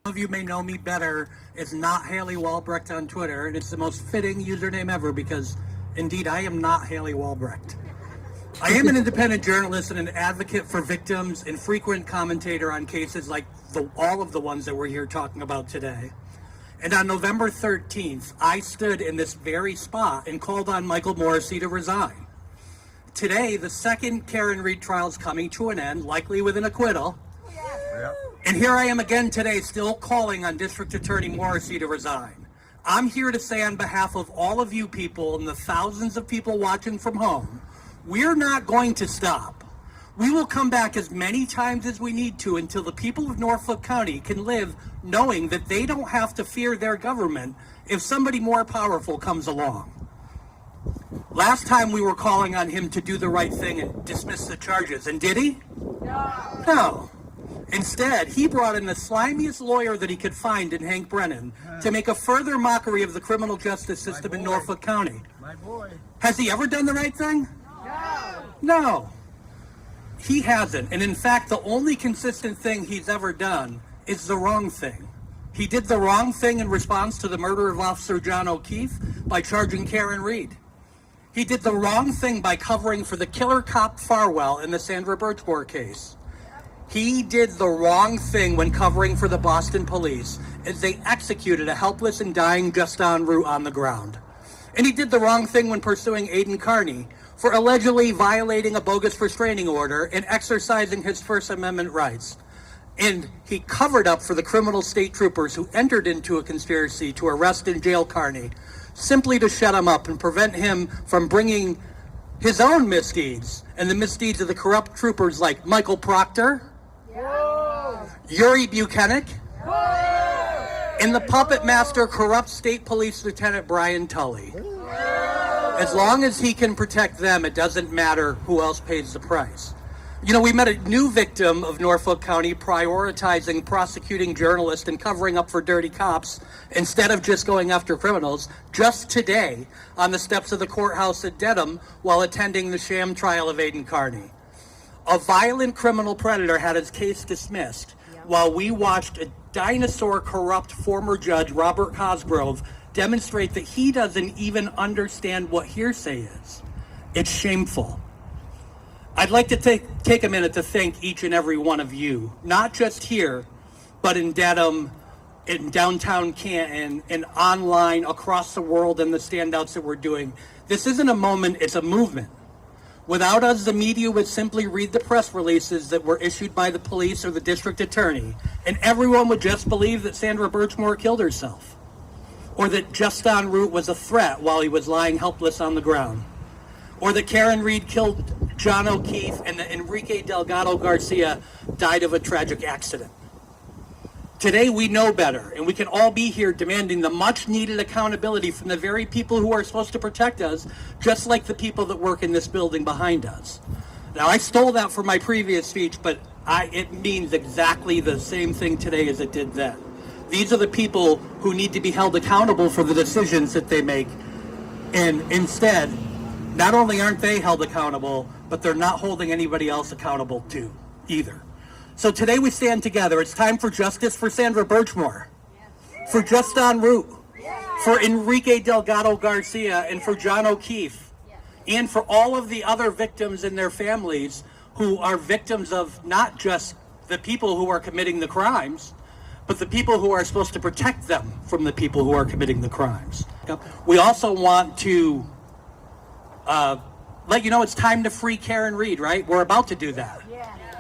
Some of you may know me better as not Hailey Walbrecht on Twitter, and it's the most fitting username ever because, indeed, I am not Hailey Walbrecht. I am an independent journalist and an advocate for victims and frequent commentator on cases like all of the ones that we're here talking about today. And on November 13th, I stood in this very spot and called on Michael Morrissey to resign. Today, the second Karen Read trial is coming to an end, likely with an acquittal. And here I am again today, still calling on District Attorney Morrissey to resign. I'm here to say on behalf of all of you people and the thousands of people watching from home, we're not going to stop. We will come back as many times as we need to until the people of Norfolk County can live knowing that they don't have to fear their government if somebody more powerful comes along. Last time we were calling on him to do the right thing and dismiss the charges, and did he? No. Instead, he brought in the slimiest lawyer that he could find in Hank Brennan to make a further mockery of the criminal justice system in Norfolk County. Has he ever done the right thing? No. He hasn't. And in fact, the only consistent thing he's ever done is the wrong thing. He did the wrong thing in response to the murder of Officer John O'Keefe by charging Karen Read. He did the wrong thing by covering for the killer cop Farwell in the Sandra Birchmore case. He did the wrong thing when covering for the Boston police as they executed a helpless and dying Justin Root on the ground. And he did the wrong thing when pursuing Aiden Carney for allegedly violating a bogus restraining order and exercising his First Amendment rights. And he covered up for the criminal state troopers who entered into a conspiracy to arrest and jail Carney, simply to shut him up and prevent him from bringing his own misdeeds and the misdeeds of the corrupt troopers like Michael Proctor, Yuri Buchanan, and the puppet master corrupt state police lieutenant Brian Tully. As long as he can protect them, it doesn't matter who else pays the price. We met a new victim of Norfolk County prioritizing prosecuting journalists and covering up for dirty cops instead of just going after criminals just today on the steps of the courthouse at Dedham while attending the sham trial of Aiden Carney. A violent criminal predator had his case dismissed while we watched a dinosaur corrupt former judge, Robert Cosgrove, demonstrate that he doesn't even understand what hearsay is. It's shameful. I'd like to take a minute to thank each and every one of you, not just here, but in Dedham, in downtown Canton, and online across the world, and the standouts that we're doing. This isn't a moment, it's a movement. Without us, the media would simply read the press releases that were issued by the police or the district attorney, and everyone would just believe that Sandra Birchmore killed herself, or that Just en Route was a threat while he was lying helpless on the ground, or that Karen Reed killed John O'Keefe and that Enrique Delgado Garcia died of a tragic accident. Today we know better, and we can all be here demanding the much needed accountability from the very people who are supposed to protect us, just like the people that work in this building behind us. Now, I stole that from my previous speech, but it means exactly the same thing today as it did then. These are the people who need to be held accountable for the decisions that they make, and instead, not only aren't they held accountable, but they're not holding anybody else accountable too, either. So today we stand together. It's time for justice for Sandra Birchmore, for Just en Route, for Enrique Delgado Garcia, and for John O'Keefe, and for all of the other victims and their families who are victims of not just the people who are committing the crimes, but the people who are supposed to protect them from the people who are committing the crimes. We also want to let you know it's time to free Karen Reed, right? We're about to do that.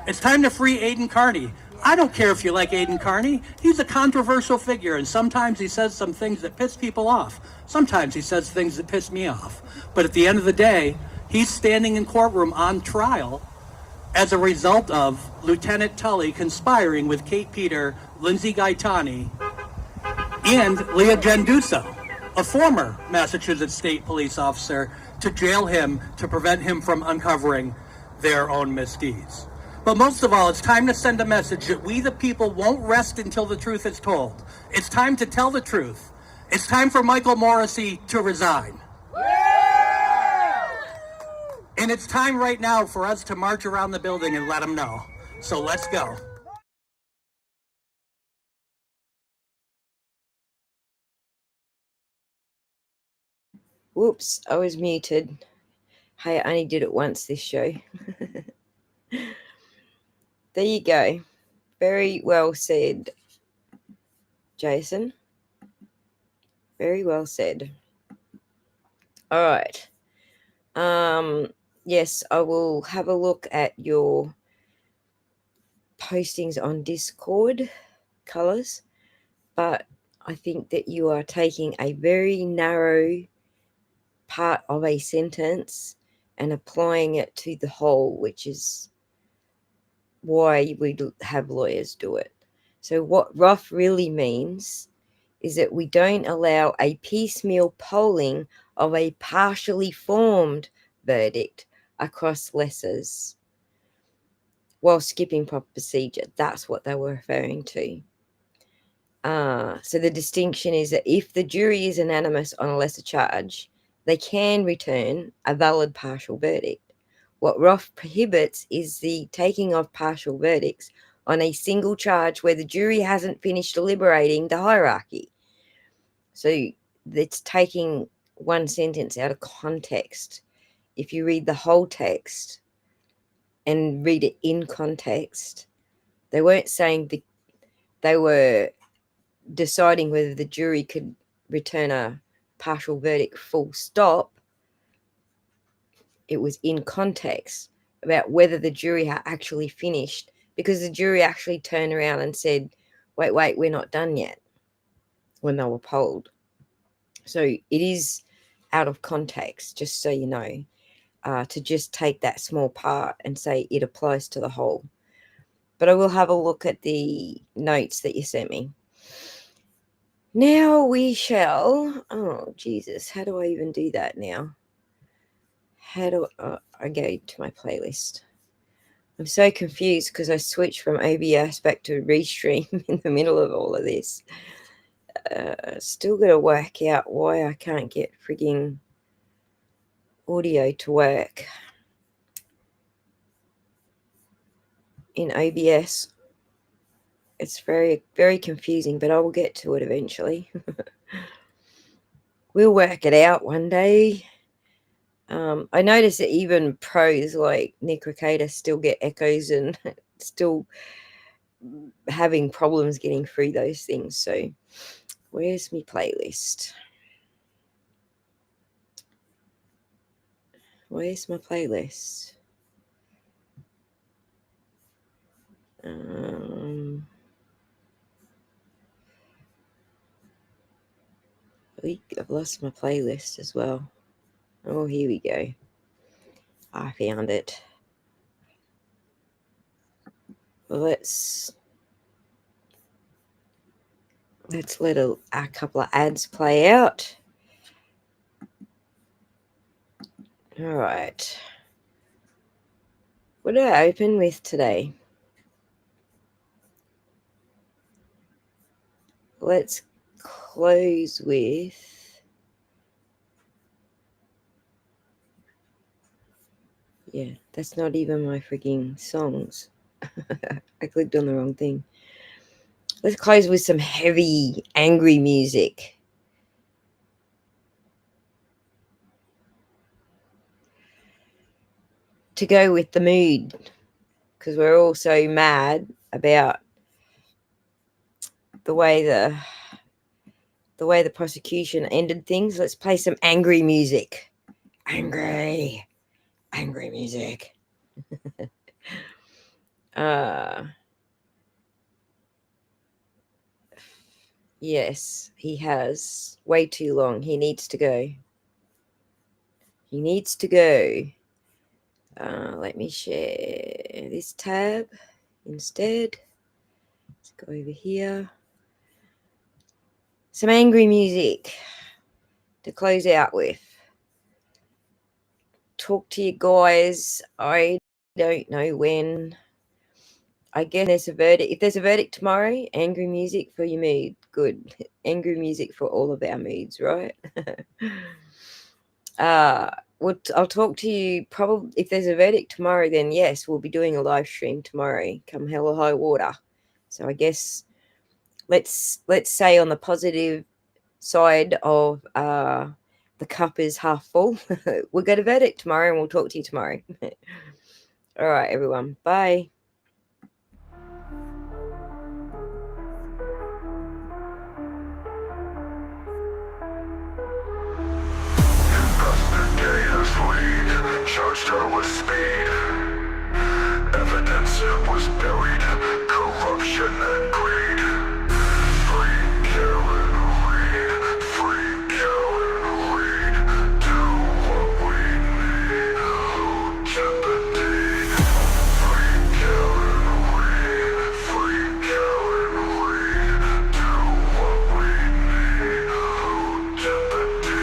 It's time to free Aiden Carney. I don't care if you like Aiden Carney. He's a controversial figure, and sometimes he says some things that piss people off. Sometimes he says things that piss me off. But at the end of the day, he's standing in courtroom on trial as a result of Lieutenant Tully conspiring with Kate Peter, Lindsay Gaetani, and Leah Genduso, a former Massachusetts State Police officer, to jail him to prevent him from uncovering their own misdeeds. But most of all, it's time to send a message that we the people won't rest until the truth is told. It's time to tell the truth. It's time for Michael Morrissey to resign. And it's time right now for us to march around the building and let him know. So let's go. Whoops, I was muted. Hey, I only did it once this show. There you go. Very well said, Jason. Very well said. All right. Yes, I will have a look at your postings on Discord, Colors, but I think that you are taking a very narrow part of a sentence and applying it to the whole, which is why we have lawyers do it. So what rough really means is that we don't allow a piecemeal polling of a partially formed verdict across lessers while skipping proper procedure. That's what they were referring to. So the distinction is that if the jury is unanimous on a lesser charge, they can return a valid partial verdict. What Roth prohibits is the taking of partial verdicts on a single charge where the jury hasn't finished deliberating the hierarchy. So it's taking one sentence out of context. If you read the whole text and read it in context, they weren't saying they were deciding whether the jury could return a partial verdict full stop. It was in context about whether the jury had actually finished, because the jury actually turned around and said, wait, we're not done yet, when they were polled. So it is out of context, just so you know, to just take that small part and say it applies to the whole. But I will have a look at the notes that you sent me. Now we shall, oh Jesus, how do I even do that now? How do I go to my playlist? I'm so confused because I switched from OBS back to Restream in the middle of all of this. Still got to work out why I can't get frigging audio to work in OBS. It's very, very confusing, but I will get to it eventually. We'll work it out one day. I noticed that even pros like Nick Rekieta still get echoes and still having problems getting through those things. So where's my playlist? Where's my playlist? I've lost my playlist as well. Oh, here we go. I found it. Well, let's let a couple of ads play out. All right. What did I open with today? Let's close with... Yeah, that's not even my freaking songs. I clicked on the wrong thing. Let's close with some heavy, angry music. To go with the mood, because we're all so mad about the way the prosecution ended things. Let's play some angry music. Angry music. Yes, he has way too long. He needs to go. He needs to go. Let me share this tab instead. Let's go over here. Some angry music to close out with. Talk to you guys. I don't know when. I guess there's a verdict. If there's a verdict tomorrow, angry music for your mood. Good. Angry music for all of our moods, right? I'll talk to you probably if there's a verdict tomorrow. Then yes, we'll be doing a live stream tomorrow, come hell or high water. So I guess let's say on the positive side of the cup is half full. We'll get a verdict tomorrow, and we'll talk to you tomorrow. All right, everyone. Bye. Charged her with speed. Evidence was buried. Corruption and greed. Free Karen Reid. Free Karen Reid. Do what we need. Who can the deed? Free Karen Reid. Free Karen Reid. Do what we need. Who can the deed?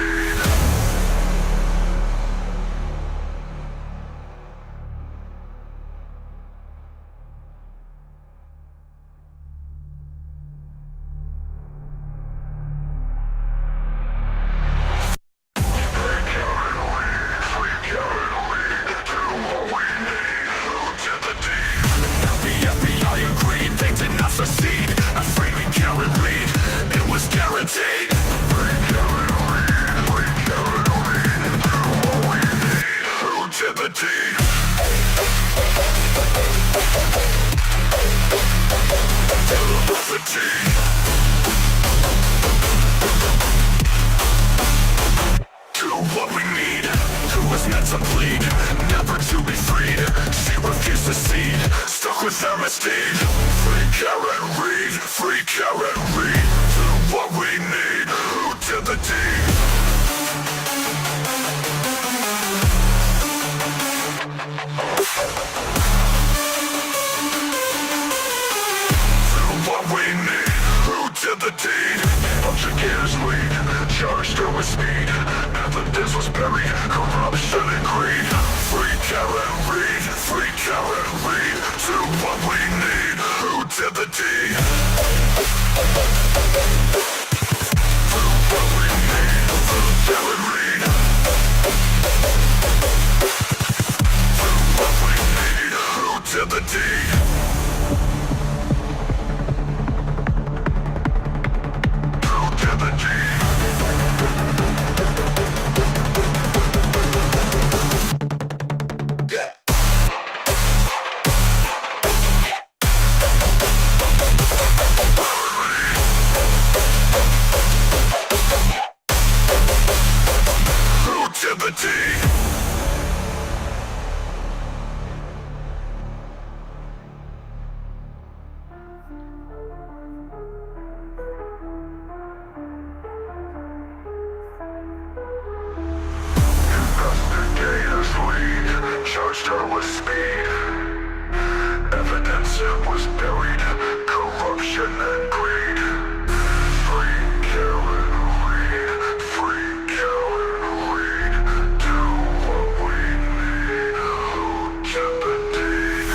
rushed her with speed. Evidence was buried, corruption and greed. Free Karen Reed, free Karen Reed. Do what we need, Lieutenant Dean.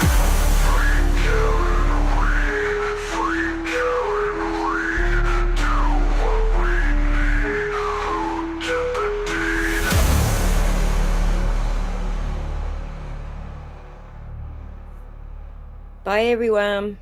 Free Karen Reed, free Karen Reed. Do what we need, Lieutenant Dean. Bye, everyone.